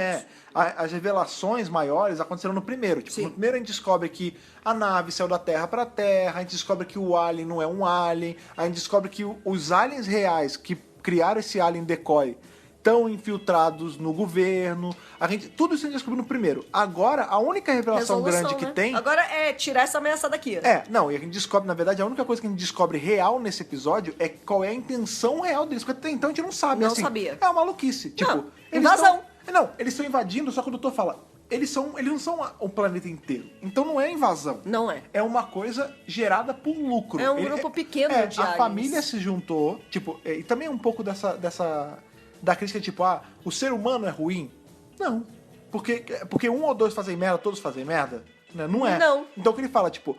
As revelações maiores aconteceram no primeiro. Tipo, no primeiro a gente descobre que a nave saiu da Terra pra Terra, a gente descobre que o alien não é um alien, a gente descobre que os aliens reais que criaram esse alien decoy estão infiltrados no governo. Tudo isso a gente descobriu no primeiro. Agora, a única revelação grande que tem... Agora é tirar essa ameaça daqui. E a gente descobre, na verdade, a única coisa que a gente descobre real nesse episódio é qual é a intenção real deles. Porque até então a gente não sabe. Não sabia. É uma maluquice. Tipo, invasão. Eles estão invadindo, só que o doutor fala... Eles não são o planeta inteiro. Então não é invasão. Não é. É uma coisa gerada por lucro. É um grupo pequeno de aliens. A família se juntou, tipo... E também um pouco da crítica, tipo, o ser humano é ruim? Não. Porque um ou dois fazem merda, todos fazem merda? Né? Não é. Não. Então o que ele fala, tipo,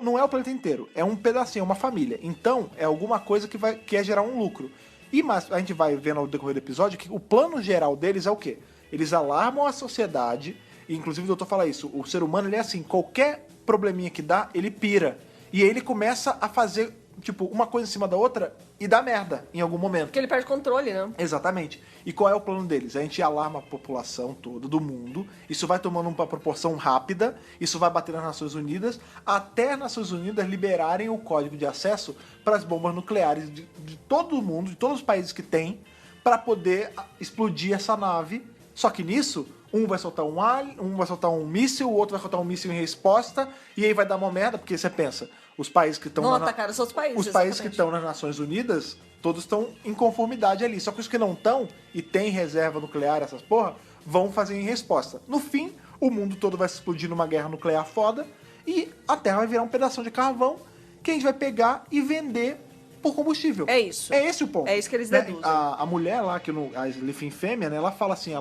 não é o planeta inteiro, é um pedacinho, é uma família. Então, é alguma coisa que é gerar um lucro. E mais, a gente vai vendo ao decorrer do episódio que o plano geral deles é o quê? Eles alarmam a sociedade, e inclusive o doutor fala isso, o ser humano, ele é assim, qualquer probleminha que dá, ele pira. E aí ele começa a fazer, tipo, uma coisa em cima da outra e dá merda em algum momento. Porque ele perde controle, né? Exatamente. E qual é o plano deles? A gente alarma a população toda do mundo, isso vai tomando uma proporção rápida, isso vai bater nas Nações Unidas, até as Nações Unidas liberarem o código de acesso para as bombas nucleares de todo o mundo, de todos os países que tem, para poder explodir essa nave. Só que nisso, um vai soltar um míssil, o outro vai soltar um míssil em resposta, e aí vai dar uma merda, porque você pensa, os países que estão... Vão atacar os outros países. Os países que estão nas Nações Unidas, todos estão em conformidade ali. Só que os que não estão, e tem reserva nuclear, essas porra, vão fazer em resposta. No fim, o mundo todo vai se explodir numa guerra nuclear foda, e a Terra vai virar um pedação de carvão que a gente vai pegar e vender por combustível. É isso. É esse o ponto. É isso que eles deduzem. A mulher lá, a Slytherin fêmea, né, ela fala assim,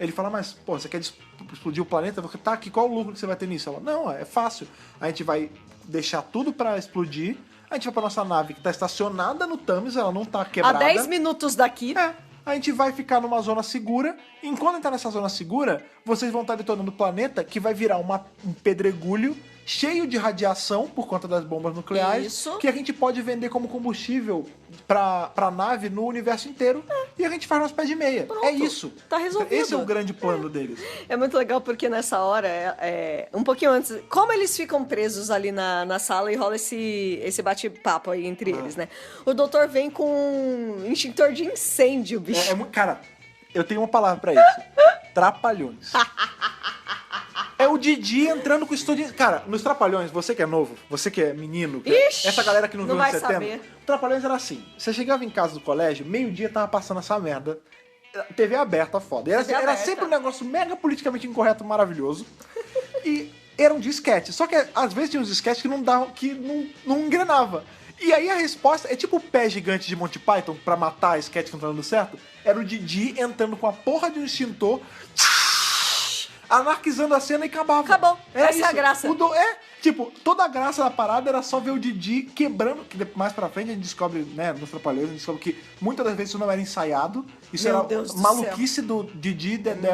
ele fala, mas, pô, você quer explodir o planeta? Tá aqui, qual o lucro que você vai ter nisso? Ela, não, é fácil. A gente vai deixar tudo pra explodir, a gente vai pra nossa nave que tá estacionada no Thames, ela não tá quebrada. A 10 minutos daqui. A gente vai ficar numa zona segura, e enquanto entrar nessa zona segura, vocês vão estar detonando o planeta, que vai virar um pedregulho cheio de radiação por conta das bombas nucleares, que a gente pode vender como combustível pra nave no universo inteiro, e a gente faz nosso pé de meia. Pronto, é isso. Tá resolvido. Esse é o grande plano deles. É muito legal porque nessa hora, um pouquinho antes, como eles ficam presos ali na sala e rola esse bate-papo aí entre eles, né? O doutor vem com um extintor de incêndio, bicho. Cara, eu tenho uma palavra pra isso. Trapalhões. É o Didi entrando com o estúdio. Cara, nos Trapalhões, você que é novo, você que é menino, essa galera que não viu em setembro. Saber. Trapalhões era assim: você chegava em casa do colégio, meio-dia tava passando essa merda. TV aberta, foda. Era sempre um negócio mega politicamente incorreto, maravilhoso. E era um de sketch. Só que às vezes tinha uns sketches que não davam, que não engrenava. E aí a resposta é tipo o pé gigante de Monty Python pra matar a sketch que não tá dando certo. Era o Didi entrando com a porra de um extintor, anarquizando a cena e acabava. Acabou. Essa é a graça. Tipo, toda a graça da parada era só ver o Didi quebrando, que mais pra frente a gente descobre, né, nos Trapalhões, a gente descobre que muitas das vezes isso não era ensaiado, isso Meu era Deus maluquice do Didi, Dedé,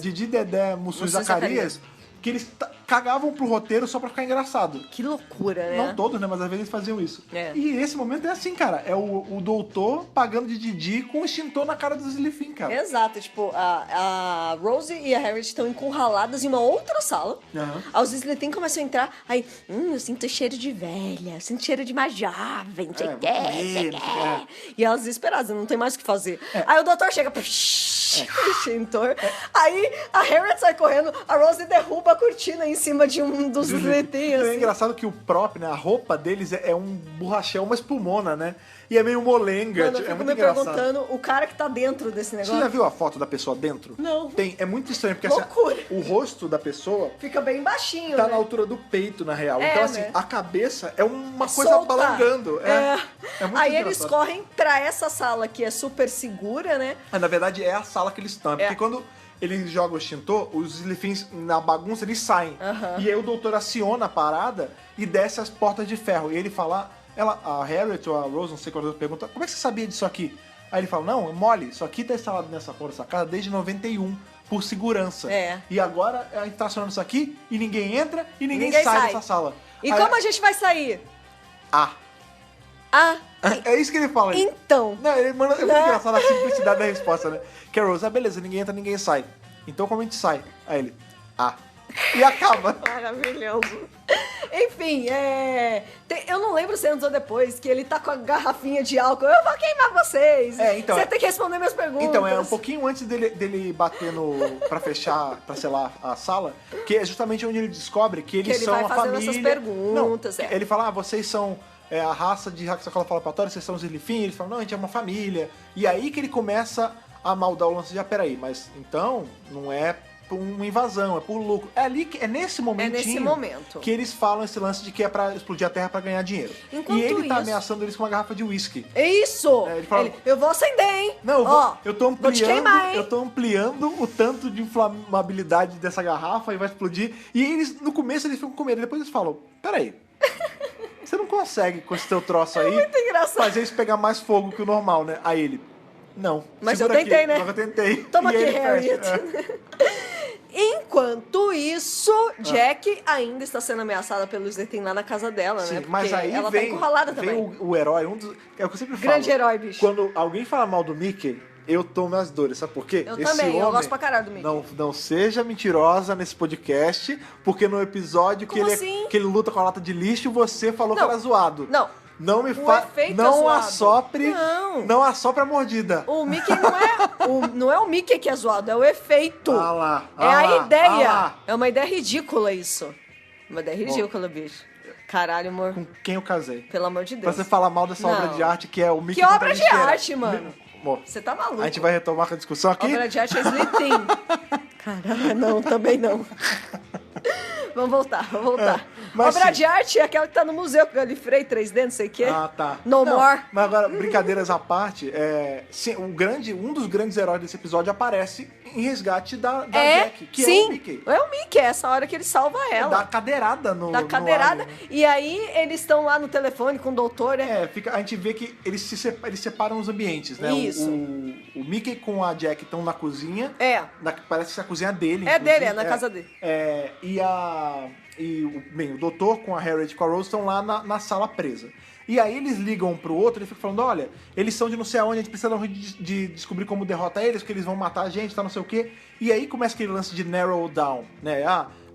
Didi, Dedé, Mussum e Zacarias, que eles cagavam pro roteiro só pra ficar engraçado. Que loucura, né? Não todos, né? Mas às vezes eles faziam isso. E esse momento é assim, cara. É o doutor pagando de Didi com um extintor na cara dos Slytherin, cara. Exato. Tipo, a Rose e a Harriet estão encurraladas em uma outra sala. Os Slytherin começam a entrar. Aí, eu sinto cheiro de velha. Sinto cheiro de mais jovem. Você quer? E elas desesperadas, não tem mais o que fazer. Aí o doutor chega... extintor. Aí a Harriet sai correndo, a Rose derruba a cortina em em cima de um dos letrinhos, assim. É engraçado que o prop, né, a roupa deles é um borrachão, uma espumona, né? E é meio molenga, Mano, eu é fico muito me engraçado. perguntando, o cara que tá dentro desse Você negócio... já viu a foto da pessoa dentro? Não. Tem, é muito estranho, porque Loucura. assim, o rosto da pessoa Fica bem baixinho, tá né? na altura do peito, na real. É, Então, assim, né? a cabeça é uma coisa Solta. balangando. É muito Aí engraçado. eles correm pra essa sala que é super segura, né? Mas, na verdade, é a sala que eles estão. É porque quando eles jogam o extintor, os Slithins, na bagunça, eles saem. E aí o doutor aciona a parada e desce as portas de ferro. E ele fala... a Harriet ou a Rose, não sei qual pergunta, como é que você sabia disso aqui? Aí ele fala, não, mole, isso aqui tá instalado nessa porra dessa casa desde 91, por segurança. E agora a gente tá acionando isso aqui e ninguém entra e ninguém sai dessa sala. E aí, como a gente vai sair? É isso que ele fala aí. Então. Não, ele manda, é muito engraçado a simplicidade da resposta, né? Que a Rose, beleza, ninguém entra, ninguém sai. Então como a gente sai? Aí ele, e acaba. Maravilhoso. Enfim, eu não lembro se antes ou depois que ele tá com a garrafinha de álcool. Eu vou queimar vocês. Então, Você tem que responder minhas perguntas. Então, é um pouquinho antes dele bater pra fechar, pra selar a sala, que é justamente onde ele descobre que eles são a família. Ele vai fazendo essas perguntas. Não, ele fala, vocês são a raça de Haxacolophalapatória, vocês são os Slithins. Eles falam, não, a gente é uma família. E aí que ele começa a maldar o lance de, peraí, mas então não é por uma invasão, é por lucro. É nesse momentinho que eles falam esse lance de que é pra explodir a Terra pra ganhar dinheiro. Enquanto e ele tá isso... ameaçando eles com uma garrafa de uísque. É isso! Ele fala, eu vou acender, hein? Não, eu tô vou te queimar, hein? Eu tô ampliando o tanto de inflamabilidade dessa garrafa e vai explodir. E eles, no começo, eles ficam com medo. Depois eles falam, peraí, você não consegue com esse teu troço aí muito engraçado. fazer isso pegar mais fogo que o normal, né? Aí ele, não. Mas eu tentei, aqui. né? Mas eu tentei. Toma e aqui, ele Harriet. fecha. Enquanto isso, Jack ainda está sendo ameaçada pelo Slithin lá na casa dela, Sim, né? Porque mas aí ela vem, tá encurralada também. o herói, é o que eu sempre falo. Grande herói, bicho. Quando alguém fala mal do Mickey, eu tomo as dores, sabe por quê? Eu também, eu gosto pra caralho do Mickey. Não seja mentirosa nesse podcast, porque no episódio que ele luta com a lata de lixo, você falou que era zoado. Não me fale. Não assopre. Não assopre a mordida. O Mickey não é o Mickey que é zoado, é o efeito. É a ideia. É uma ideia ridícula isso. Uma ideia ridícula, bicho. Caralho, amor. Com quem eu casei? Pelo amor de Deus. Pra você falar mal dessa obra de arte que é o Mickey. Que obra de arte, mano? Você tá maluco. A gente vai retomar a discussão aqui? Obra de arte é Slithin. Caralho, não, também não. Vamos voltar. Obra de arte é aquela que tá no museu com o Galifrey 3D, não sei o quê. Tá. No more. Mas agora, brincadeiras à parte, um dos grandes heróis desse episódio aparece em resgate da Jack, que é o Mickey. É o Mickey, essa hora que ele salva ela. Dá cadeirada no cadeirada. alien, né? E aí eles estão lá no telefone com o doutor, né? A gente vê que eles separam os ambientes, né? Isso. O Mickey com a Jack estão na cozinha. Parece que é a cozinha dele. É dele, é na casa dele. O doutor com a Harriet e com a Rose estão lá na sala presa. E aí eles ligam um pro outro e ficam falando, olha, eles são de não sei aonde, a gente precisa de descobrir como derrotar eles, porque eles vão matar a gente, tá não sei o quê. E aí começa aquele lance de narrow down, né?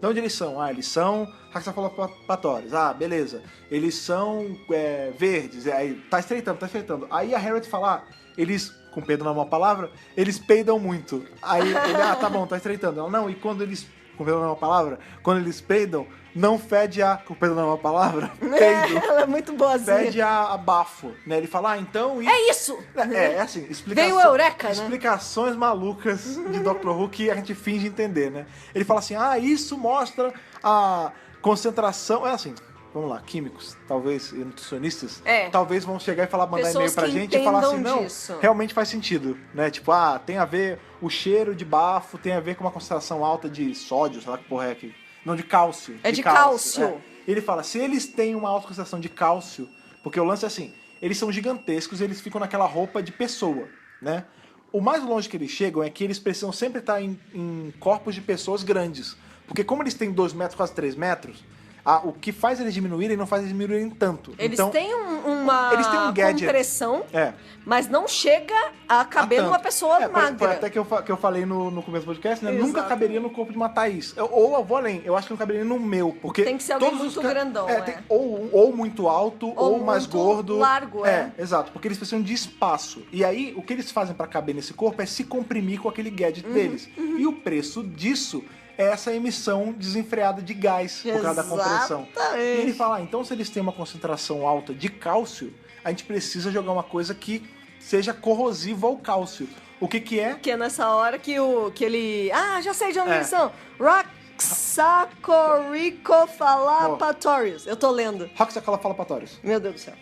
De onde eles são? Eles são Haxacolophalapatórios. Beleza. Eles são verdes. Aí tá estreitando. Aí a Harriet fala, eles, com perdão na uma palavra, eles peidam muito. Aí ele, tá bom, tá estreitando. Ela, não, e quando eles, com perdão na uma palavra, quando eles peidam, não fede com perdão na uma palavra, peido. Ela é muito boazinha. Fede a bafo, né? Ele fala, então... É isso! É assim, Veio o Eureka, né? Explicações malucas de Dr. Who que a gente finge entender, né? Ele fala assim, isso mostra a concentração... É assim, vamos lá, químicos, talvez, e nutricionistas, talvez vão chegar e mandar e-mail pra gente e falar assim, não, realmente faz sentido, né? Tipo, tem a ver o cheiro de bafo, tem a ver com uma concentração alta de sódio, sei lá que porra é aqui. Não, de cálcio. De cálcio. Ele fala, se eles têm uma alta concentração de cálcio, porque o lance é assim, eles são gigantescos, eles ficam naquela roupa de pessoa, né? O mais longe que eles chegam é que eles precisam sempre estar em corpos de pessoas grandes. Porque como eles têm 2 metros, quase 3 metros, o que faz eles diminuírem não faz eles diminuírem tanto. Eles então, têm uma eles têm um gadget. compressão, mas não chega a caber numa pessoa magra. Foi até que eu falei no começo do podcast, né? Nunca caberia no corpo de uma Thaís. Ou eu vou além, eu acho que não caberia no meu. Porque tem que ser alguém muito grandão, ou muito alto, ou mais gordo. Largo, exato. Porque eles precisam de espaço. E aí, o que eles fazem pra caber nesse corpo é se comprimir com aquele gadget deles. E o preço disso é essa emissão desenfreada de gás por causa da compressão. Exatamente. E ele fala, então se eles têm uma concentração alta de cálcio, a gente precisa jogar uma coisa que seja corrosiva ao cálcio. O que é? Que é nessa hora que ele... Ah, já sei de onde eles são. Roxacoricofalapatorius. Eu tô lendo. Roxacoricofalapatorius. Meu Deus do céu.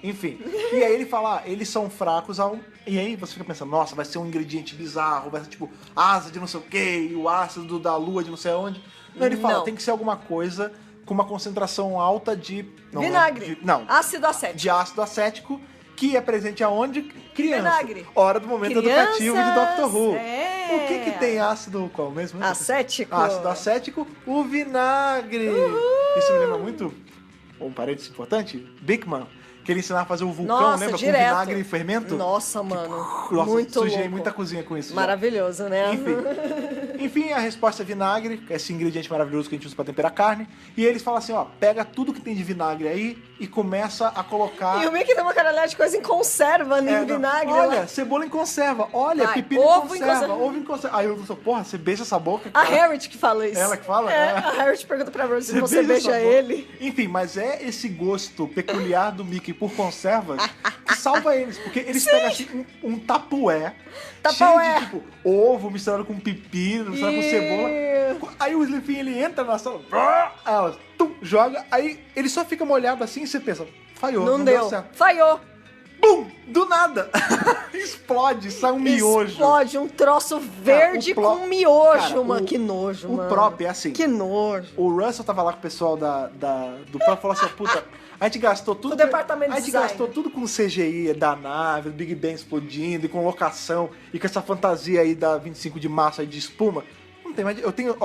Enfim. E aí ele fala, eles são fracos ao... E aí você fica pensando, nossa, vai ser um ingrediente bizarro, vai ser tipo asa de não sei o quê, e o ácido da lua de não sei onde. Não, ele fala, tem que ser alguma coisa com uma concentração alta de... Vinagre. Ácido acético. De ácido acético, que é presente aonde? Criança. Vinagre. Hora do momento educativo de Doctor Who. É. O que tem ácido qual mesmo? Acético. Ácido acético, o vinagre. Isso me lembra muito, um parênteses importante, Bigman, que ele ensinava a fazer o vulcão, Nossa, lembra? direto. Com vinagre e fermento. Nossa, mano. Nossa, muito sujei louco. muita cozinha com isso. Maravilhoso, né? Enfim, a resposta é vinagre, esse ingrediente maravilhoso que a gente usa pra temperar carne. E eles falam assim, ó, pega tudo que tem de vinagre aí e começa a colocar... E o Mickey tem uma caralhada de coisa em conserva, em vinagre. Olha, lá. cebola em conserva. Olha, pepino ovo em conserva. Ovo em conserva. Aí eu falo, porra, você beija essa boca? A cara. Harriet que fala isso. Ela que fala? A Harriet pergunta pra Rose se você beija ele. Enfim, mas é esse gosto peculiar do Mickey por conservas que salva eles. Porque eles pegam assim um tapué cheio de, tipo, ovo misturado com pepino, misturado com cebola. Aí o Slipinho, ele entra na sala, ela joga, aí ele só fica molhado assim e você pensa, falhou, não deu certo. Falhou. Bum! Do nada! Explode, sai um miojo. Explode um troço verde com miojo, mano. Que nojo, mano. O prop é assim. Que nojo. O Russell tava lá com o pessoal do prop e falou assim, puta, a gente gastou tudo... O departamento de A gente design. gastou tudo com CGI da nave, do Big Ben explodindo, e com locação, e com essa fantasia aí da 25 de março aí de espuma. Não tem mais... Eu tenho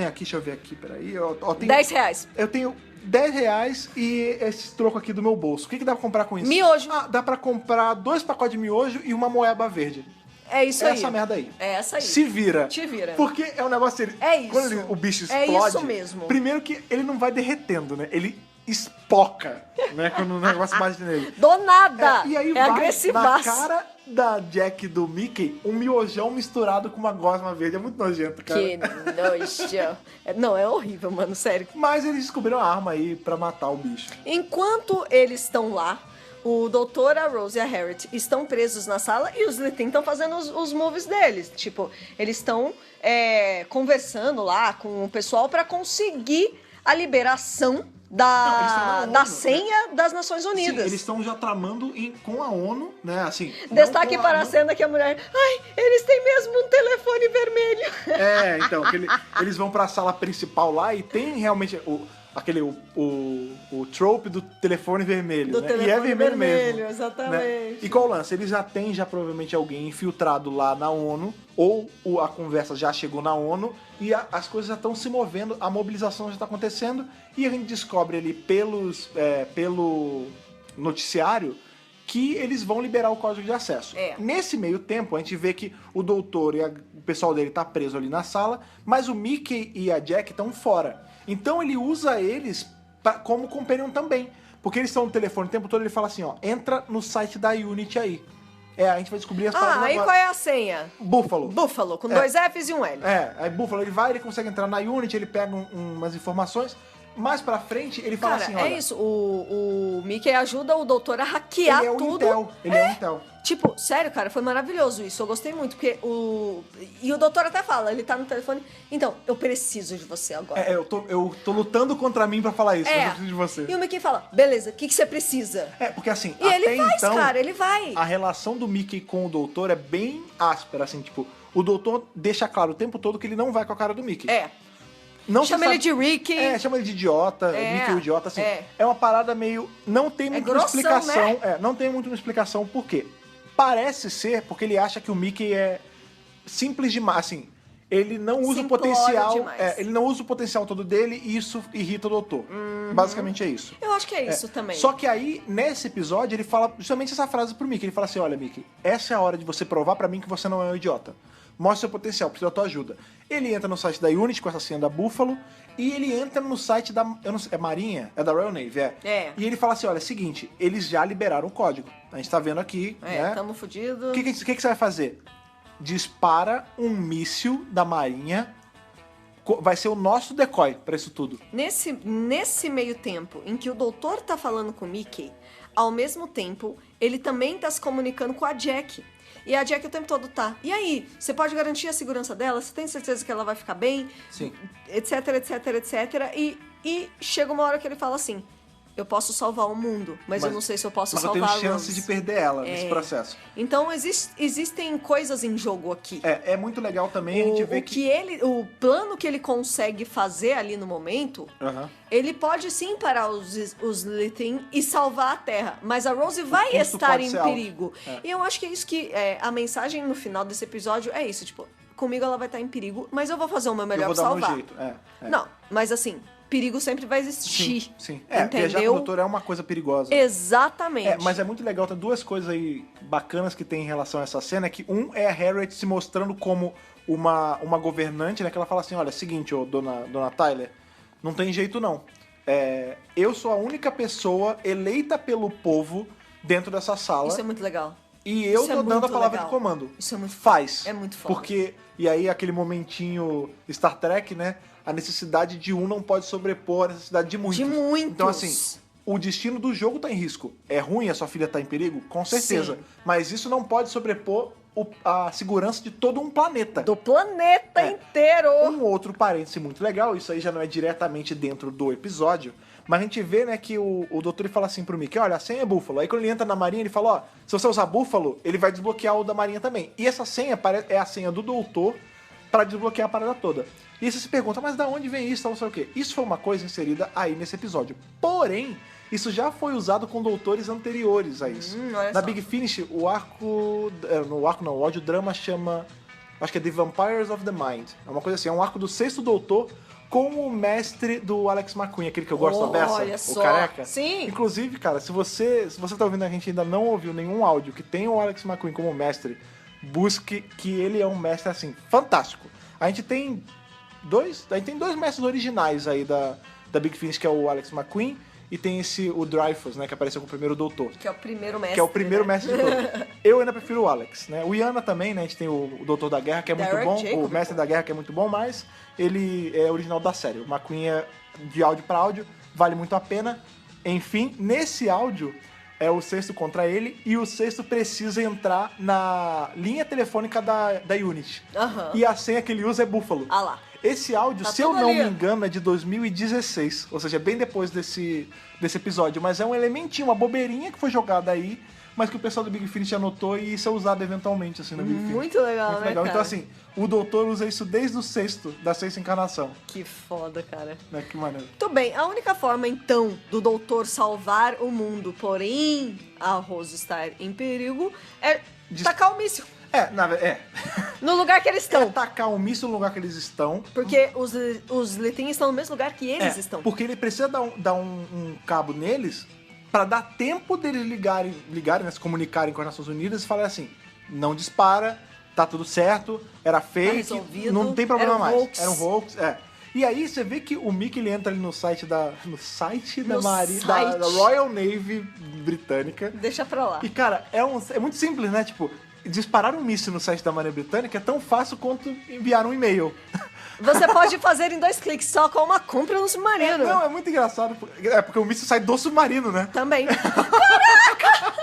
aqui, deixa eu ver aqui, peraí. Eu tenho, R$10. Eu tenho R$10 e esse troco aqui do meu bolso. O que dá pra comprar com isso? Miojo. Dá pra comprar 2 pacotes de miojo e uma moeba verde. É isso aí. Essa merda aí. É essa aí. Se vira. Te vira. Porque é um negócio... É isso. Quando o bicho É explode... isso mesmo. Primeiro que ele não vai derretendo, né? Ele espoca, né? Quando o negócio bate nele. Do nada. E aí é vai agressivaço. na cara da Jack e do Mickey um miojão misturado com uma gosma verde. É muito nojento, cara. Que nojo. Não, é horrível, mano, sério. Mas eles descobriram a arma aí pra matar o bicho. Enquanto eles estão lá, o doutor, a Rose e a Harriet estão presos na sala e os Slytherin estão fazendo os moves deles. Tipo, eles estão conversando lá com o pessoal pra conseguir a liberação da senha das Nações Unidas. Sim, eles estão já tramando com a ONU, né? Assim. Destaque para a cena que a mulher... Ai, eles têm mesmo um telefone vermelho. Então, eles vão pra sala principal lá e tem realmente o trope do telefone vermelho, Do né? telefone E é vermelho mesmo. exatamente. Né? E qual o lance? Eles já têm provavelmente alguém infiltrado lá na ONU, ou a conversa já chegou na ONU, e as coisas já estão se movendo, a mobilização já está acontecendo, e a gente descobre ali pelo noticiário que eles vão liberar o código de acesso. Nesse meio tempo, a gente vê que o doutor e o pessoal dele tá preso ali na sala, mas o Mickey e a Jack estão fora. Então ele usa eles como companion também. Porque eles estão no telefone o tempo todo, ele fala assim, ó, entra no site da Unity aí. A gente vai descobrir as paradas aí agora. qual é a senha? Buffalo, com 2 Fs e um L. Aí Buffalo, ele consegue entrar na Unity, ele pega umas informações. Mais pra frente, ele fala assim, olha... é isso, o Mickey ajuda o doutor a hackear tudo. Ele é o Intel. Tipo, sério, cara, foi maravilhoso isso. Eu gostei muito, porque E o doutor até fala, ele tá no telefone. Então, eu preciso de você agora. Eu tô lutando contra mim pra falar isso, mas eu preciso de você. E o Mickey fala, beleza, o que você precisa? Porque assim, e até ele faz, então, cara, ele vai. A relação do Mickey com o doutor é bem áspera, assim, tipo... O doutor deixa claro o tempo todo que ele não vai com a cara do Mickey. Não chama ele de Ricky. Chama ele de idiota, Mickey o idiota, assim. É uma parada meio... Não tem muita explicação. Né? Não tem muito uma explicação por quê. Parece ser porque ele acha que o Mickey é simples demais, assim. Ele não usa o potencial. Ele não usa o potencial todo dele e isso irrita o doutor. Basicamente é isso. Eu acho que é isso também. Só que aí, nesse episódio, ele fala justamente essa frase pro Mickey. Ele fala assim, olha, Mickey, essa é a hora de você provar pra mim que você não é um idiota. Mostra seu potencial, precisa da tua ajuda. Ele entra no site da Unity com essa senha da Buffalo e ele entra no site da... Eu não sei, é Marinha? É da Royal Navy, E ele fala assim, olha, é o seguinte, eles já liberaram o código. A gente tá vendo aqui, né? Tamo fudido. O que você vai fazer? Dispara um míssil da Marinha vai ser o nosso decoy pra isso tudo. Nesse meio tempo em que o doutor tá falando com o Mickey, ao mesmo tempo, ele também tá se comunicando com a Jack. E a Jack o tempo todo tá. E aí, você pode garantir a segurança dela? Você tem certeza que ela vai ficar bem? Sim. Etc, etc, etc. E chega uma hora que ele fala assim: eu posso salvar o mundo, mas eu não sei se eu posso salvar a Mas Rose. eu tenho chance de perder ela nesse processo. Então existem coisas em jogo aqui. É muito legal também a gente ver o plano que ele consegue fazer ali no momento, ele pode sim parar os Lithin e salvar a Terra, mas a Rose vai estar em perigo. E eu acho que é isso que a mensagem no final desse episódio é isso, tipo, comigo ela vai estar em perigo, mas eu vou fazer o meu melhor pra salvar. Eu vou dar um jeito. Não, mas assim, perigo sempre vai existir. Sim. Entendeu? Viajar com o doutor é uma coisa perigosa. Exatamente. Mas é muito legal, tem duas coisas aí bacanas que tem em relação a essa cena, que é a Harriet se mostrando como uma governante, né, que ela fala assim, olha, seguinte, dona Tyler, não tem jeito não. Eu sou a única pessoa eleita pelo povo dentro dessa sala. Isso é muito legal. E eu tô dando a palavra de comando. Isso é muito Faz. É muito foda. Porque, e aí aquele momentinho Star Trek, né? A necessidade de um não pode sobrepor a necessidade de muitos. De muitos. Então, assim, o destino do jogo tá em risco. É ruim a sua filha tá em perigo? Com certeza. Sim. Mas isso não pode sobrepor a segurança de todo um planeta. Do planeta inteiro. Um outro parêntese muito legal, isso aí já não é diretamente dentro do episódio, mas a gente vê, né, que o doutor ele fala assim pro Mickey, olha, a senha é búfalo. Aí quando ele entra na marinha, ele fala, ó, se você usar búfalo, ele vai desbloquear o da marinha também. E essa senha é a senha do doutor para desbloquear a parada toda. E você se pergunta, mas da onde vem isso, não sei o quê? Isso foi uma coisa inserida aí nesse episódio. Porém, isso já foi usado com doutores anteriores a isso. Na Big Finish, o audiodrama chama, acho que é The Vampires of the Mind. É uma coisa assim, é um arco do sexto doutor com o mestre do Alex McQueen, aquele que eu gosto da beça, o careca. Sim. Inclusive, cara, se você tá ouvindo a gente e ainda não ouviu nenhum áudio que tem o Alex McQueen como mestre, busque que ele é um mestre, assim, fantástico. A gente tem dois mestres originais aí da Big Finish, que é o Alex McQueen, e tem o Dreyfuss, né, que apareceu com o primeiro doutor. Que é o primeiro mestre. Que é o primeiro mestre de todos. Eu ainda prefiro o Alex, né? O Iana também, né? A gente tem o Doutor da Guerra, que é muito bom. O Mestre da Guerra, que é muito bom, mas ele é original da série. O McQueen é de áudio para áudio, vale muito a pena. Enfim, nesse áudio é o sexto contra ele e o sexto precisa entrar na linha telefônica da Unity. E a senha que ele usa é Búfalo. Ah lá. Esse áudio, se eu não me engano, é de 2016. Ou seja, é bem depois desse episódio. Mas é um elementinho, uma bobeirinha que foi jogada aí, mas que o pessoal do Big Finish anotou e isso é usado eventualmente, assim, no Big Finish. Muito legal, muito né, legal. cara? Então, assim, o doutor usa isso desde da sexta encarnação. Que foda, cara. Né? Que maneiro. Tudo bem, a única forma, então, do doutor salvar o mundo, porém a Rose estar em perigo, é tacar o míssil. No lugar que eles estão. É tacar um míssil no lugar que eles estão. Porque os Lithin estão no mesmo lugar que eles estão. Porque ele precisa dar um cabo neles pra dar tempo deles ligarem, né, se comunicarem com as Nações Unidas e falarem assim, não dispara, tá tudo certo, era fake, não tem problema mais. Era um hoax. E aí você vê que o Mickey ele entra ali no site da Royal Navy britânica. Deixa pra lá. E cara, é muito simples, né? Tipo, disparar um míssil no site da Marinha Britânica é tão fácil quanto enviar um e-mail. Você pode fazer em 2 cliques, só com uma compra no submarino. Não, é muito engraçado. Porque o míssil sai do submarino, né? Também. Caraca!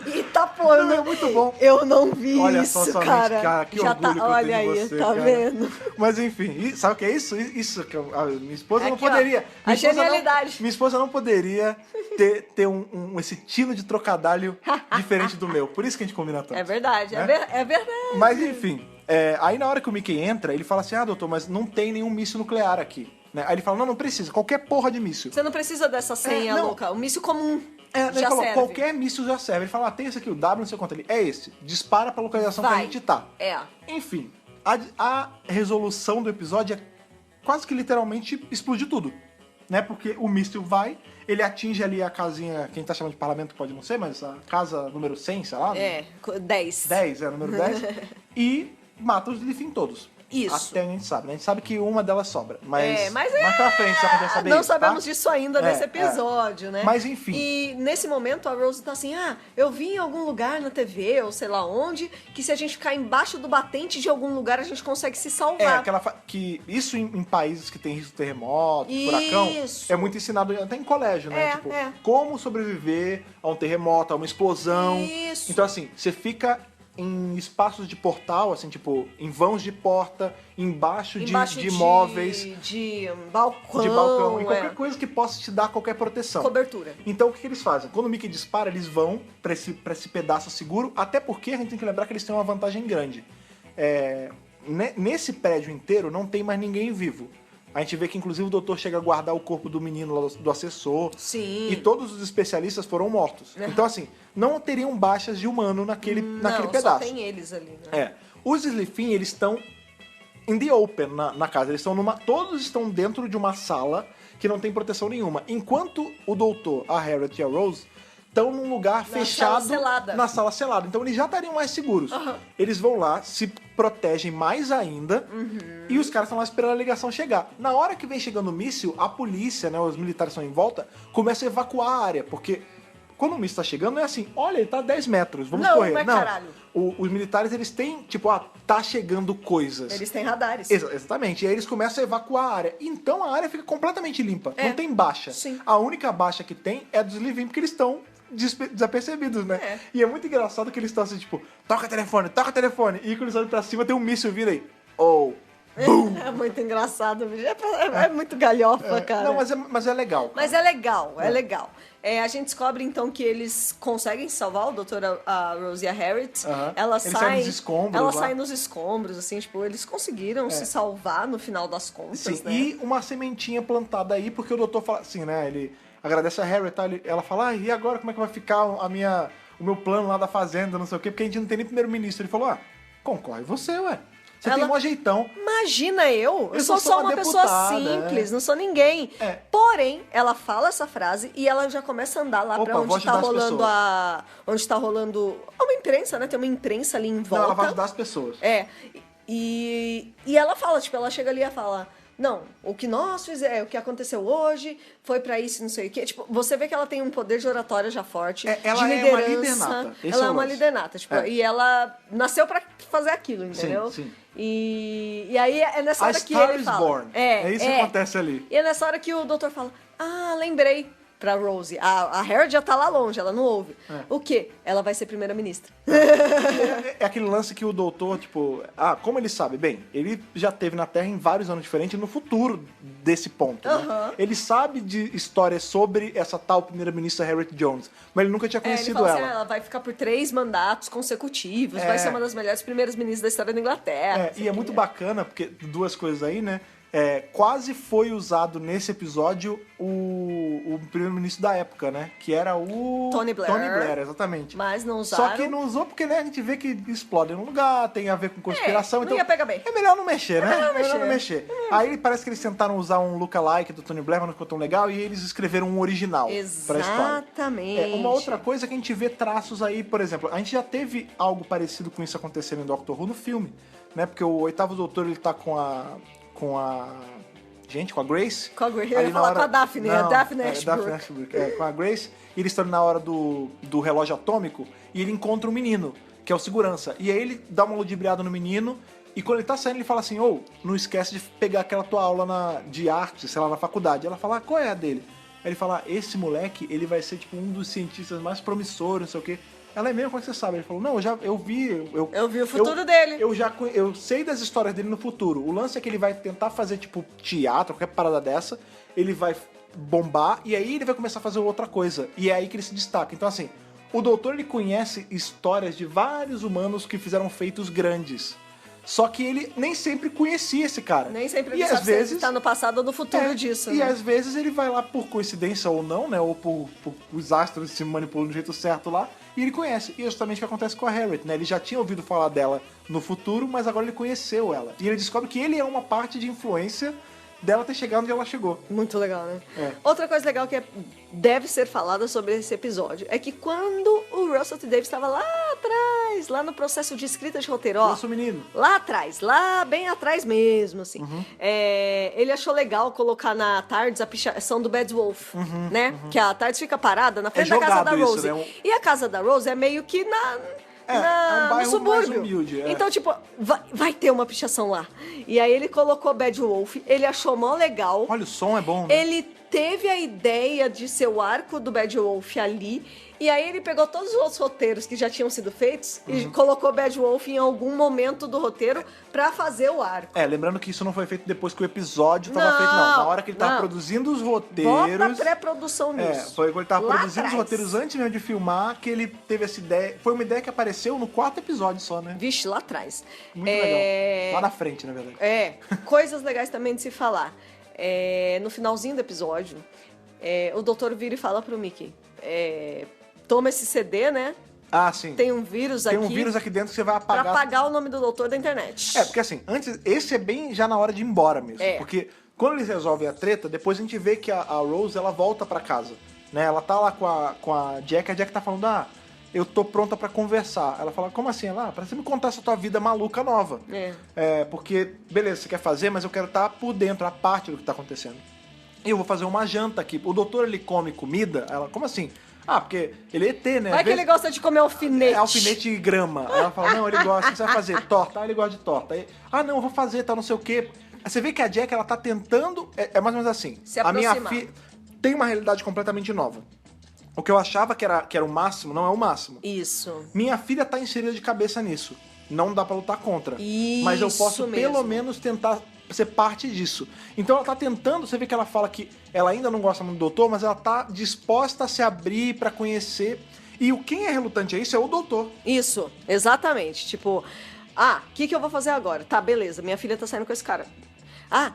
Eita, pô. Não, é muito bom. Eu não vi olha isso, só, cara. Que já orgulho que eu olha tenho aí, de você, tá cara. vendo? Mas enfim, sabe o que é isso? Isso que a minha esposa Aqui, não poderia. Ó, a genialidade. Minha esposa não poderia ter esse tino de trocadilho diferente do meu. Por isso que a gente combina tanto. É verdade, né? é verdade. Mas enfim, aí na hora que o Mickey entra, ele fala assim, doutor, mas não tem nenhum míssil nuclear aqui. Né? Aí ele fala, não precisa, qualquer porra de míssil. Você não precisa dessa senha louca, o míssil comum ele já falou, serve. qualquer míssil já serve. Ele fala, tem esse aqui, o W, não sei quanto. Ele, é esse, dispara pra localização que a gente tá. Enfim, a resolução do episódio é quase que literalmente explodir tudo. Né? Porque o míssil vai, ele atinge ali a casinha, quem tá chamando de parlamento pode não ser, mas a casa número 100, sei lá. 10. 10, número 10. E mata os Lithin todos. Isso. Até a gente sabe, né? A gente sabe que uma delas sobra. Mas mas mais pra frente só acontece saber não isso, sabemos tá? disso ainda nesse episódio, né? Mas enfim. E nesse momento a Rose tá assim, eu vi em algum lugar na TV, ou sei lá onde, que se a gente ficar embaixo do batente de algum lugar, a gente consegue se salvar. Que isso em países que tem risco de terremoto, furacão, é muito ensinado até em colégio, né? Como sobreviver a um terremoto, a uma explosão. Isso. Então, assim, você fica em espaços de portal, assim, tipo, em vãos de porta, embaixo de móveis. De balcão. De balcão, em qualquer coisa que possa te dar qualquer proteção. Cobertura. Então, o que eles fazem? Quando o Mickey dispara, eles vão pra esse pedaço seguro, até porque a gente tem que lembrar que eles têm uma vantagem grande. Nesse prédio inteiro não tem mais ninguém vivo. A gente vê que, inclusive, o doutor chega a guardar o corpo do menino lá do assessor. Sim. E todos os especialistas foram mortos. Então, assim, não teriam baixas de humano naquele pedaço. Só tem eles ali, né? Os Slifin, eles estão in the open na casa. Eles estão todos estão dentro de uma sala que não tem proteção nenhuma. Enquanto o doutor, a Harriet e a Rose estão num lugar fechado, na sala selada. Então eles já estariam mais seguros. Eles vão lá, se protegem mais ainda, e os caras estão lá esperando a ligação chegar. Na hora que vem chegando o míssil, a polícia, né, os militares estão em volta, começam a evacuar a área, porque quando o míssil tá chegando, não é assim, olha, ele tá a 10 metros, vamos correr. Não, caralho. Os militares, eles têm, tipo, tá chegando coisas. Eles têm radares. Exatamente. E aí eles começam a evacuar a área. Então a área fica completamente limpa. Não tem baixa. Sim. A única baixa que tem é dos Slifin, porque eles estão desapercebidos, né? E é muito engraçado que eles estão assim, tipo, toca telefone. E quando eles olham pra cima, tem um míssil vindo aí. Boom! É muito engraçado, bicho. É muito galhofa, cara. Não, mas é legal. Cara. Mas é legal. A gente descobre, então, que eles conseguem salvar o doutor, a Rose e a Harriet. Elas saem nos escombros. Elas saem nos escombros, assim, tipo, eles conseguiram se salvar no final das contas, Sim, né? E uma sementinha plantada aí, porque o doutor fala assim, né? Ele agradece a Harriet, tá? Ela fala, e agora como é que vai ficar o meu plano lá da fazenda, não sei o quê, porque a gente não tem nem primeiro-ministro. Ele falou, concorre você, ué. Você tem um jeitão. Imagina eu sou só uma pessoa simples, não sou ninguém. Porém, ela fala essa frase e ela já começa a andar lá pra onde tá rolando onde tá rolando uma imprensa, né? Tem uma imprensa ali em volta. Não, ela vai ajudar as pessoas. E ela fala, tipo, ela chega ali e fala... Não, o que nós fizemos, o que aconteceu hoje foi pra isso, não sei o quê. Tipo, você vê que ela tem um poder de oratória já forte, ela de liderança. É uma líder nata. Ela é uma líder nata, tipo, e ela nasceu pra fazer aquilo, entendeu? Sim. E aí é nessa hora que ele fala. Born. É isso que acontece ali. E é nessa hora que o doutor fala, lembrei. Pra Rose. A Harriet já tá lá longe, ela não ouve. O quê? Ela vai ser primeira-ministra. É aquele lance que o doutor, tipo... como ele sabe? Bem, ele já teve na Terra em vários anos diferentes no futuro desse ponto, né? Ele sabe de histórias sobre essa tal primeira-ministra Harriet Jones, mas ele nunca tinha conhecido ele fala ela. Assim, ela vai ficar por 3 mandatos consecutivos, vai ser uma das melhores primeiras-ministras da história da Inglaterra. E é muito bacana, porque duas coisas aí, né? Quase foi usado nesse episódio o primeiro-ministro da época, né? Que era o... Tony Blair, exatamente. Mas não usaram. Só que não usou porque, né, a gente vê que explode num lugar, tem a ver com conspiração. Não então ia pegar bem. É melhor não mexer, né? É melhor não mexer. Aí parece que eles tentaram usar um lookalike do Tony Blair, mas não ficou tão legal, e eles escreveram um original pra história. Exatamente. Uma outra coisa que a gente vê traços aí, por exemplo, a gente já teve algo parecido com isso acontecendo em Doctor Who no filme, né? Porque o Oitavo Doutor, ele tá com a Grace. Com a Grace. Eu ia falar com a Daphne. A Daphne Ashbrook. Daphne Ashbrook. Com a Grace. E eles estão na hora do relógio atômico e ele encontra um menino, que é o segurança. E aí ele dá uma ludibriada no menino e quando ele tá saindo ele fala assim, não esquece de pegar aquela tua aula de arte, sei lá, na faculdade. Ela fala, qual é a dele? Aí ele fala, esse moleque, ele vai ser tipo um dos cientistas mais promissores, não sei o quê. Ela é mesmo, como é que você sabe? Ele falou, não, eu vi o futuro dele. Eu sei das histórias dele no futuro. O lance é que ele vai tentar fazer, tipo, teatro, qualquer parada dessa. Ele vai bombar e aí ele vai começar a fazer outra coisa. E é aí que ele se destaca. Então, assim, o doutor, ele conhece histórias de vários humanos que fizeram feitos grandes. Só que ele nem sempre conhecia esse cara. Nem sempre ele sabe se ele tá no passado ou no futuro disso. E né? às vezes ele vai lá por coincidência ou não, né? Ou por os astros se manipulam do jeito certo lá. E ele conhece. E é justamente o que acontece com a Harriet, né? Ele já tinha ouvido falar dela no futuro, mas agora ele conheceu ela. E ele descobre que ele é uma parte de influência dela ter chegado onde ela chegou. Muito legal, né? É. Outra coisa legal que deve ser falada sobre esse episódio é que quando o Russell T. Davies estava lá atrás, lá no processo de escrita de roteiro, ó. Nosso menino. Lá atrás, lá bem atrás mesmo, assim. Ele achou legal colocar na TARDIS a pichação do Bad Wolf, né? Que a TARDIS fica parada na frente da casa da jogado Rose. isso, né? E a casa da Rose é meio que É um bairro no mais subúrbio. humilde, é. Então, tipo, vai ter uma pichação lá. E aí ele colocou Bad Wolf, ele achou mó legal. Olha, o som é bom, né? Ele teve a ideia de ser o arco do Bad Wolf ali. E aí ele pegou todos os outros roteiros que já tinham sido feitos e colocou Bad Wolf em algum momento do roteiro pra fazer o arco. Lembrando que isso não foi feito depois que o episódio tava feito, não. Na hora que ele tava produzindo os roteiros... Bota pré-produção nisso. Foi quando ele tava Lá produzindo atrás. os roteiros antes mesmo de filmar que ele teve essa ideia. Foi uma ideia que apareceu no 4º episódio só, né? Vixe, lá atrás. Muito legal. Lá na frente, na verdade. Coisas legais também de se falar. No finalzinho do episódio, o doutor vira e fala pro Mickey... toma esse CD, né? Ah, sim. Tem um vírus aqui. Tem um vírus aqui dentro que você vai apagar. Pra apagar o nome do doutor da internet. Porque assim, antes, esse é bem já na hora de ir embora mesmo. Porque quando eles resolvem a treta, depois a gente vê que a Rose, ela volta pra casa. Né? Ela tá lá com a Jack tá falando, eu tô pronta pra conversar. Ela fala, como assim? Ela, pra você me contar essa tua vida maluca nova. Porque, beleza, você quer fazer, mas eu quero estar por dentro, a parte do que tá acontecendo. E eu vou fazer uma janta aqui. O doutor, ele come comida? Ela, como assim? Porque ele é ET, né? Vai que ele gosta de comer alfinete. Alfinete e grama. Aí ela fala, não, ele gosta. O que você vai fazer? Torta. Ele gosta de torta. Aí, não, eu vou fazer, não sei o quê. Aí você vê que a Jack, ela tá tentando... É mais ou menos assim. Se a minha aproximar. filha tem uma realidade completamente nova. O que eu achava que era o máximo, não é o máximo. Isso. Minha filha tá inserida de cabeça nisso. Não dá pra lutar contra. Isso mas eu posso, mesmo. pelo menos, tentar ser parte disso. Então ela tá tentando, você vê que ela fala que ela ainda não gosta muito do doutor, mas ela tá disposta a se abrir pra conhecer. E quem é relutante a isso é o doutor. Isso, exatamente. Tipo, o que eu vou fazer agora? Tá, beleza, minha filha tá saindo com esse cara.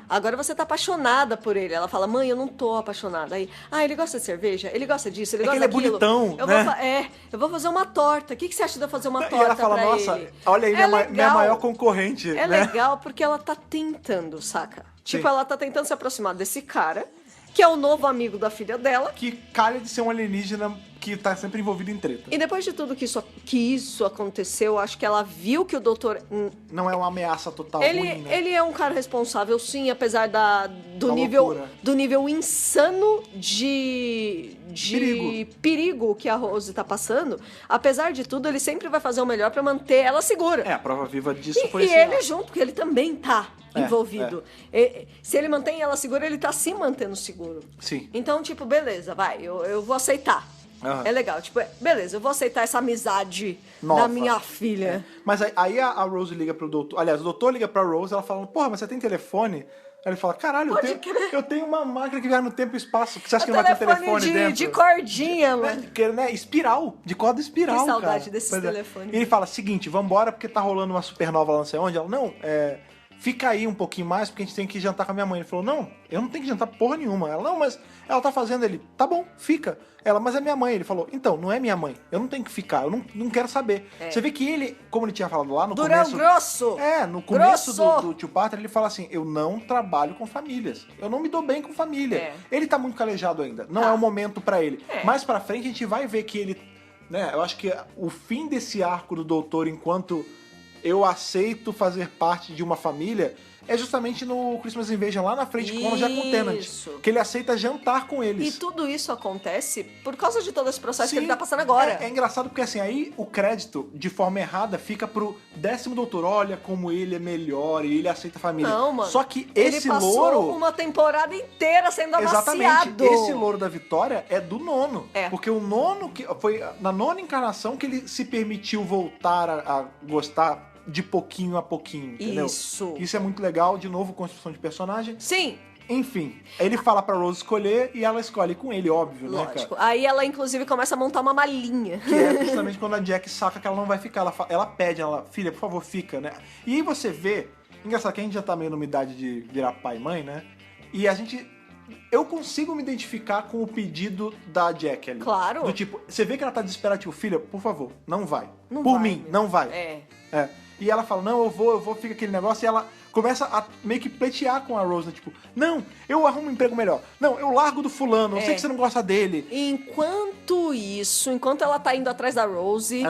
Agora você tá apaixonada por ele. Ela fala, mãe, eu não tô apaixonada. Aí, ele gosta de cerveja? Ele gosta disso? Ele gosta que ele daquilo? é bonitão, né? Eu vou fazer uma torta. O que você acha de eu fazer uma torta E ela fala, pra nossa, ele? olha aí, minha maior concorrente. É né? legal porque ela tá tentando, saca? Tipo, Sim. ela tá tentando se aproximar desse cara, que é o novo amigo da filha dela. Que calha de ser um alienígena que tá sempre envolvido em treta. E depois de tudo que isso aconteceu, acho que ela viu que o doutor... Não é uma ameaça total ruim, né? Ele é um cara responsável, sim, apesar do Da loucura. nível insano de perigo que a Rose tá passando. Apesar de tudo, ele sempre vai fazer o melhor pra manter ela segura. A prova viva disso foi E esse ele ato. junto, porque ele também tá envolvido. Se ele mantém ela segura, ele tá se mantendo seguro. Sim. Então, tipo, beleza, vai, eu vou aceitar. Aham. É legal, tipo, beleza, eu vou aceitar essa amizade Nova. da minha filha. Mas aí a Rose liga pro doutor. Aliás, o doutor liga pra Rose, ela fala, porra, mas você tem telefone? Aí ele fala, caralho, eu tenho uma máquina que viaja no tempo e espaço. Você acha que não vai ter telefone dentro? de cordinha, mano. Né? Espiral, de corda espiral, Que saudade cara. desses Pois é. telefones. E ele fala, seguinte, vambora porque tá rolando uma supernova lá não sei onde. Ela, não, fica aí um pouquinho mais porque a gente tem que jantar com a minha mãe. Ele falou, não, eu não tenho que jantar porra nenhuma. Ela, não, mas ela tá fazendo. Ele, tá bom, fica. Ela, mas é minha mãe. Ele falou, então, não é minha mãe. Eu não tenho que ficar, eu não quero saber. Você vê que ele, como ele tinha falado lá no começo... grosso! No começo Grosso! do Tio Parter, ele fala assim, eu não trabalho com famílias. Eu não me dou bem com família. Ele tá muito calejado ainda. Não é o momento pra ele. Mais pra frente, a gente vai ver que ele... Né, eu acho que o fim desse arco do doutor, enquanto eu aceito fazer parte de uma família... É justamente no Christmas Invasion, lá na frente, com o Jack Tennant. Que ele aceita jantar com eles. E tudo isso acontece por causa de todo esse processo Sim, que ele tá passando agora. É engraçado porque assim, aí o crédito, de forma errada, fica pro 10º doutor. Olha como ele é melhor e ele aceita a família. Não, mano. Só que ele esse passou louro... uma temporada inteira sendo Exatamente. amaciado. Esse louro da Vitória é do nono. É. Porque o nono, que foi na nona encarnação que ele se permitiu voltar a gostar de pouquinho a pouquinho, entendeu? Isso é muito legal, de novo, construção de personagem. Sim. Enfim, ele fala pra Rose escolher e ela escolhe com ele, óbvio, Lógico. né, cara? Aí ela, inclusive, começa a montar uma malinha. Que é justamente quando a Jack saca que ela não vai ficar. Ela pede, filha, por favor, fica, né? E aí você vê, engraçado que a gente já tá meio numa idade de virar pai e mãe, né? E eu consigo me identificar com o pedido da Jack ali. Claro. Do tipo, você vê que ela tá desesperada, tipo, filha, por favor, não vai. Não por vai, mim, meu. não vai. É. E ela fala, não, eu vou, fica aquele negócio, e ela começa a meio que pleitear com a Rose, né? Tipo, não, eu arrumo um emprego melhor. Não, eu largo do fulano, eu sei que você não gosta dele. Enquanto ela tá indo atrás da Rose,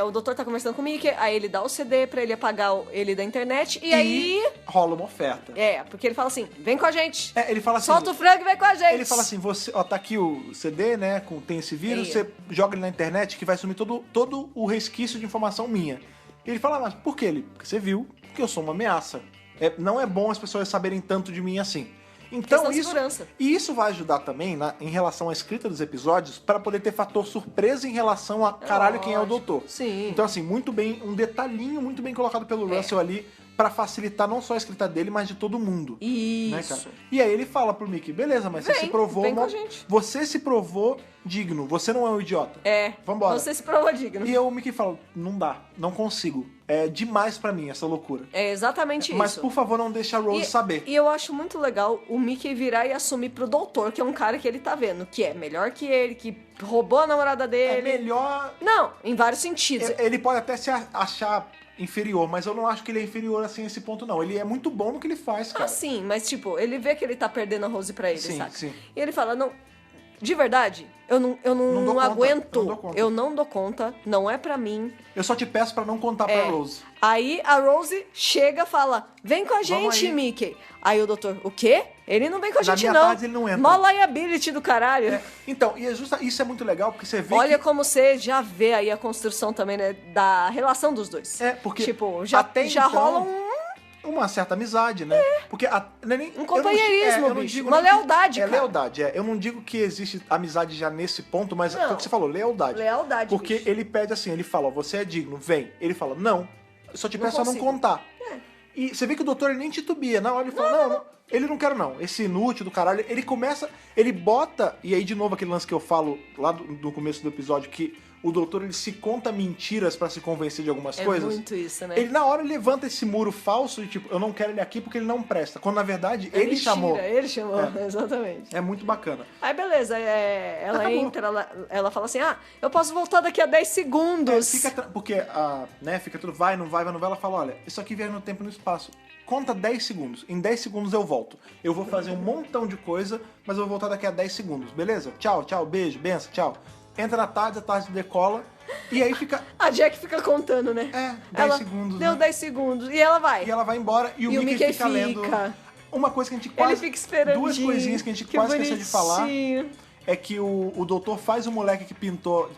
o doutor tá conversando com o Mickey, aí ele dá o CD pra ele apagar ele da internet, e aí... rola uma oferta. Porque ele fala assim, vem com a gente. Ele fala assim... Solta o frango e vem com a gente. Ele fala assim, você, ó, tá aqui o CD, né, tem esse vírus, você joga ele na internet que vai sumir todo o resquício de informação minha. E ele fala, mas por quê? Porque você viu que eu sou uma ameaça. Não é bom as pessoas saberem tanto de mim assim. Então isso vai ajudar também em relação à escrita dos episódios para poder ter fator surpresa em relação a caralho quem é o doutor. Sim. Então assim, muito bem, um detalhinho muito bem colocado pelo Russell ali pra facilitar não só a escrita dele, mas de todo mundo. Isso. Né, cara? E aí ele fala pro Mickey, beleza, mas você se provou... Você se provou digno, você não é um idiota. Vambora. Você se provou digno. E aí o Mickey fala, não dá, não consigo. É demais pra mim essa loucura. É exatamente isso. Mas por favor, não deixe a Rose saber. E eu acho muito legal o Mickey virar e assumir pro doutor, que é um cara que ele tá vendo, que é melhor que ele, que roubou a namorada dele. É melhor... Não, em vários sentidos. Ele pode até se achar inferior, mas eu não acho que ele é inferior assim a esse ponto, não. Ele é muito bom no que ele faz, cara. Sim, mas tipo, ele vê que ele tá perdendo a Rose pra ele, saca? Sim. E ele fala, não... De verdade, eu não aguento. Eu não dou conta. Não é pra mim. Eu só te peço pra não contar pra Rose. Aí a Rose chega e fala, vem com a gente, Mickey. Aí o doutor, o quê? Ele não vem com a gente, não. Na minha tarde ele não entra. Mó liability do caralho. Então, e isso é muito legal, porque você vê Olha como você já vê aí a construção também, né, da relação dos dois. Porque tipo, já rola uma certa amizade, né? Porque um companheirismo, bicho. Uma lealdade, cara. Lealdade, Eu não digo que existe amizade já nesse ponto, mas é o que você falou, lealdade. Lealdade, porque bicho. Ele pede assim, ele fala, ó, você é digno, vem. Ele fala, não, eu só te peço a não contar. E você vê que o doutor ele nem titubia. Na hora ele fala, não, ele não quer não. Esse inútil do caralho, ele bota, e aí de novo aquele lance que eu falo lá no começo do episódio, que o doutor ele se conta mentiras pra se convencer de algumas coisas. É muito isso, né? Ele na hora levanta esse muro falso de tipo, eu não quero ele aqui porque ele não presta. Quando na verdade ele mentira, chamou. Ele chamou, exatamente. É muito bacana. Aí beleza, ela entra, ela fala assim, eu posso voltar daqui a 10 segundos. Porque fica tudo vai, não vai, ela fala, olha, isso aqui viaja no tempo e no espaço. Conta 10 segundos. Em 10 segundos eu volto. Eu vou fazer um montão de coisa, mas eu vou voltar daqui a 10 segundos, beleza? Tchau, beijo, benção, tchau. Entra na tarde, a tarde decola, e aí fica... A Jack fica contando, né? 10 segundos, Deu 10 segundos, e ela vai. E ela vai embora, e o Mickey fica lendo... Uma coisa que a gente quase... Ele fica esperando. Duas coisinhas que a gente quase esqueceu de falar. É que o doutor faz o moleque que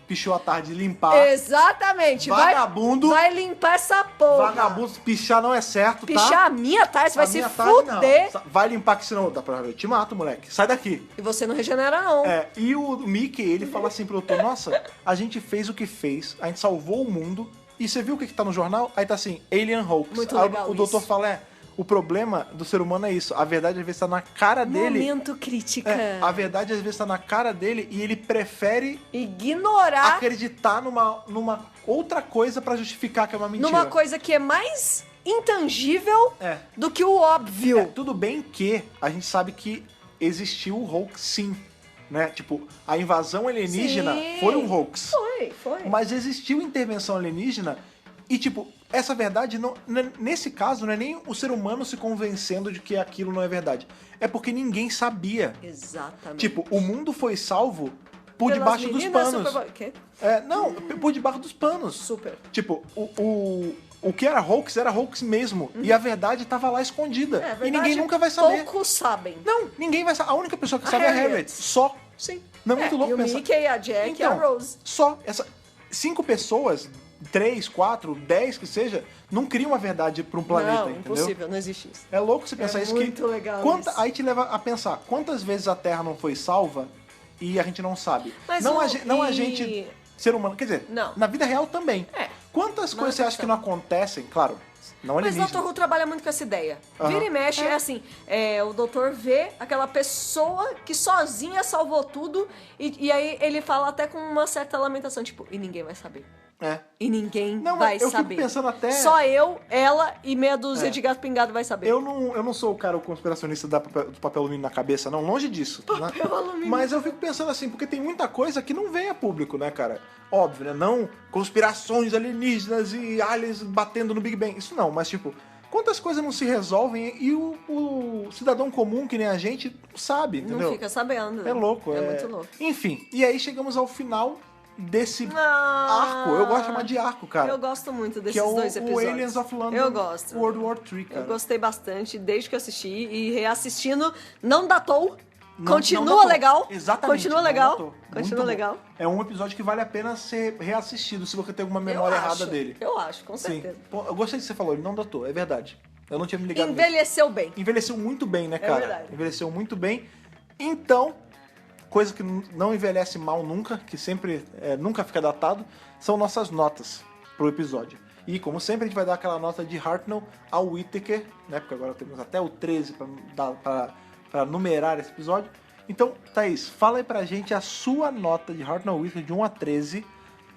pichou a tarde limpar. Exatamente. Vagabundo. Vai limpar essa porra. Vagabundo, pichar não é certo, tá? Pichar a minha tarde, você vai se fuder. Vai limpar que senão eu te mato, moleque. Sai daqui. E você não regenera, não. E o Mickey, ele fala assim pro doutor, nossa, a gente fez o que fez, a gente salvou o mundo, e você viu o que tá no jornal? Aí tá assim, Alien Hoax. Muito legal o doutor fala, o problema do ser humano é isso. A verdade às vezes tá na cara dele. Momento crítica. A verdade às vezes tá na cara dele e ele prefere ignorar, acreditar numa outra coisa pra justificar que é uma mentira. Numa coisa que é mais intangível do que o óbvio. Tudo bem que a gente sabe que existiu o hoax, sim. Né? Tipo, a invasão alienígena foi um hoax. Foi. Mas existiu intervenção alienígena e, tipo, essa verdade, nesse caso, não é nem o ser humano se convencendo de que aquilo não é verdade. É porque ninguém sabia. Exatamente. Tipo, o mundo foi salvo por debaixo dos panos. Não, por debaixo dos panos. Super. Tipo, o que era hoax mesmo. E a verdade tava lá escondida. E ninguém nunca vai saber. Poucos sabem. Não, ninguém vai saber. A única pessoa que sabe é a Harriet. Só. Sim. Não é muito louco pensar. E o Mickey, a Jack e a Rose. Só. 5 pessoas, 3, 4, 10 que seja, não criam uma verdade pra um planeta, não, entendeu? Impossível, não existe isso. É louco você pensar isso. Muito legal isso. Aí te leva a pensar, quantas vezes a Terra não foi salva e a gente não sabe? Mas não a gente, ser humano, quer dizer, na vida real também. Quantas coisas você acha que não acontecem? Claro, não alienígena. Mas o Dr. Who trabalha muito com essa ideia. Vira e mexe, é assim, o doutor vê aquela pessoa que sozinha salvou tudo e aí ele fala até com uma certa lamentação, tipo, e ninguém vai saber. É. E ninguém Não, vai eu saber. fico pensando até... Só eu, ela e meia dúzia de gato pingado vai saber. Eu não sou o cara o conspiracionista do papel alumínio na cabeça, não, longe disso. Papel alumínio. Mas eu fico pensando assim, porque tem muita coisa que não vem a público, né, cara? Óbvio, né? Não conspirações alienígenas e aliens batendo no Big Bang. Isso não, mas tipo, quantas coisas não se resolvem e o cidadão comum, que nem a gente, não sabe, entendeu? Não fica sabendo. É louco. É muito louco. Enfim, e aí chegamos ao final desse arco. Eu gosto de chamar de arco, cara. Eu gosto muito desses que é dois episódios. o Aliens of London Eu gosto. World War III, cara. Eu gostei bastante desde que eu assisti e reassistindo. Não datou. Continua não datou. legal. Exatamente. Continua não legal. datou. Continua Muito legal. bom. É um episódio que vale a pena ser reassistido se você tem alguma memória errada dele. Eu acho, com Sim. certeza. Pô, eu gostei do que você falou, ele não datou, é verdade. Eu não tinha me ligado nisso. Envelheceu bem. Envelheceu muito bem, né, cara? verdade. Envelheceu muito bem. Então, coisa que não envelhece mal nunca, que sempre nunca fica datado, são nossas notas pro episódio. E, como sempre, a gente vai dar aquela nota de Hartnell ao Whittaker, né? Porque agora temos até o 13 para numerar esse episódio. Então, Thaís, fala aí pra gente a sua nota de Hartnell Whittaker de 1 a 13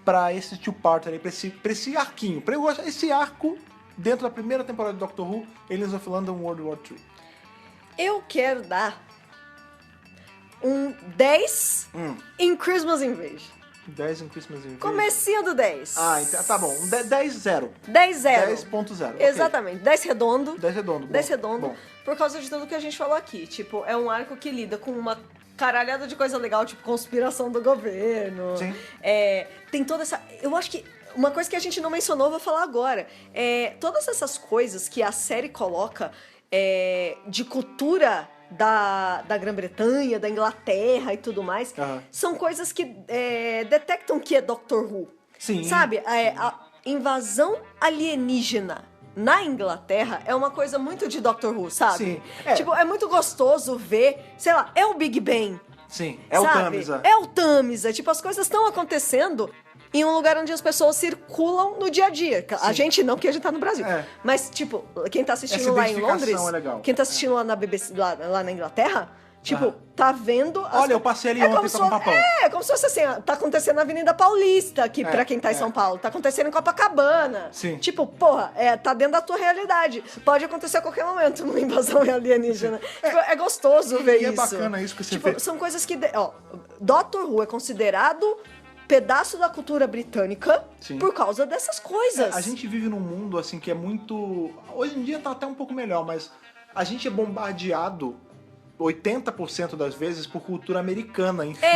pra esse two-parter aí, pra esse arquinho. Pra esse arco dentro da primeira temporada de Doctor Who, Aliens of London World War III. Eu quero dar um 10 em Christmas Invasion. 10 em Christmas Invasion. Comecinho do 10. Ah, então, tá bom. 10-0. 10-0. 10.0. Exatamente. 10 redondo. 10 redondo. 10 bom, redondo. bom. Por causa de tudo que a gente falou aqui. Tipo, é um arco que lida com uma caralhada de coisa legal, tipo conspiração do governo. Sim. Tem toda essa... Eu acho que uma coisa que a gente não mencionou, vou falar agora. Todas essas coisas que a série coloca de cultura da Grã-Bretanha, da Inglaterra e tudo mais, são coisas que detectam que é Doctor Who. Sim. Sabe? A invasão alienígena na Inglaterra é uma coisa muito de Doctor Who, sabe? Sim. Tipo, é muito gostoso ver, sei lá, é o Big Bang. Sim, sabe? o Tamisa. É o Tamisa. Tipo, as coisas estão acontecendo em um lugar onde as pessoas circulam no dia a dia. A Sim. gente não, porque a gente tá no Brasil. Mas, tipo, quem tá assistindo lá em Londres... é legal. Quem tá assistindo lá na BBC, lá na Inglaterra... Tipo, tá vendo... Olha, eu passei ali ontem com um papão. Como se fosse assim, tá acontecendo na Avenida Paulista, aqui, pra quem tá em São Paulo. Tá acontecendo em Copacabana. Sim. Tipo, porra, tá dentro da tua realidade. Pode acontecer a qualquer momento uma invasão alienígena. Tipo, é gostoso ver isso. E é bacana isso que você tipo, vê. são coisas que... Doctor Who é considerado pedaço da cultura britânica por causa dessas coisas. A gente vive num mundo, assim, que é muito... Hoje em dia tá até um pouco melhor, mas a gente é bombardeado 80% das vezes por cultura americana em filme.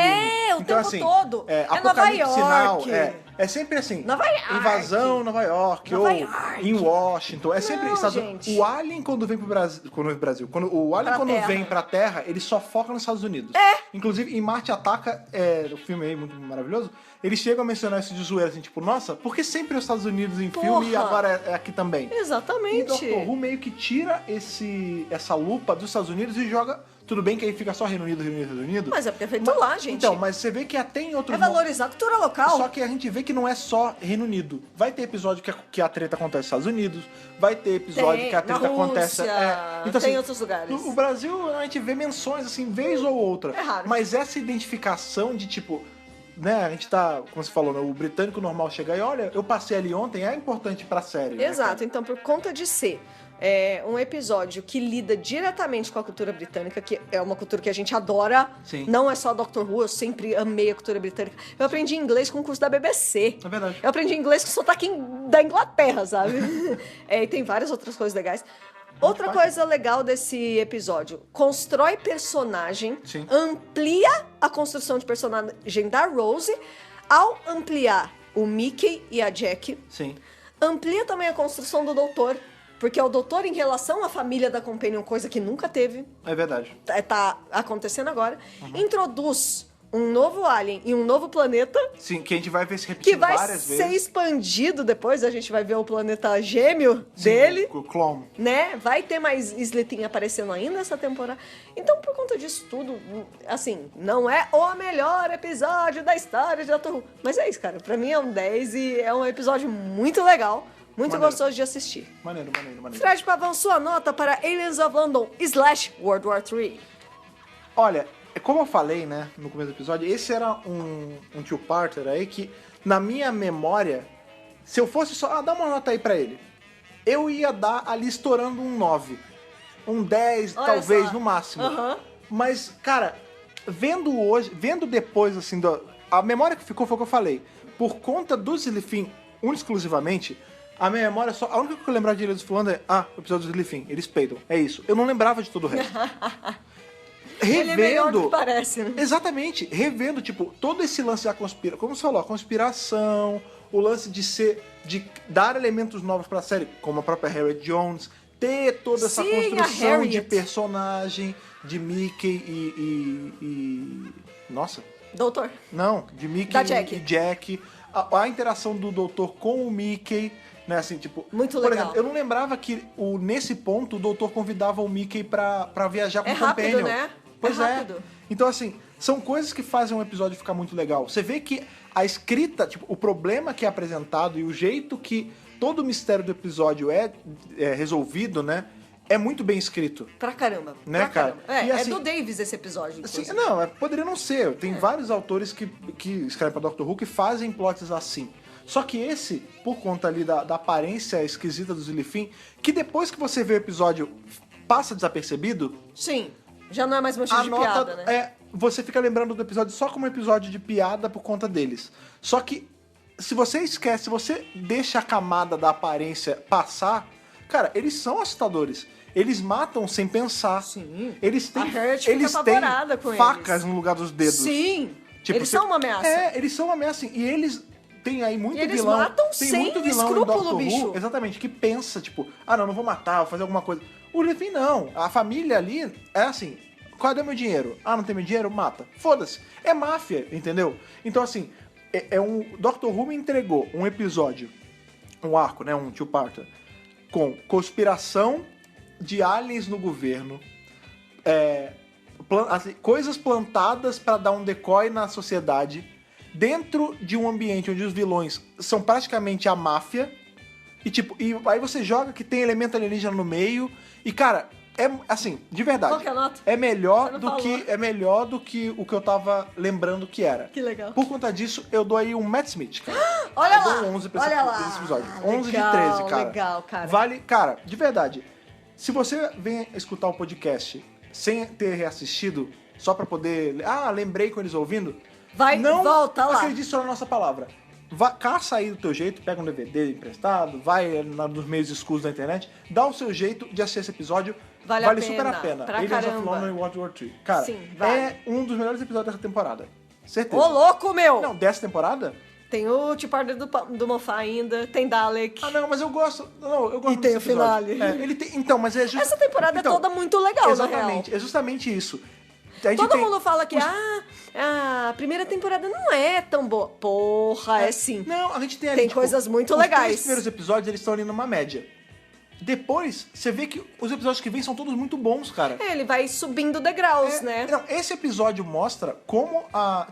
O então, tempo assim, todo. Apocalipse Nova Sinal, York. é sempre assim. Nova York. Invasão Nova York. Nova ou York. em Washington. É sempre Não, Estados gente. O Alien, quando vem pro Brasil. O Alien, quando Terra. vem pra Terra, ele só foca nos Estados Unidos. Inclusive, em Marte Ataca, o filme aí, muito maravilhoso, eles chegam a mencionar isso de zoeira, assim, tipo, nossa, por que sempre os Estados Unidos em filme e agora é aqui também? Exatamente. E Doctor Who meio que tira essa lupa dos Estados Unidos e joga... Tudo bem que aí fica só Reino Unido, Reino Unido, Reino Unido. Mas é porque é feito lá, gente. Então, mas você vê que até em outros... É valorizar a cultura local. Só que a gente vê que não é só Reino Unido. Vai ter episódio que a treta acontece nos Estados Unidos, vai ter episódio que a treta acontece... tem Então, assim, outros lugares. O Brasil, a gente vê menções, assim, vez ou outra. É raro. Mas essa identificação de, tipo... Né, a gente tá, como você falou, né, o britânico normal chegar e olha, eu passei ali ontem, é importante pra série. Exato, né, então por conta de ser um episódio que lida diretamente com a cultura britânica, que é uma cultura que a gente adora, Sim. não é só Doctor Who, eu sempre amei a cultura britânica. Eu aprendi inglês com o curso da BBC. É verdade. Eu aprendi inglês com sotaque da Inglaterra, sabe? E tem várias outras coisas legais. Outra coisa legal desse episódio, constrói personagem, Sim. amplia a construção de personagem da Rose, ao ampliar o Mickey e a Jack, Sim. amplia também a construção do doutor, porque é o doutor em relação à família da Companion, coisa que nunca teve, É verdade. tá acontecendo agora, introduz um novo alien e um novo planeta, Sim, que a gente vai ver se repetindo que vai várias ser vezes. expandido depois, a gente vai ver o planeta gêmeo dele, O clone. né? Vai ter mais Slitin aparecendo ainda essa temporada. Então, por conta disso tudo, assim, não é o melhor episódio da história de Doctor Who. Mas é isso, cara. Pra mim é um 10 e é um episódio muito legal, muito Maneiro. gostoso de assistir. Maneiro. Fred Pavão, sua nota para Aliens of London / World War III. Olha, como eu falei, né, no começo do episódio, esse era um two-parter aí que, na minha memória, se eu fosse só, dá uma nota aí pra ele, eu ia dar ali estourando um 9. Um 10, Olha talvez, só. no máximo. Aham. Mas, cara, vendo depois, assim, a memória que ficou foi o que eu falei. Por conta do Slifin, exclusivamente, a minha memória só. A única que eu lembrar de Ilha dos Fulano é, o episódio do Slifin, eles peidam. É isso. Eu não lembrava de todo o resto. Ele é melhor do que parece, né? Exatamente, revendo, tipo, todo esse lance da conspiração, como você falou, a conspiração, o lance de dar elementos novos pra série, como a própria Harriet Jones, ter toda essa Sim, construção de personagem, de Mickey e... Nossa. Doutor. Não, de Mickey Da Jack. e Jack, a interação do doutor com o Mickey, né, assim, tipo... Muito por legal. exemplo, eu não lembrava que nesse ponto o doutor convidava o Mickey pra viajar com o rápido, Companion. né? Pois É rápido. Então, assim, são coisas que fazem um episódio ficar muito legal. Você vê que a escrita, tipo, o problema que é apresentado e o jeito que todo o mistério do episódio é resolvido, né? É muito bem escrito. Pra caramba. Né, pra cara? caramba. E assim, é do Davis esse episódio, Assim, inclusive. não, poderia não ser. Tem vários autores que escrevem pra Doctor Who que fazem plots assim. Só que esse, por conta ali da aparência esquisita do Slifin, que depois que você vê o episódio passa desapercebido, Sim. Já não é mais motivo a de nota piada, né? você fica lembrando do episódio só como um episódio de piada por conta deles. Só que se você esquece, se você deixa a camada da aparência passar, cara, eles são assustadores. Eles matam sem pensar. Sim. Eles têm, A Harriet fica eles apavorada com têm facas eles. no lugar dos dedos. Sim. Tipo, Eles são uma ameaça. Eles são uma ameaça. E eles têm aí muito E eles vilão. matam tem sem muito vilão em escrúpulo, Doctor bicho. Who, exatamente, que pensa, tipo, não vou matar, vou fazer alguma coisa. O Slifin não. A família ali é assim, cadê meu dinheiro? Não tem meu dinheiro? Mata. Foda-se. É máfia, entendeu? Então, assim, Doctor Who me entregou um episódio, um arco, né, um two-parter, com conspiração de aliens no governo, coisas plantadas pra dar um decoy na sociedade, dentro de um ambiente onde os vilões são praticamente a máfia, e tipo, aí você joga que tem elemento alienígena no meio, e cara, é assim, de verdade. Qual que é a nota? É melhor Você do não que falou. é melhor do que o que eu tava lembrando que era. Que legal. Por conta disso, eu dou aí um Matt Smith, cara. Olha Eu lá! dou um 11 pra Olha lá! esse episódio. 11 de Legal, 13, cara. legal, cara. Vale, cara, de verdade. Se você vem escutar o podcast sem ter reassistido, só pra poder... lembrei com eles ouvindo. Vai, não volta lá. acredite só na nossa palavra. Caça aí do teu jeito, pega um DVD emprestado, vai nos meios escuros da internet, dá o seu jeito de assistir esse episódio. Vale a super a pena, pena. pra Aliens of caramba. London e World War III. Cara, Sim, vale. é um dos melhores episódios dessa temporada. Certeza. Ô, louco, meu! Não, dessa temporada? Tem o T-Parter do Moffat ainda, tem Dalek. Não, mas eu gosto. Não, eu gosto E tem desse o finale. episódio. Ele tem, então, mas é Essa temporada então, é toda muito legal, na real. exatamente, é justamente isso. A gente Todo tem- mundo fala que a primeira temporada não é tão boa. Porra, é sim. Não, a gente tem ali, Tem coisas muito os legais. 3 primeiros episódios, eles estão ali numa média. Depois, você vê que os episódios que vêm são todos muito bons, cara. Ele vai subindo degraus, né? Não, esse episódio mostra como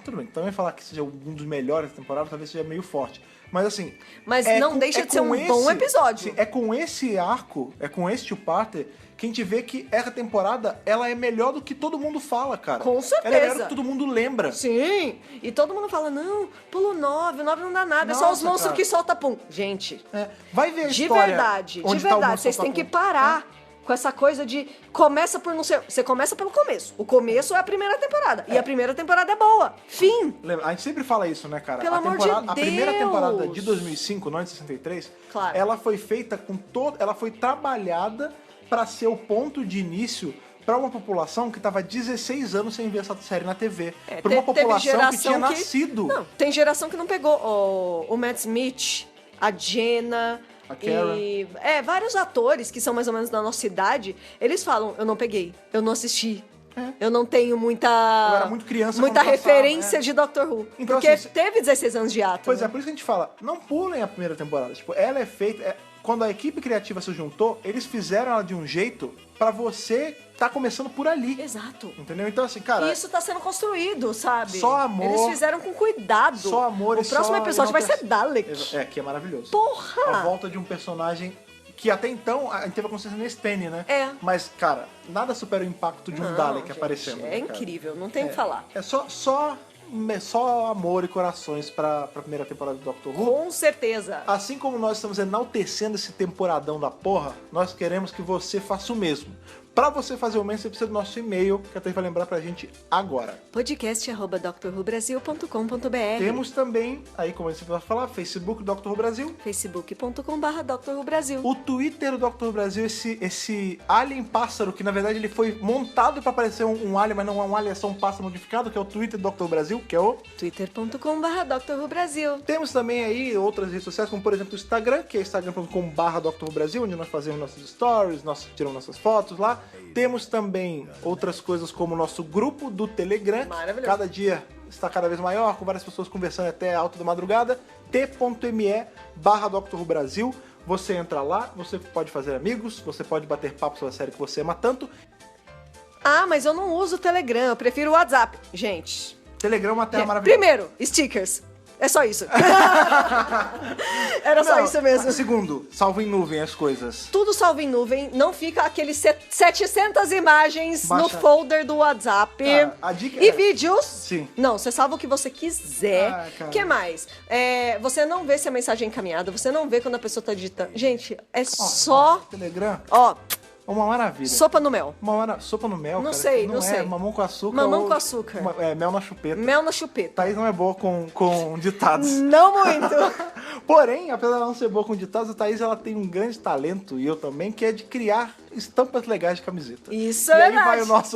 Tudo bem, também falar que seja um dos melhores da temporada talvez seja meio forte. Mas assim... Mas não deixa de ser um bom episódio. Sim, é com esse arco, é com esse two-parter, que a gente vê que essa temporada, ela é melhor do que todo mundo fala, cara. Com certeza. Ela é melhor do que todo mundo lembra. Sim. E todo mundo fala, não, pulo 9, o 9 não dá nada, é só os Nossa, monstros cara. que soltam pum. Gente, Vai ver a de história verdade, onde tá o monstro vocês têm solta que pum. parar com essa coisa de começa por não ser... Você começa pelo começo. O começo é a primeira temporada. E a primeira temporada é boa. Fim. Lembra, a gente sempre fala isso, né, cara? Pelo amor de A primeira Deus! temporada de 2005, não de 63, Claro. ela foi feita com ela foi trabalhada pra ser o ponto de início pra uma população que tava 16 anos sem ver essa série na TV. Pra uma Teve população que geração tinha nascido. Não, tem geração que não pegou o Matt Smith, a Jenna... A Karen. E vários atores que são mais ou menos da nossa idade, eles falam, eu não peguei, eu não assisti. Eu não tenho muita. Eu era muito criança muita quando passava, referência de Doctor Who. Então, porque assim, teve 16 anos de ato. Pois né? é, por isso que a gente fala, não pulem a primeira temporada. Tipo, ela é feita... quando a equipe criativa se juntou, eles fizeram ela de um jeito pra você tá começando por ali. Exato. Entendeu? Então, assim, cara... E isso tá sendo construído, sabe? Só amor. Eles fizeram com cuidado. Só amor O e próximo só episódio vai ser enaltecimento. Dalek. Que é maravilhoso. Porra! A volta de um personagem que até então a gente teve a consciência nesse Penny, né? É. Mas, cara, nada supera o impacto de um Não, Dalek gente, aparecendo. É né, cara? incrível, não tem o que falar. É só só amor e corações pra primeira temporada do Doctor Who. Com certeza. Assim como nós estamos enaltecendo esse temporadão da porra, nós queremos que você faça o mesmo. Pra você fazer o mesmo, você precisa do nosso e-mail, que a Thaís vai lembrar pra gente agora. podcast@drwhobrasil.com.br. Temos também, aí como a gente vai falar, Facebook Dr. Who Brasil. facebook.com/Dr. Who Brasil. O Twitter do Dr. Who Brasil, esse alien pássaro, que na verdade ele foi montado pra parecer um alien, mas não é um alien, é só um pássaro modificado, que é o Twitter do Dr. Who Brasil, que é o... twitter.com/Dr. Who Brasil. Temos também aí outras redes sociais, como por exemplo o Instagram, que é instagram.com/Dr. Who Brasil, onde nós fazemos nossos stories, nós tiramos nossas fotos lá. Temos também outras coisas como o nosso grupo do Telegram. Maravilhoso. Cada dia está cada vez maior, com várias pessoas conversando até alta da madrugada. t.me/Dr. Who Brasil. Você entra lá, você pode fazer amigos, você pode bater papo sobre a série que você ama tanto. Ah, mas eu não uso o Telegram, eu prefiro o WhatsApp. Gente. Telegram é uma terra maravilhosa. Primeiro, stickers. É só isso. Era só isso mesmo. Segundo, salvo em nuvem as coisas. Tudo salvo em nuvem, não fica aqueles 700 imagens no folder do WhatsApp. A dica e vídeos. Sim. Não, você salva o que você quiser. O que mais? Você não vê se a mensagem é encaminhada, você não vê quando a pessoa tá digitando. Gente, é só... Telegram. Ó... Uma maravilha. Sopa no mel. Sopa no mel, não cara. Sei, não é sei. Mamão com açúcar. Mamão com açúcar. Mel na chupeta. Mel na chupeta. Thaís não é boa com ditados. Não muito. Porém, apesar de ela não ser boa com ditados, a Thaís ela tem um grande talento, e eu também, que é de criar estampas legais de camiseta. Isso é verdade. E aí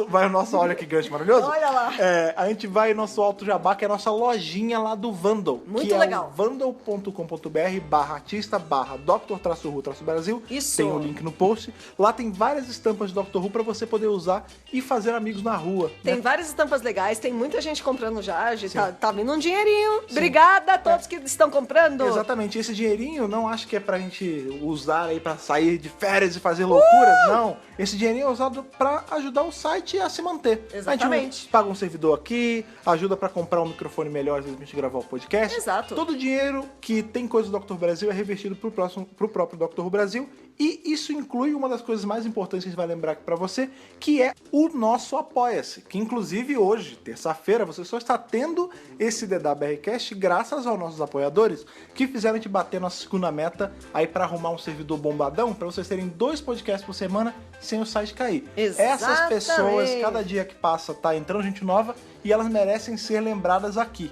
vai o nosso, olha que gancho maravilhoso. Olha lá. A gente vai no nosso Alto Jabá, que é a nossa lojinha lá do Vandal. Muito que legal. É vandal.com.br/artista/Dr.-Brasil. Isso. Tem o link no post. Lá tem várias estampas de Dr. Who pra você poder usar e fazer amigos na rua. Tem várias estampas legais, tem muita gente comprando já, tá vindo um dinheirinho. Sim. Obrigada a todos que estão comprando. Exatamente, esse dinheirinho não acho que é pra gente usar aí pra sair de férias e fazer loucuras, não. Esse dinheirinho é usado pra ajudar o site a se manter. Exatamente. A gente paga um servidor aqui, ajuda pra comprar um microfone melhor às vezes pra gente gravar o podcast. Exato. Todo o dinheiro que tem coisa do Dr. Brasil é revertido pro próprio Dr. Brasil. E isso inclui uma das coisas mais importantes que a gente vai lembrar aqui pra você, que é o nosso Apoia-se. Que inclusive hoje, terça-feira, você só está tendo esse DWRcast graças aos nossos apoiadores, que fizeram a gente bater nossa segunda meta aí pra arrumar um servidor bombadão, pra vocês terem 2 podcasts por semana sem o site cair. Exatamente. Essas pessoas, cada dia que passa, tá entrando gente nova e elas merecem ser lembradas aqui.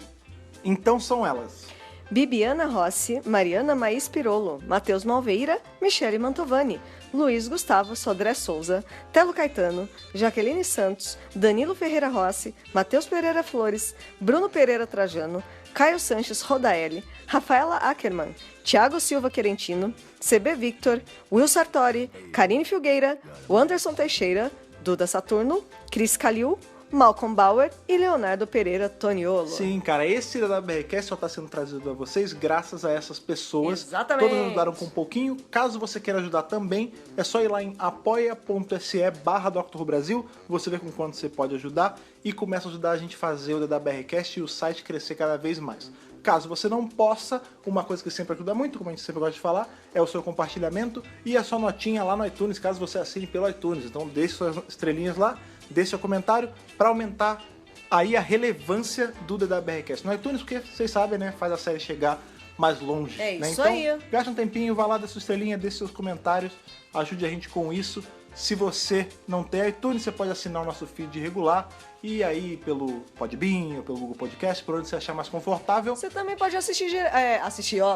Então são elas: Bibiana Rossi, Mariana Maís Pirolo, Matheus Malveira, Michele Mantovani, Luiz Gustavo Sodré Souza, Telo Caetano, Jaqueline Santos, Danilo Ferreira Rossi, Matheus Pereira Flores, Bruno Pereira Trajano, Caio Sanches Rodaelli, Rafaela Ackerman, Thiago Silva Querentino, CB Victor, Will Sartori, Karine Filgueira, Anderson Teixeira, Duda Saturno, Cris Calil, Malcolm Bauer e Leonardo Pereira Toniolo. Sim, cara, esse DWRcast só está sendo trazido a vocês graças a essas pessoas. Exatamente. Todas ajudaram com um pouquinho. Caso você queira ajudar também, é só ir lá em apoia.se/Dr. Who Brasil. Você vê com quanto você pode ajudar e começa a ajudar a gente a fazer o DWRcast e o site crescer cada vez mais. Caso você não possa, uma coisa que sempre ajuda muito, como a gente sempre gosta de falar, é o seu compartilhamento e a sua notinha lá no iTunes, caso você assine pelo iTunes. Então deixe suas estrelinhas lá, deixe seu comentário para aumentar aí a relevância do DWRcast no iTunes, porque vocês sabem, né, faz a série chegar mais longe. É né? isso Então, aí. Gaste um tempinho, vá lá, dê sua estrelinha, deixe seus comentários, ajude a gente com isso. Se você não tem iTunes, você pode assinar o nosso feed regular e aí pelo Podbean ou pelo Google Podcast, por onde você achar mais confortável. Você também pode assistir,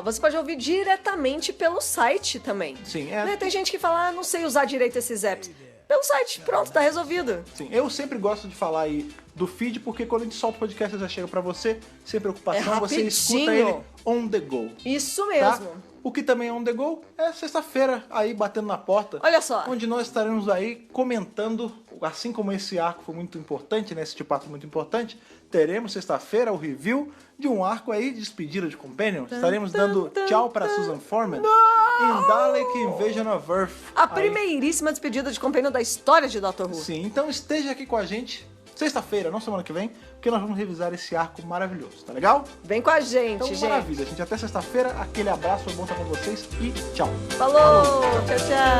você pode ouvir diretamente pelo site também. Sim, Né? Tem gente que fala, não sei usar direito esses apps. Pelo site, pronto, tá resolvido. Sim, eu sempre gosto de falar aí do feed, porque quando a gente solta o podcast, ele já chega pra você, sem preocupação, você escuta ele on the go. Isso mesmo. Tá? O que também é on the go é sexta-feira, aí batendo na porta. Olha só. Onde nós estaremos aí comentando, assim como esse arco foi muito importante, né? Esse tipo arco foi muito importante, teremos sexta-feira o review de um arco aí de despedida de Companion. Estaremos dando tchau pra Susan Foreman em Dalek Invasion of Earth. A primeiríssima despedida de Companion da história de Dr. Who. Sim, então esteja aqui com a gente sexta-feira, não semana que vem, porque nós vamos revisar esse arco maravilhoso, tá legal? Vem com a gente, então, gente. Maravilha, gente. Até sexta-feira. Aquele abraço, foi bom estar com vocês e tchau. Falou. Tchau, tchau.